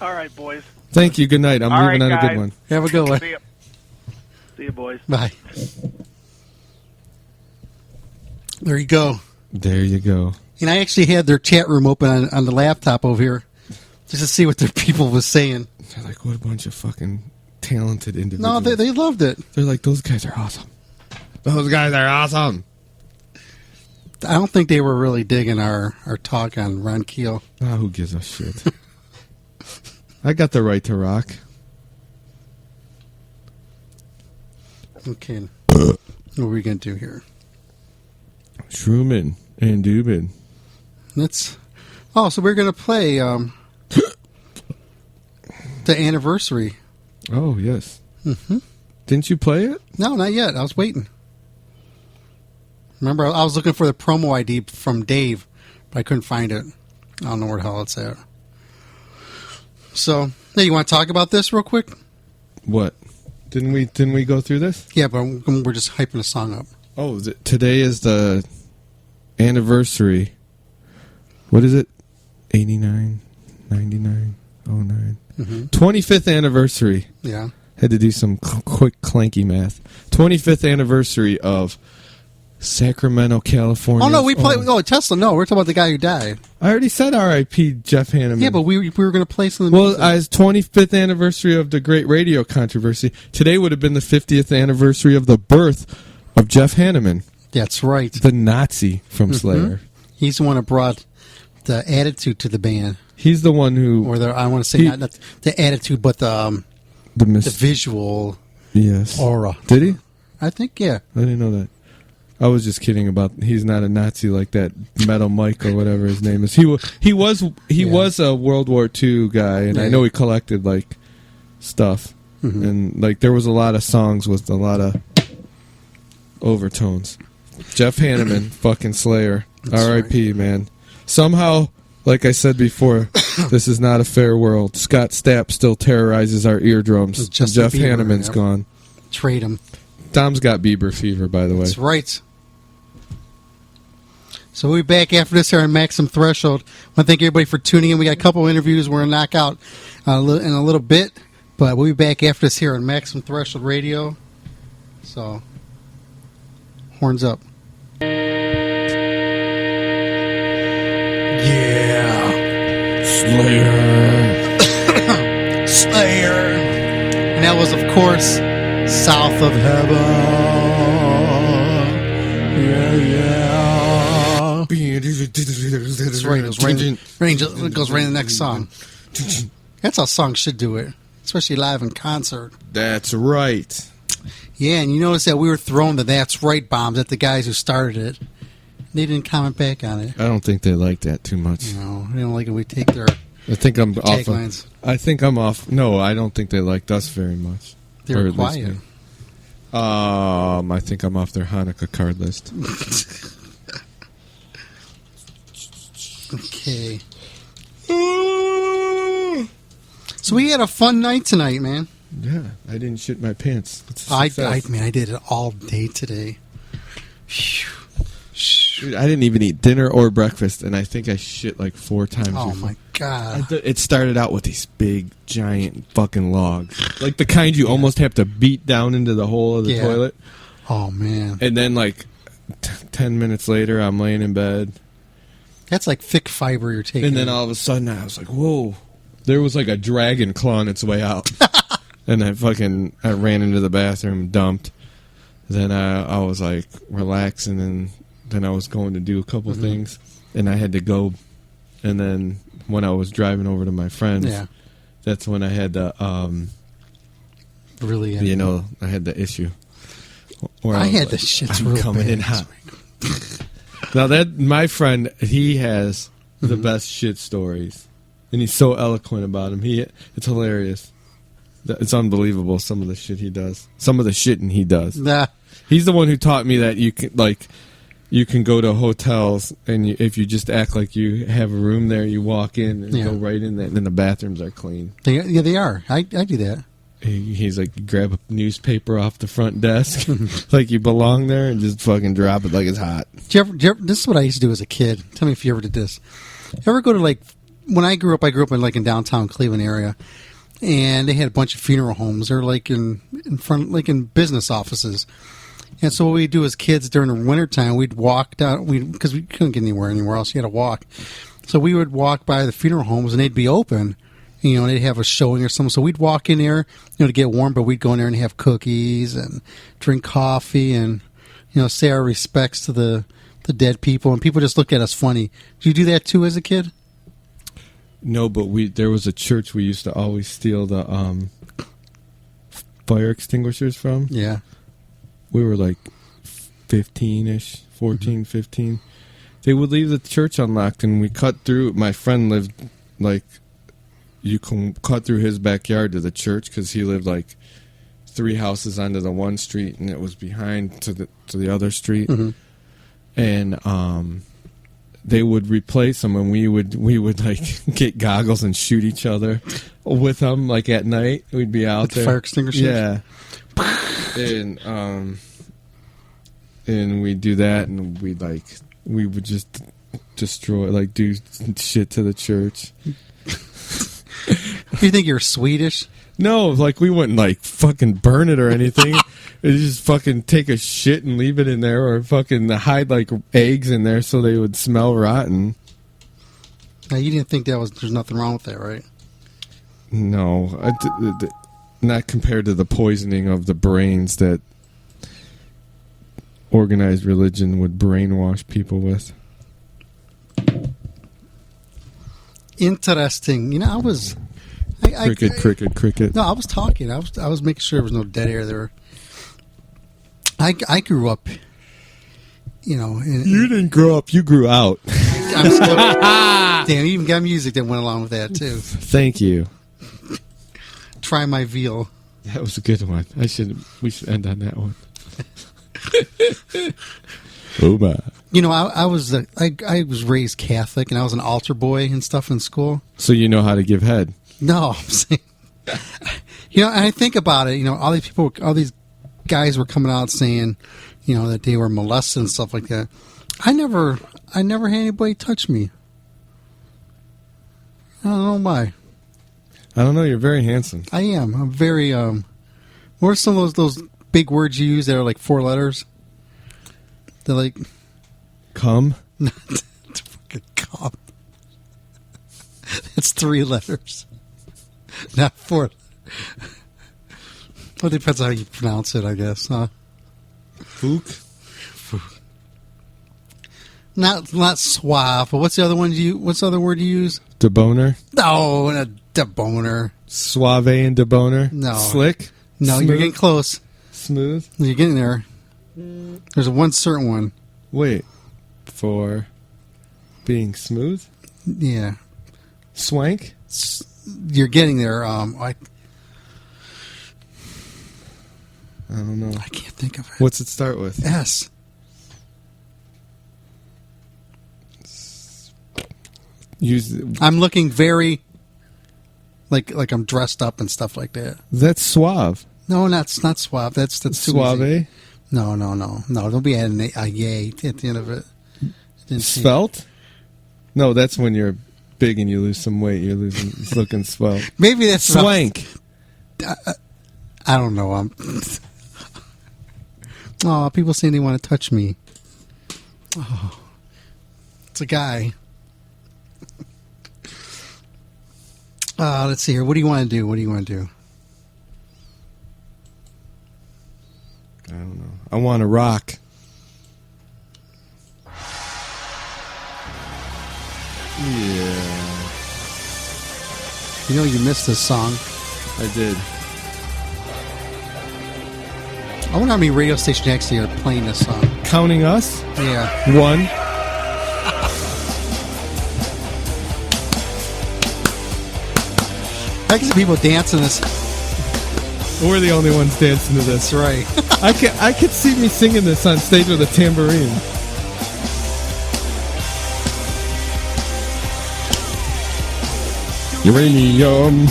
All right, boys. Thank you. Good night. I'm leaving on a good one. Have a good one. See you, boys. Bye. There you go. There you go. And I actually had their chat room open on the laptop over here just to see what their people was saying. They're like, what a bunch of fucking talented individuals. No, they loved it. They're like, those guys are awesome. Those guys are awesome. I don't think they were really digging our talk on Ron Keel. Ah, who gives a shit? I got the right to rock. Okay. What are we going to do here? Shroomin' and Dubin. So we're going to play the anniversary. Oh, yes. Mm-hmm. Didn't you play it? No, not yet. I was waiting. Remember, I was looking for the promo ID from Dave, but I couldn't find it. I don't know where the hell it's at. So, hey, you want to talk about this real quick? What? Didn't we go through this? Yeah, but we're just hyping the song up. Oh, today is the anniversary. What is it? 89, 99, 09. 25th anniversary. Yeah. Had to do some quick clanky math. 25th anniversary of Sacramento, California. Oh, no, we play. Oh, Tesla. No, we're talking about the guy who died. I already said R.I.P. Jeff Hanneman. Yeah, but we were going to play some. Well, it's 25th anniversary of the Great Radio Controversy. Today would have been the 50th anniversary of the birth of Jeff Hanneman. That's right. The Nazi from Slayer. He's the one that brought the attitude to the band. He's the one who... Or I want to say not the attitude, but the visual aura. Did he? I think, yeah. I didn't know that. I was just kidding about he's not a Nazi like that Metal Mike or whatever his name is. He was a World War II guy, and I know he collected like stuff, and like there was a lot of songs with a lot of overtones. Jeff Hanneman, fucking Slayer, R.I.P. Man. Somehow, like I said before, this is not a fair world. Scott Stapp still terrorizes our eardrums. Jeff Hanneman's gone. Trade him. Dom's got Bieber fever, by the way. That's right. So we'll be back after this here on Maximum Threshold. I want to thank everybody for tuning in. We got a couple interviews we're going to knock out in a little bit, but we'll be back after this here on Maximum Threshold Radio. So, horns up. Yeah. Slayer. Slayer. And that was, of course, South of Heaven. Yeah. That's right. It goes right in the next song. That's how songs should do it, especially live in concert. That's right. Yeah, and you notice that we were throwing the "That's Right" bombs at the guys who started it. They didn't comment back on it. I don't think they like that too much. No, they don't like it. We take their. I think I'm off. Taglines. I think I'm off. No, I don't think they liked us very much. They were quiet. I think I'm off their Hanukkah card list. Okay. So we had a fun night tonight, man. Yeah, I didn't shit my pants. I did it all day today. Dude, I didn't even eat dinner or breakfast, and I think I shit like 4 times. Oh before. my god! It started out with these big, giant fucking logs, like the kind you almost have to beat down into the hole of the toilet. Oh man! And then like 10 minutes later, I'm laying in bed. That's like thick fiber you're taking. And then all of a sudden, I was like, "Whoa!" There was like a dragon clawing its way out, and I ran into the bathroom, dumped. Then I was like relaxing, and then I was going to do a couple things, and I had to go. And then when I was driving over to my friend's, that's when I had the I had the issue. I had the shits real coming bad in hot. Now that my friend, he has the best shit stories, and he's so eloquent about them. It's hilarious. It's unbelievable. Some of the shit he does. Some of the shitting he does. Nah. He's the one who taught me that you can go to hotels, and if you just act like you have a room there, you walk in and go right in there, and then the bathrooms are clean. They are. I do that. He's like, you grab a newspaper off the front desk, like you belong there, and just fucking drop it like it's hot. This is what I used to do as a kid. Tell me if you ever did this. You ever go to when I grew up in like in downtown Cleveland area, and they had a bunch of funeral homes. They're like in front, like in business offices. And so what we'd do as kids during the wintertime, we'd walk down, because we couldn't get anywhere else. You had to walk. So we would walk by the funeral homes, and they'd be open. You know, they'd have a showing or something. So we'd walk in there, to get warm, but we'd go in there and have cookies and drink coffee. And say our respects to the dead people, and people just look at us funny. Did you do that too as a kid? No, but there was a church we used to always steal the fire extinguishers from. Yeah. We were like 15-ish, 14, 15. They would leave the church unlocked, and we cut through. My friend lived, like, you can cut through his backyard to the church because he lived, like, 3 houses onto the one street, and it was behind to the other street. Mm-hmm. And they would replace them, and we would like get goggles and shoot each other with them, like at night. We'd be out there, fire extinguishers. Yeah, and we'd do that, and we would just destroy, like, do shit to the church. You think you're Swedish? No, like, we wouldn't, like, fucking burn it or anything. We'd just fucking take a shit and leave it in there, or fucking hide, like, eggs in there so they would smell rotten. Now, you didn't think there's nothing wrong with that, right? No. Not compared to the poisoning of the brains that organized religion would brainwash people with. Interesting. I was... Cricket. No, I was talking. I was making sure there was no dead air there. I grew up, you didn't grow up. You grew out. I'm still, damn, you even got music that went along with that too. Thank you. Try my veal. That was a good one. We should end on that one. Oh my! I was raised Catholic, and I was an altar boy and stuff in school. So you know how to give head. No, I'm saying, and I think about it. All these guys were coming out saying, that they were molested and stuff like that. I never had anybody touch me. I don't know why. I don't know. You're very handsome. I am. I'm very. What are some of those big words you use that are like 4 letters? They're like, cum. Fucking cum. It's 3 letters. Not 4. Well, it depends on how you pronounce it, I guess, huh? Fook. Not suave, but what's the other word you use? Deboner. No, not deboner. Suave and deboner. No. Slick. No, Smooth? You're getting close. Smooth. You're getting there. There's one certain one. Wait. For being smooth? Yeah. Swank? You're getting there. I don't know. I can't think of it. What's it start with? S. I'm looking very like I'm dressed up and stuff like that. That's suave. No, not suave. That's too suave. Easy. No. Don't be adding a yay at the end of it. Svelte? No, that's when you're big and you lose some weight. You're looking svelte. Maybe that's swank. I don't know. Oh, people saying they want to touch me. Oh, it's a guy. Let's see here. What do you want to do? I don't know. I want to rock. Yeah. You missed this song. I did. I wonder how many radio stations actually are playing this song. Counting us? Yeah. 1. I can see people dancing this. We're the only ones dancing to this. That's right. I could see me singing this on stage with a tambourine. Uranium.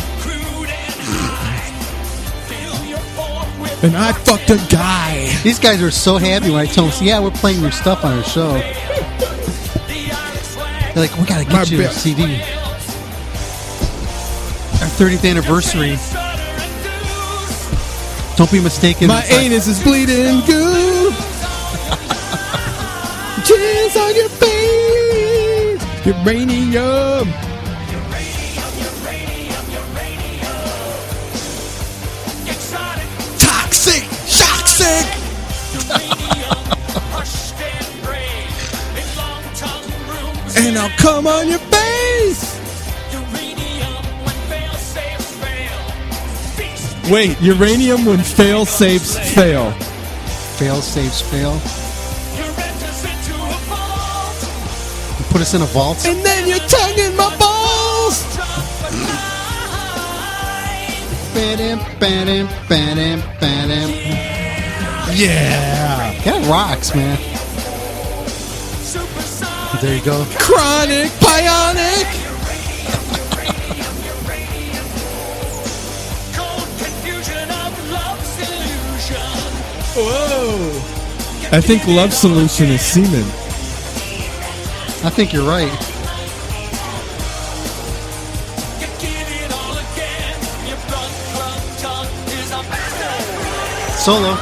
And I fucked a guy. These guys were so happy when I told them, yeah, we're playing your stuff on our show. They're like, we gotta get you a CD. Our 30th anniversary. Don't be mistaken. My anus is bleeding goo. Jizz on your face. Uranium. Toxic. and I'll come on your base. Wait, uranium when fail-safes fail. Fail-safes fail. You put us in a vault. And then you're tonguing my balls. Yeah. That rocks, man. There you go. Chronic, bionic. Whoa. I think Love Solution is semen. I think you're right. Solo.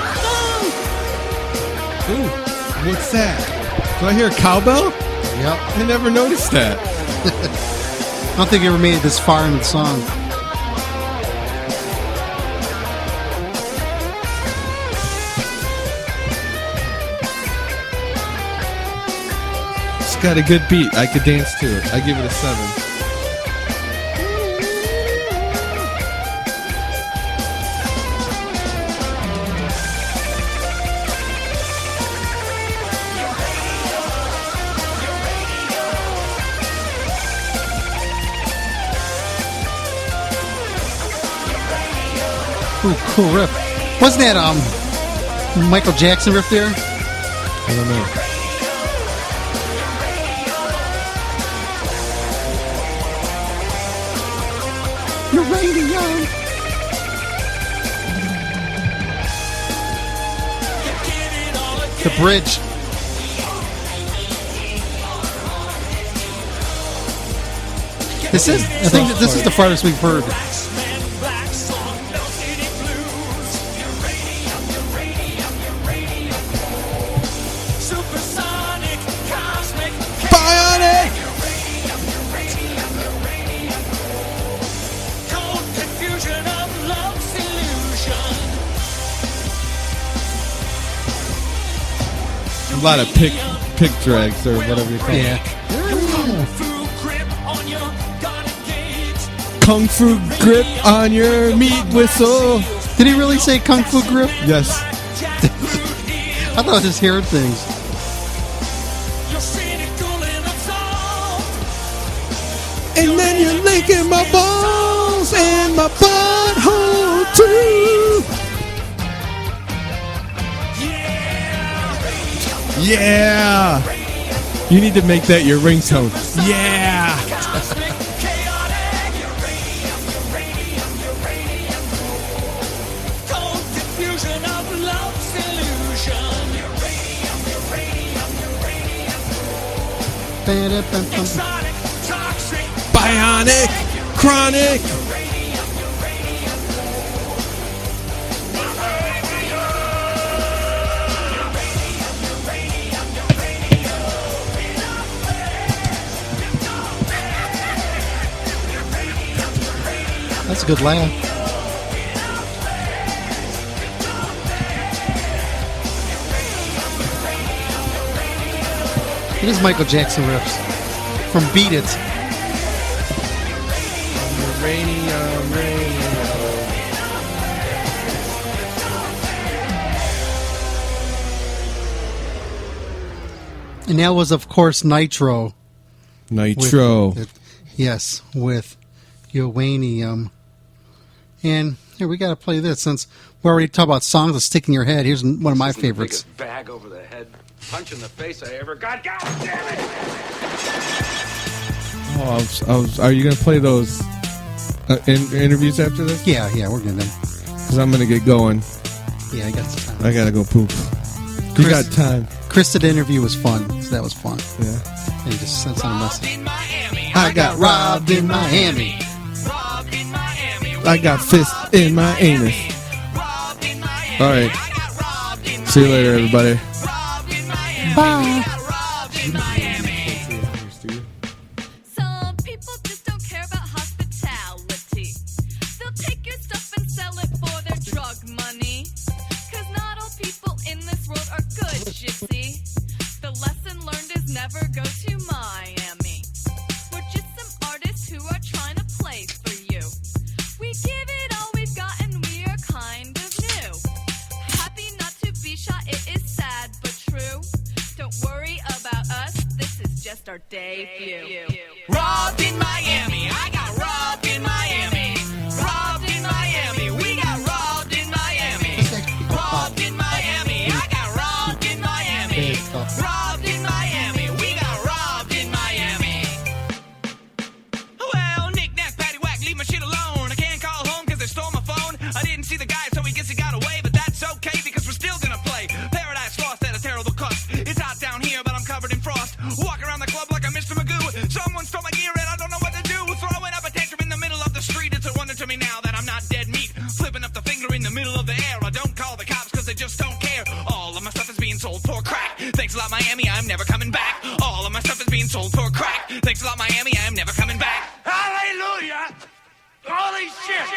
Ooh, what's that? Do I hear a cowbell? Yep. I never noticed that. I don't think you ever made it this far in the song. It's got a good beat. I could dance to it. I give it a 7. Ooh, cool riff. Wasn't that Michael Jackson riff there? I don't know. Uranium. The bridge. This is. I think that this is the farthest we've heard. Bionic. A lot of pick drags or whatever you call it. Yeah. Kung Fu grip on your meat whistle. Did he really say Kung Fu grip? Yes. I thought I just heard things. And then you're licking my balls and my butthole too. Yeah. You need to make that your ringtone. Yeah. Bionic, chronic. That's a good laugh. It is Michael Jackson riffs from Beat It. And that was, of course, Nitro. Nitro. Yes, with uranium. And here, we got to play this since we already talked about songs that stick in your head. Here's one of my favorites. Biggest bag over the head, punch in the face I ever got. God damn it! Oh, are you going to play those interviews after this? Yeah, we're good then. Because I'm going to get going. Yeah, I got some time. I got to go poop. You got time. Chris, the interview was fun. So that was fun. Yeah. And he just sent some message. I got robbed in Miami. I got fist in my anus. All right. See you later, everybody. Bye. Some people just don't care about hospitality. They'll take your stuff and sell it for their drug money. 'Cause not all people in this world are good, you see. The lesson learned is never go to Miami. Miami. I got robbed in Miami. Robbed in Miami. We got robbed in Miami. Robbed in Miami. I got robbed in Miami. Robbed in Miami. We got robbed in Miami. Well, knick-knack, paddywhack, leave my shit alone. I can't call home because they stole my phone. I didn't see the guy, so he guess he got away. But that's okay because we're still gonna play Paradise Lost at a terrible cost. It's hot down here, but I'm covered in frost. Walk around the club like I'm Mr. Magoo. Someone stole my gear and I don't know what to do. Throwing up a tantrum in the middle of the street. It's a wonder to me now that I'm not dead meat. Flipping up the finger in the middle of the air. I don't call the cops because they just don't care. All of my stuff is being sold for crack. Thanks a lot, Miami, I'm never coming back. All of my stuff is being sold for crack. Thanks a lot, Miami, I'm never coming back. Hallelujah! Holy shit!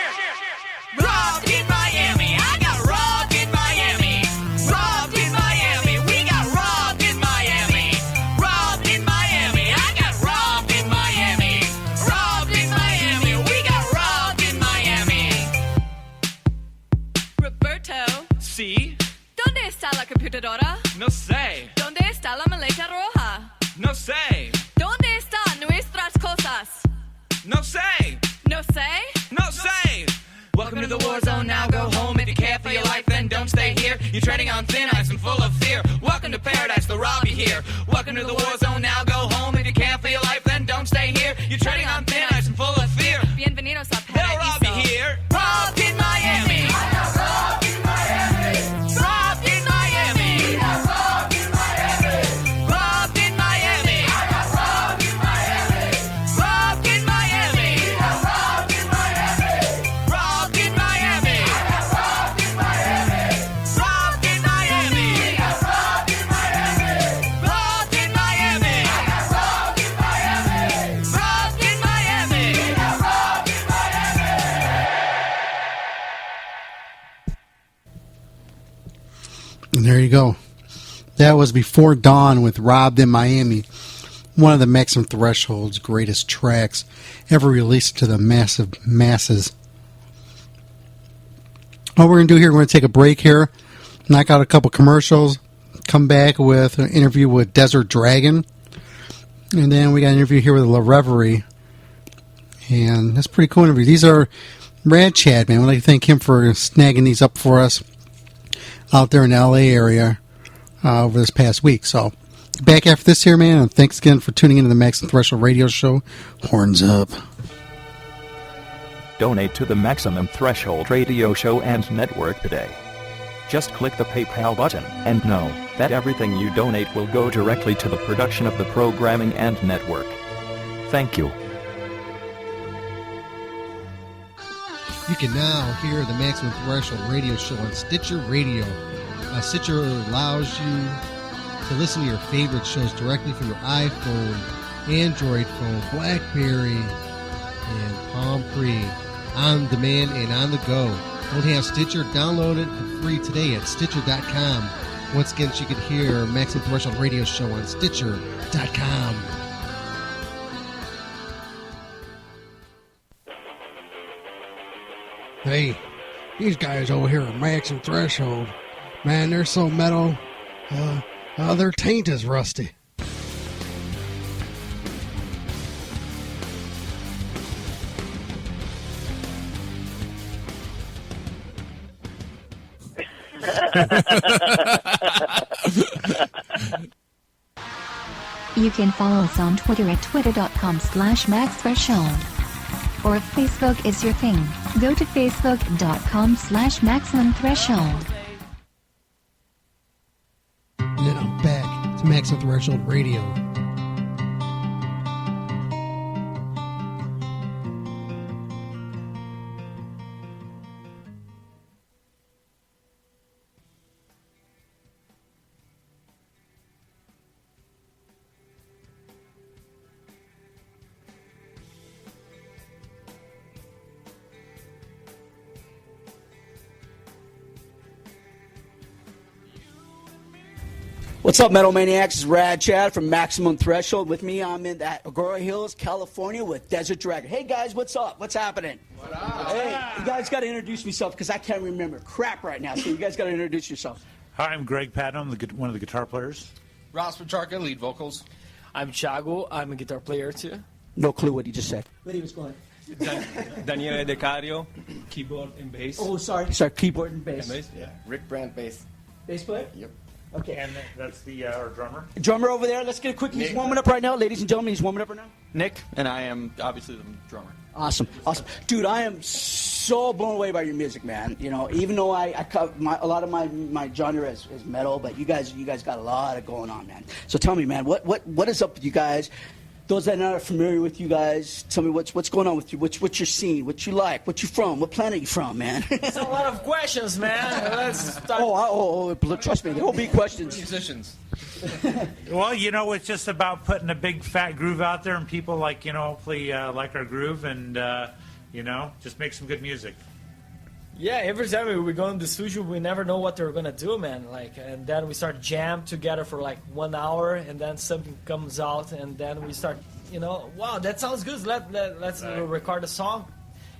Robbed in Miami. I got robbed in Miami. Robbed in Miami. We got robbed in Miami. Robbed in Miami. I got robbed in Miami. Robbed in Miami. We got robbed in Miami. Roberto, Sí, ¿dónde está la computadora? no sé, ¿Dónde está la maleta roja? no sé, ¿Dónde están nuestras cosas? no sé, No sé. no sé. Welcome to the war zone, now go home. If you care for your life, then don't stay here. You're treading on thin ice and full of fear. Welcome to paradise, they'll rob you here. Welcome to the war zone, now go home. If you care for your life, then don't stay here. You're treading on thin ice and full of fear. Bienvenidos a They'll rob you here. Robbed in Miami. Robbed in Miami. Robbed in Miami. Robbed in Miami. Robbed in Miami. Robbed in Miami. Robbed in Miami. Robbed in Miami. Robbed in Miami. Robbed in Miami. Robbed in Miami. Robbed in Miami. Robbed in Miami. Robbed in Miami. Robbed in Miami. Robbed in And there you go. That was Before Dawn with Robbed in Miami. One of the Maximum Threshold's greatest tracks ever released to the massive masses. What we're going to do here, we're going to take a break here, knock out a couple commercials, come back with an interview with Desert Dragon, and then we got an interview here with Reverie. And that's a pretty cool interview. These are Rad Chad, man. I'd like to thank him for snagging these up for us out there in the LA area over this past week. So, back after this here, man, and thanks again for tuning into the Maximum Threshold Radio Show. Horns up. Donate to the Maximum Threshold Radio Show and Network today. Just click the PayPal button and know that everything you donate will go directly to the production of the programming and network. Thank you. You can now hear the Maximum Threshold Radio Show on Stitcher Radio. Stitcher allows you to listen to your favorite shows directly from your iPhone, Android phone, BlackBerry, and Palm Pre, on demand and on the go. Don't have Stitcher? Download it for free today at Stitcher.com. Once again, you can hear Maximum Threshold Radio Show on Stitcher.com. Hey, these guys over here at Maximum Threshold, man, they're so metal, their taint is rusty. You can follow us on Twitter at twitter.com/MaxThreshold. Or if Facebook is your thing, go to facebook.com/MaximumThreshold. And then I'm back to Maximum Threshold Radio. What's up, Metal Maniacs? It's Rad Chad from Maximum Threshold. With me, I'm in Agoura Hills, California with Desert Dragon. Hey, guys, what's up? What's happening? What up? Hey, you guys got to introduce myself because I can't remember crap right now, so you guys got to introduce yourself. Hi, I'm Greg Patton. I'm one of the guitar players. Ross Pacharka, lead vocals. I'm Chago. I'm a guitar player, too. No clue what he just said. But he was going. Daniele De Cario, keyboard and bass. Oh, sorry, keyboard and bass. Yeah. Rick Brandt, bass. Bass player? Yep. Okay. And that's the our drummer. Drummer over there. Let's get a quick. He's warming up right now, ladies and gentlemen. He's warming up right now. Nick, and I am obviously the drummer. Awesome. Dude, I am so blown away by your music, man. You know, even though I cut a lot of my genre is metal, but you guys got a lot of going on, man. So tell me, man, what is up with you guys? Those that are not familiar with you guys, tell me what's going on with you. What's your scene? What you like? What you from? What planet you from, man? It's a lot of questions, man. Let's start. Trust me, there will be questions. Musicians. Well, you know, it's just about putting a big fat groove out there, and people hopefully like our groove, and just make some good music. Yeah, every time we go in the studio, we never know what they're gonna do, man. And then we start jam together for 1 hour, and then something comes out, and then we start, wow, that sounds good. Let's record a song,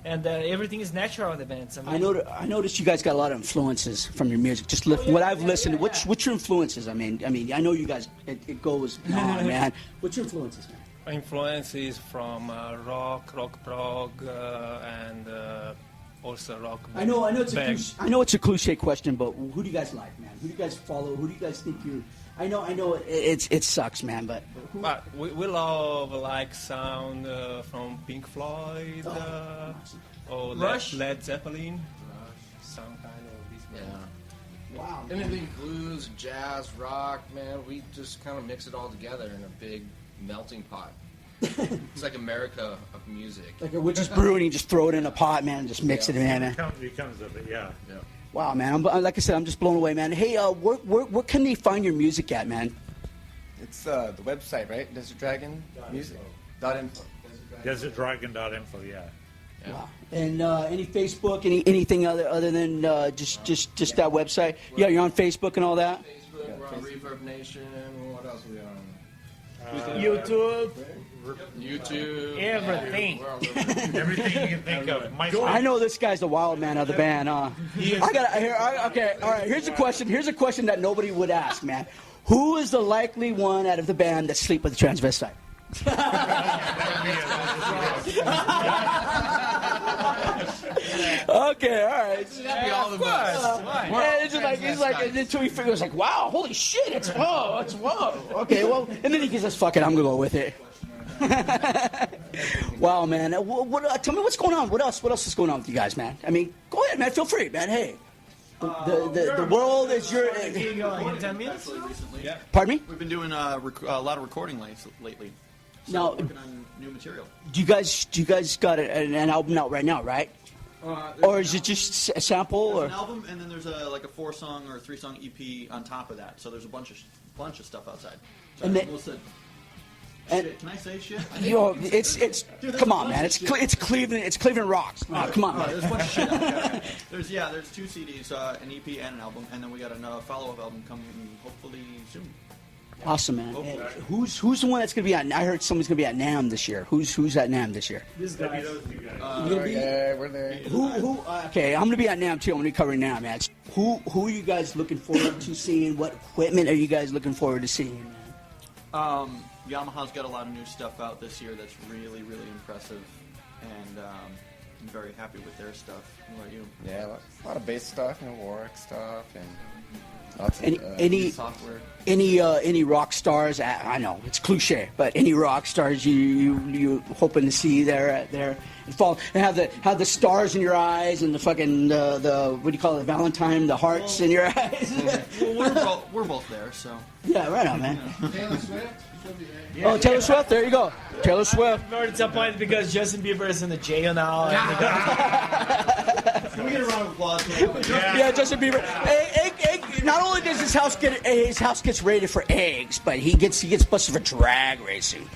and everything is natural in the band. I noticed you guys got a lot of influences from your music. Just what I've listened. What's your influences? I mean, I know you guys. It goes on, man. What's your influences, man? My influence is from rock prog, and also rock. I know it's a cliche question, but who do you guys like, man? Who do you guys follow? Who do you guys think you? I know it sucks, man, but we love sound from Pink Floyd, or Rush? Led Zeppelin, some kind of this. Yeah. Wow. Anything blues, jazz, rock, man, we just kind of mix it all together in a big melting pot. It's like America of music. Like we're just brewing, you just throw it in a pot, man, and just mix it in, man. It comes of it, yeah. Wow, man! Like I said, I'm just blown away, man. Hey, where can they find your music at, man? It's the website, right? Desert Dragon Music. .info. DesertDragon.info, yeah. Wow. And any Facebook, anything other than just that website? Yeah, you're on Facebook and all that. Facebook, we're on Reverb Nation. What else are we on? YouTube. Everything. Everything you can think of. I know this guy's the wild man of the band. Okay, all right. Here's a question. Here's a question that nobody would ask, man. Who is the likely one out of the band that sleep with a transvestite? Okay, all right. Of course. It's just he's like, until he figures, wow, holy shit, it's whoa. Okay, well, and then he says, fuck it, I'm gonna go with it. Wow, man. Tell me what's going on. What else is going on with you guys, man? I mean, go ahead, man. Feel free, man. Hey, the world is your. 10 minutes. Yeah. Pardon me? We've been doing a lot of recording lately. So now, working on new material. Do you guys got an album out right now, right? Or is it just a sample? There's or an album, and then there's a 4-song or a 3-song EP on top of that. So there's a bunch of stuff outside. So shit. Can I say shit? It's come on, man. It's Cleveland. It's Cleveland rocks. Come on, man. There's a bunch of shit out there. There's 2 CDs, an EP and an album, and then we got a follow-up album coming hopefully soon. Awesome, man. Who's the one that's gonna be at? I heard someone's gonna be at NAMM this year. Who's at NAMM this year? This guy. Yeah, we're there. Who? Okay, I'm gonna be at NAMM too. I'm gonna be covering NAMM, man. Who are you guys looking forward to seeing? What equipment are you guys looking forward to seeing, man? Yamaha's got a lot of new stuff out this year that's really, really impressive, and I'm very happy with their stuff. What about you? Yeah, a lot of bass stuff, Warwick stuff, and lots of any software. Any rock stars? I know it's cliche, but any rock stars you hoping to see there and fall and have the stars in your eyes and the fucking the what do you call it, Valentine, the hearts in your eyes. Well, we're both there, so yeah, right on, man. Taylor Swift? Oh, Taylor Swift, there you go. Taylor Swift. I'm very disappointed because Justin Bieber is in the jail now. Can we get a round of applause? Yeah, Justin Bieber. Not only does his house gets rated for eggs, but he gets busted for drag racing.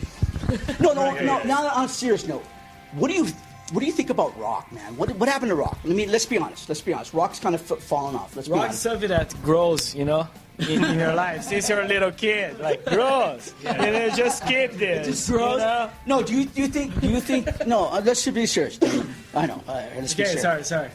No. Now on a serious note, what do you think about rock, man? What happened to rock? Let's be honest. Rock's kind of fallen off. Rock is something that grows, in your life since you're a little kid, grows. And just keep this. It just grows. No, do you think? No, let's be serious. I know. Let's be serious. Sorry.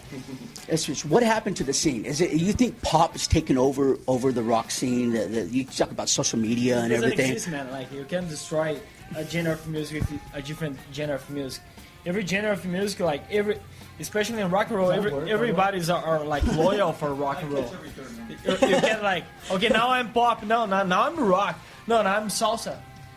what happened to the scene? Is it you think pop is taking over the rock scene? You talk about social media and It doesn't everything. exist, man. Like, you can't destroy a genre of music with a different genre of music. Every genre of music, like especially in rock and roll, everybody's are like loyal for rock and roll. You can't like, okay, now I'm pop, now I'm rock, now I'm salsa.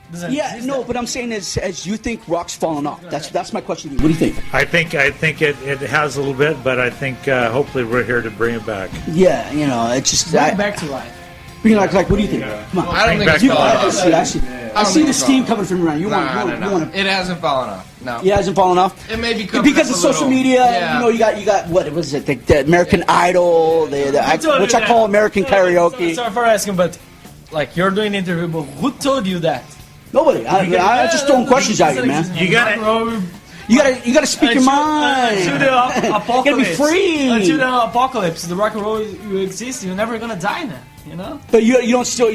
But I'm saying as you think rock's falling off. That's my question to you. What do you think? I think it has a little bit, but I think hopefully we're here to bring it back. Yeah, it's just Bring it back to life. Bring it like what do you think? Come on. I don't think it's falling off. I see the steam coming from around. You want to? It hasn't fallen off. No. It hasn't fallen off. It may be because of social media. Yeah. You got what was it? The American Idol, which I call American karaoke. Sorry for asking, but like you're doing an interview, but who told you that? Nobody. I just throwing questions at you, man. You gotta speak your mind. Until the apocalypse. You gotta be free. Until the apocalypse, the rock and roll you exist. You're never gonna die now. You know. But you don't still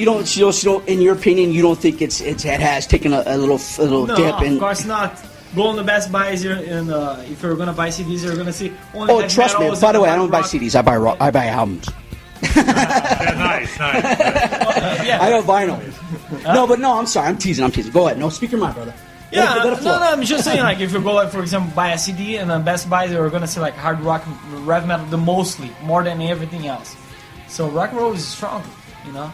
in your opinion you don't think it has taken a little dip. No, of course not. Go on the Best Buys here, and if you're gonna buy CDs, you're gonna see only. Oh, trust me. By the way, I don't buy CDs. I buy albums. Nice. I have vinyl. No, I'm sorry. I'm teasing. Go ahead. No, speak your mind, brother. Yeah, no, I'm just saying, like, if you go, like, for example, buy a CD, and on Best Buy, they're gonna see, like, hard rock, rev metal, more than everything else. So rock and roll is strong, you know?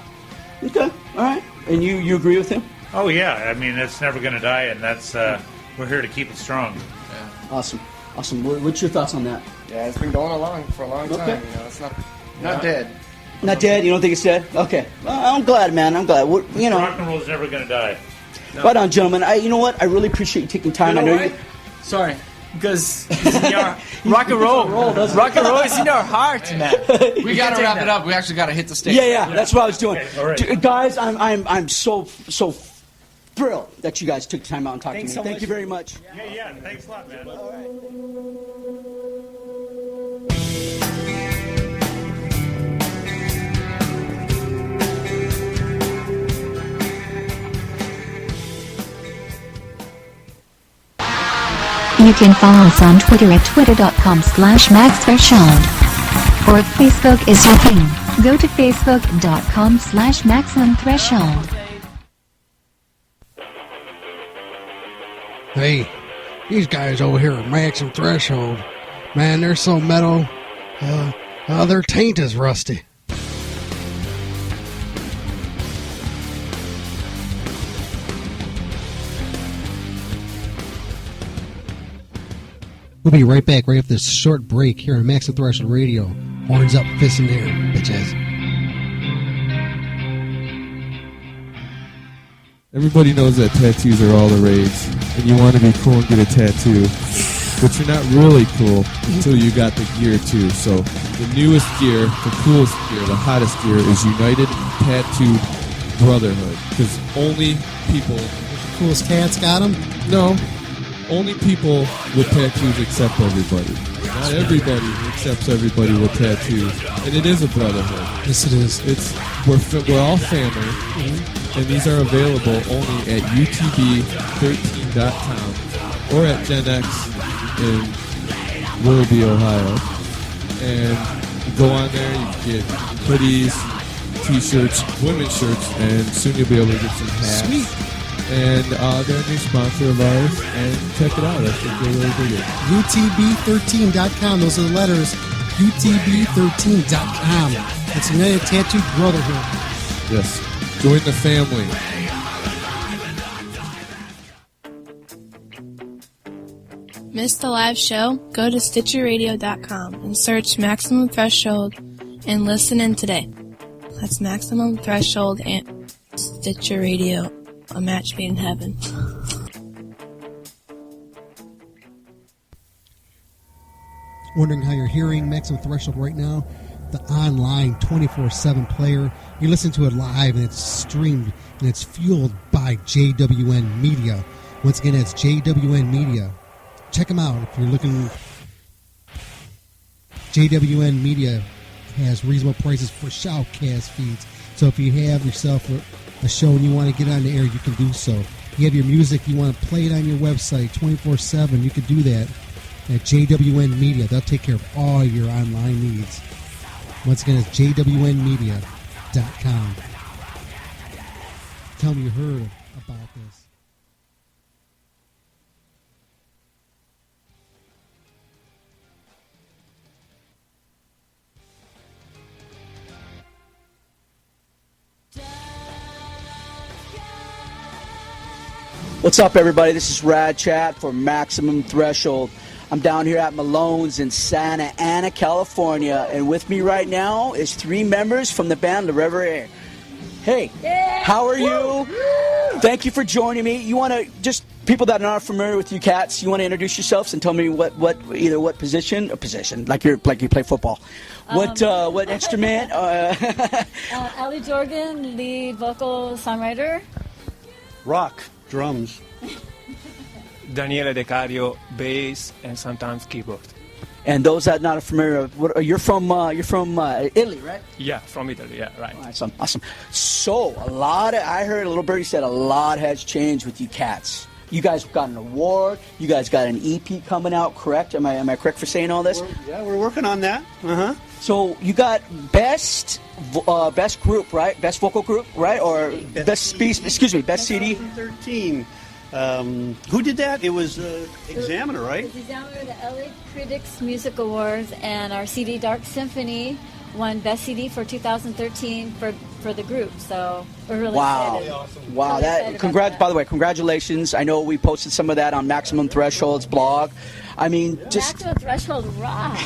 Okay, all right. And you agree with him? Oh, yeah. I mean, it's never going to die, and that's we're here to keep it strong. Yeah. Awesome. What's your thoughts on that? Yeah, it's been going along for a long time. It's not dead. Not dead? You don't think it's dead? Okay. Well, I'm glad, man. I'm glad. Rock and roll's never going to die. No. Right on, gentlemen. You know what? I really appreciate you taking time. You know I know you. Sorry. Because rock and roll is in our heart, man. We got to wrap it up. We actually got to hit the stage. Yeah. That's what I was doing. Okay, all right. Guys, I'm so thrilled that you guys took time out and talked to me. So Thank you very much. Yeah. Thanks a lot, man. All right. You can follow us on Twitter at twitter.com/MaxThreshold. Or if Facebook is your thing, go to facebook.com/MaximumThreshold. Hey, these guys over here at Maximum Threshold, man, they're so metal, their taint is rusty. We'll be right back right after this short break here on Maximum Threshold Radio. Horns up, fists in the air, bitches. Everybody knows that tattoos are all the rage, and you want to be cool and get a tattoo, but you're not really cool until you got the gear too. So the newest gear, the coolest gear, the hottest gear is United Tattoo Brotherhood, because only people... Coolest tats got them? No. Only people with tattoos accept everybody. Not everybody accepts everybody with tattoos, and it is a brotherhood. Yes, it is. We're all family, and these are available only at utb13.com or at Gen X in Willoughby, Ohio. And you go on there, you can get hoodies, t-shirts, women's shirts, and soon you'll be able to get some hats. Sweet. And they're a new sponsor of ours, and check it out. I think they're really dig it. UTB13.com. Those are the letters. UTB13.com. That's United Tattoo Brotherhood. Yes. Join the family. Missed the live show? Go to StitcherRadio.com and search Maximum Threshold and listen in today. That's Maximum Threshold and Stitcher Radio. A match made in heaven. Wondering how you're hearing Maximum Threshold right now? The online 24/7 player. You listen to it live and it's streamed and it's fueled by JWN Media. Once again, it's JWN Media. Check them out if you're looking. JWN Media has reasonable prices for shoutcast feeds. So if you have yourself a show and you want to get on the air, you can do so. You have your music, you want to play it on your website 24/7, you can do that. at JWN Media. They'll take care of all your online needs. Once again, it's jwnmedia.com. Tell me you heard about this. What's up, everybody? This is Rad Chat for Maximum Threshold. I'm down here at Malone's in Santa Ana, California, and with me right now is 3 members from the band Reverie. Hey, how are you? Thank you for joining me. You want to just people that are not familiar with you cats, you want to introduce yourselves and tell me what position like you play football. What instrument? Ali Jorgen, lead vocal songwriter. Rock, drums. Daniele De Cario, bass and sometimes keyboard. And those that not familiar, you're from Italy, right? Yeah, from Italy. Yeah, right. Awesome. So I heard Little Birdie said a lot has changed with you cats. You guys got an award. You guys got an EP coming out, correct? Am I correct for saying all this? We're working on that. So you got best group, right? Best vocal group, right? Or best CD. 13. Who did that? It was Examiner, right? It was Examiner, the LA Critics Music Awards, and our CD Dark Symphony won Best CD for 2013 for the group. So we're really excited. Wow! By the way, congratulations! I know we posted some of that on Maximum Threshold's blog. I mean, Maximum Threshold rock.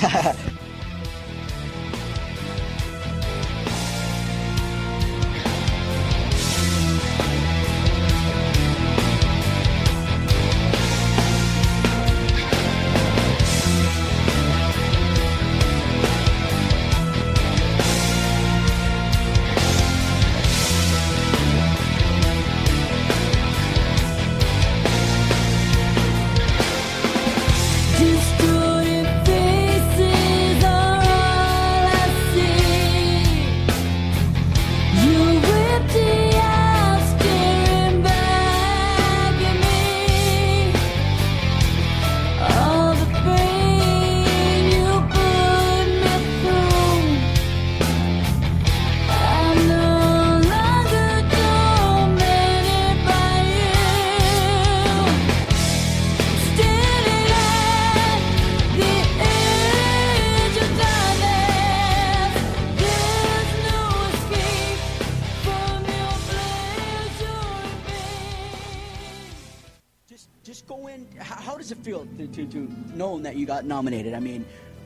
Knowing that you got nominated, I mean,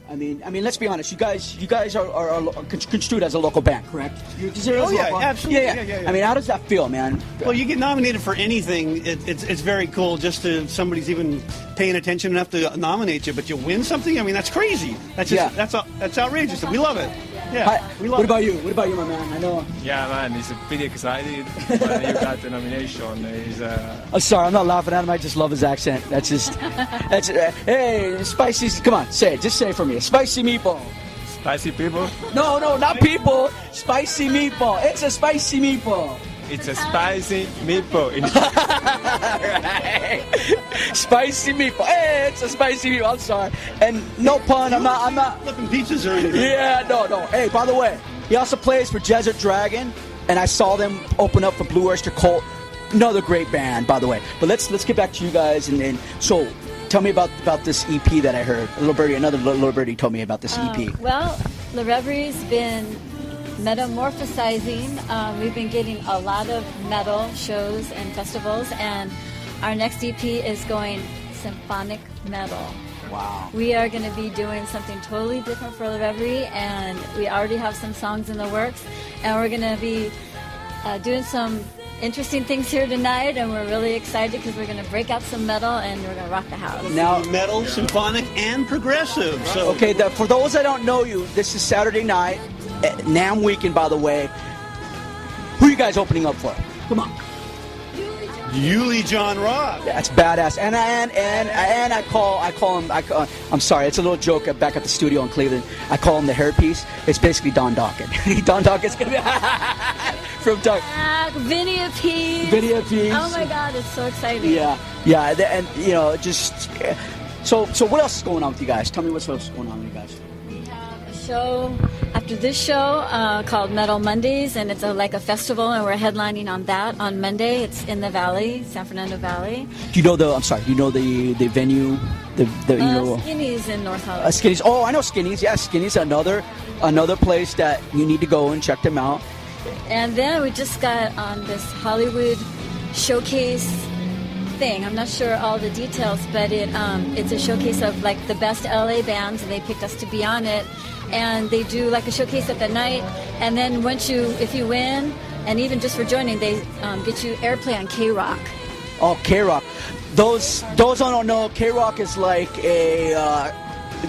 let's be honest. You guys are construed as a local band, correct? Absolutely. Yeah. I mean, how does that feel, man? Well, you get nominated for anything. It's very cool just to somebody's even paying attention enough to nominate you, but you win something. I mean, that's crazy. That's outrageous. We love it. Yeah. What about you, my man? I know. Yeah, man, it's pretty excited when you got the nomination. I'm sorry, I'm not laughing at him. I just love his accent. Hey, spicy. Come on, say it. Just say it for me. Spicy meatball. Spicy people? No, not people. Spicy meatball. It's a spicy meatball. It's a spicy meatball. Right. Spicy meatball. Hey, it's a spicy meatball. I'm sorry. And no pun. I'm not flipping pizzas or anything. Yeah, no. Hey, by the way, he also plays for Desert Dragon, and I saw them open up for Blue Oyster Cult. Another great band, by the way. But let's get back to you guys, and so tell me about this EP that I heard. Another Little Birdie told me about this EP. Well, the Reverie's been metamorphosizing. We've been getting a lot of metal shows and festivals, and our next EP is going symphonic metal. Wow. We are going to be doing something totally different for the Reverie, and we already have some songs in the works, and we're going to be doing some interesting things here tonight, and we're really excited because we're going to break out some metal and we're going to rock the house. Now, metal, symphonic, and progressive. So. Okay, for those that don't know you, this is Saturday night, NAMM weekend, by the way. Who are you guys opening up for? Come on. Yuli John Rock. That's badass. And I call him. I'm sorry, it's a little joke back at the studio in Cleveland. I call him the hairpiece. It's basically Don Dokken. Don Dokken's gonna be from Doc. Vinny Appice. Vinny Appice. Oh my God, it's so exciting. Yeah, and just So what else is going on with you guys? Tell me what's else going on with you guys. We have a show after this show called Metal Mondays, and it's like a festival, and we're headlining on that on Monday. It's in the Valley, San Fernando Valley. Do you know the? I'm sorry. Do you know the venue? The Skinny's in North Hollywood. Skinny's. Oh, I know Skinny's. Yeah, Skinny's another place that you need to go and check them out. And then we just got on this Hollywood showcase thing. I'm not sure all the details, but it's a showcase of like the best LA bands, and they picked us to be on it. And they do like a showcase at the night, and then if you win, and even just for joining, they get you airplay on K-Rock. Oh, K-Rock. Those who don't know, K-Rock is like a.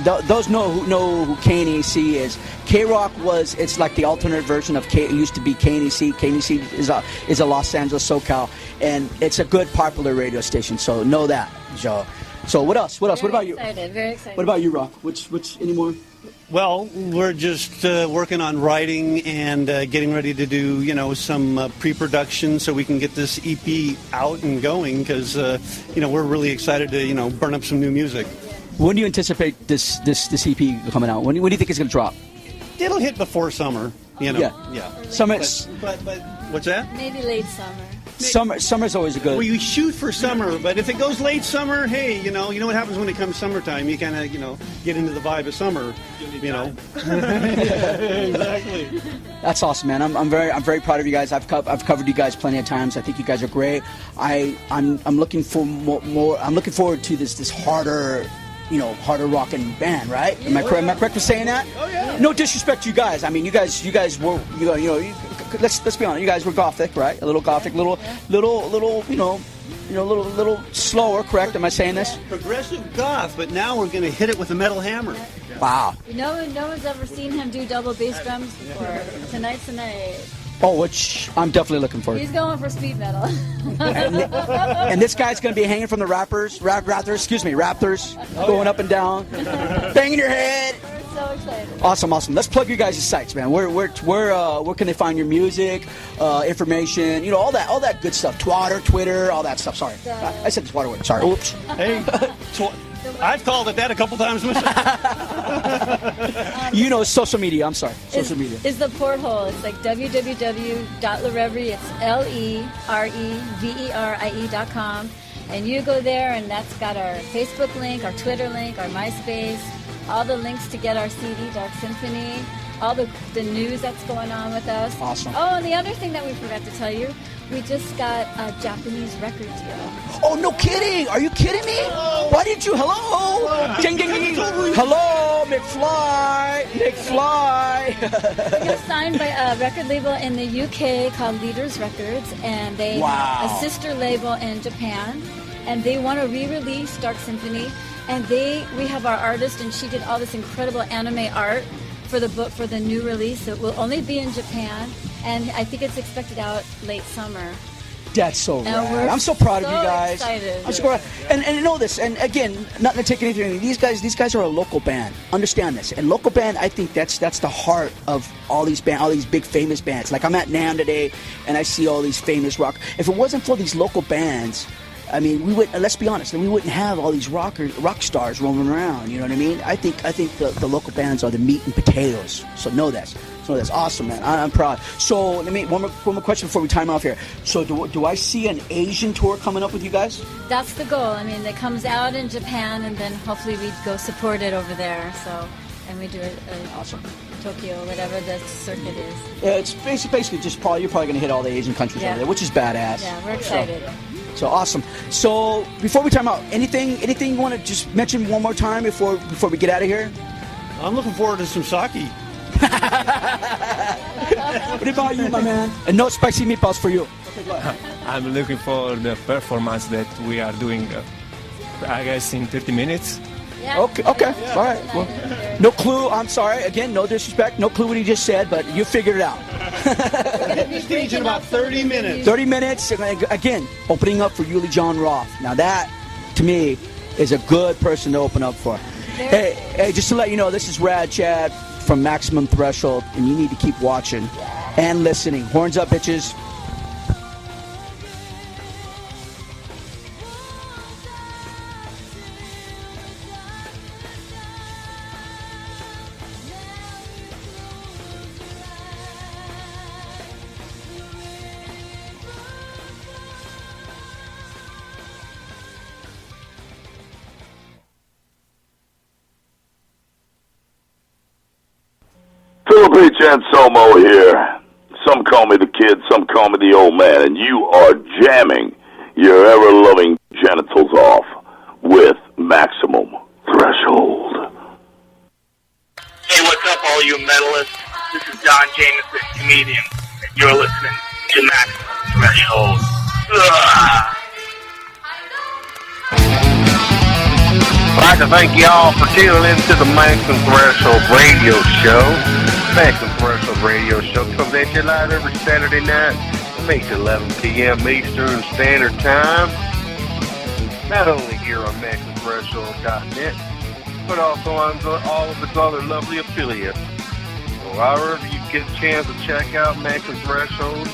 Those know who KNEC is. K-Rock it's like the alternate version of It used to be KNEC. KNEC is a Los Angeles SoCal, and it's a good popular radio station. So know that. So what else? What about you? Very excited. What about you, Rock? Which any more? Well, we're just working on writing and getting ready to do, some pre-production so we can get this EP out and going because, we're really excited to, burn up some new music. When do you anticipate this EP coming out? When do you think it's going to drop? It'll hit before summer, Yeah. Summer. But what's that? Maybe late summer. Summer's always a good. Well, you shoot for summer, but if it goes late summer, hey, you know what happens when it comes summertime? You kind of, get into the vibe of summer, Exactly. That's awesome, man. I'm very proud of you guys. I've covered you guys plenty of times. I think you guys are great. I'm looking for more. I'm looking forward to this harder rocking band, right? Am I correct for saying that? Oh yeah. No disrespect to you guys. I mean, you guys were, let's be honest. You guys were gothic, right? A little gothic, little slower. Correct? Am I saying this? Progressive goth, but now we're going to hit it with a metal hammer. Wow. No one's ever seen him do double bass drums before. Tonight's the night. Oh, which I'm definitely looking for. He's going for speed metal. And this guy's going to be hanging from the raptors, going up and down, banging your head. We're so excited. Awesome. Let's plug your guys' sites, man. Where can they find your music, information, all that good stuff? Twitter, all that stuff. Sorry, I said Twitter word. Sorry. Oops. Hey, I've called it that a couple times myself. Social media. I'm sorry. Social media. Is the porthole. It's like www.lereverie. It's LEREVERIE.com. And you go there, and that's got our Facebook link, our Twitter link, our MySpace, all the links to get our CD, Dark Symphony, all the news that's going on with us. Awesome. Oh, and the other thing that we forgot to tell you, we just got a Japanese record deal. Oh, no kidding. Are you kidding me? Why didn't you? Hello? Ding, ding, ding. Hello, McFly. We got signed by a record label in the UK called Leaders Records, and they have a sister label in Japan, and they want to re-release Dark Symphony, and we have our artist, and she did all this incredible anime art for the book for the new release. It will only be in Japan, and I think it's expected out late summer. That's so rad. I'm so proud of you guys. Excited. I'm so proud. And know this. And again, not to take anything. These guys are a local band. Understand this. And local band, I think that's the heart of all these big famous bands. Like I'm at NAMM today, and I see all these famous rock. If it wasn't for these local bands, I mean, let's be honest, we wouldn't have all these rock stars roaming around. You know what I mean? I think the local bands are the meat and potatoes. So know that. So that's awesome, man. I'm proud. So let me one more question before we time off here. So do I see an Asian tour coming up with you guys? That's the goal. I mean, it comes out in Japan, and then hopefully we go support it over there. So, and we do it in awesome. Tokyo, whatever the circuit is. Yeah, it's basically just you're probably going to hit all the Asian countries over there, which is badass. Yeah, we're excited. So awesome. So before we time out, anything you want to just mention one more time before we get out of here? I'm looking forward to some sake. What about you, my man? And no spicy meatballs for you. I'm looking for the performance that we are doing, I guess, in 30 minutes. Yeah. Okay. All right. Well, no clue. I'm sorry. Again, no disrespect. No clue what he just said, but you figured it out. Stage in about 30 minutes. 30 minutes. Again, opening up for Yuli John Roth. Now that, to me, is a good person to open up for. Hey, just to let you know, this is Rad Chad from Maximum Threshold, and you need to keep watching and listening. Horns up, bitches. Preacher Anselmo here. Some call me the kid, some call me the old man, and you are jamming your ever-loving genitals off with Maximum Threshold. Hey, what's up, all you metalists? This is Don Jameson, comedian, and you're listening to Maximum Threshold. Ugh. I'd like to thank y'all for tuning in to the Maximum Threshold radio show. Maximum Threshold radio show comes at you live every Saturday night from 8 to 11 p.m. Eastern Standard Time. Not only here on MaximumThreshold.net, but also on all of its other lovely affiliates. So however you get a chance to check out Maximum Threshold,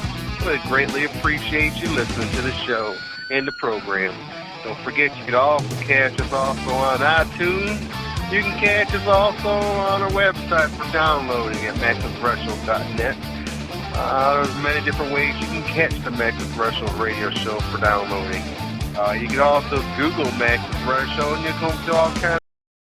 we'd greatly appreciate you listening to the show and the program. Don't forget you can also catch us also on iTunes. You can catch us also on our website for downloading at MaximumThreshold.net. There's many different ways you can catch the Maximum Threshold radio show for downloading. You can also Google Maximum Threshold and you'll come to all kinds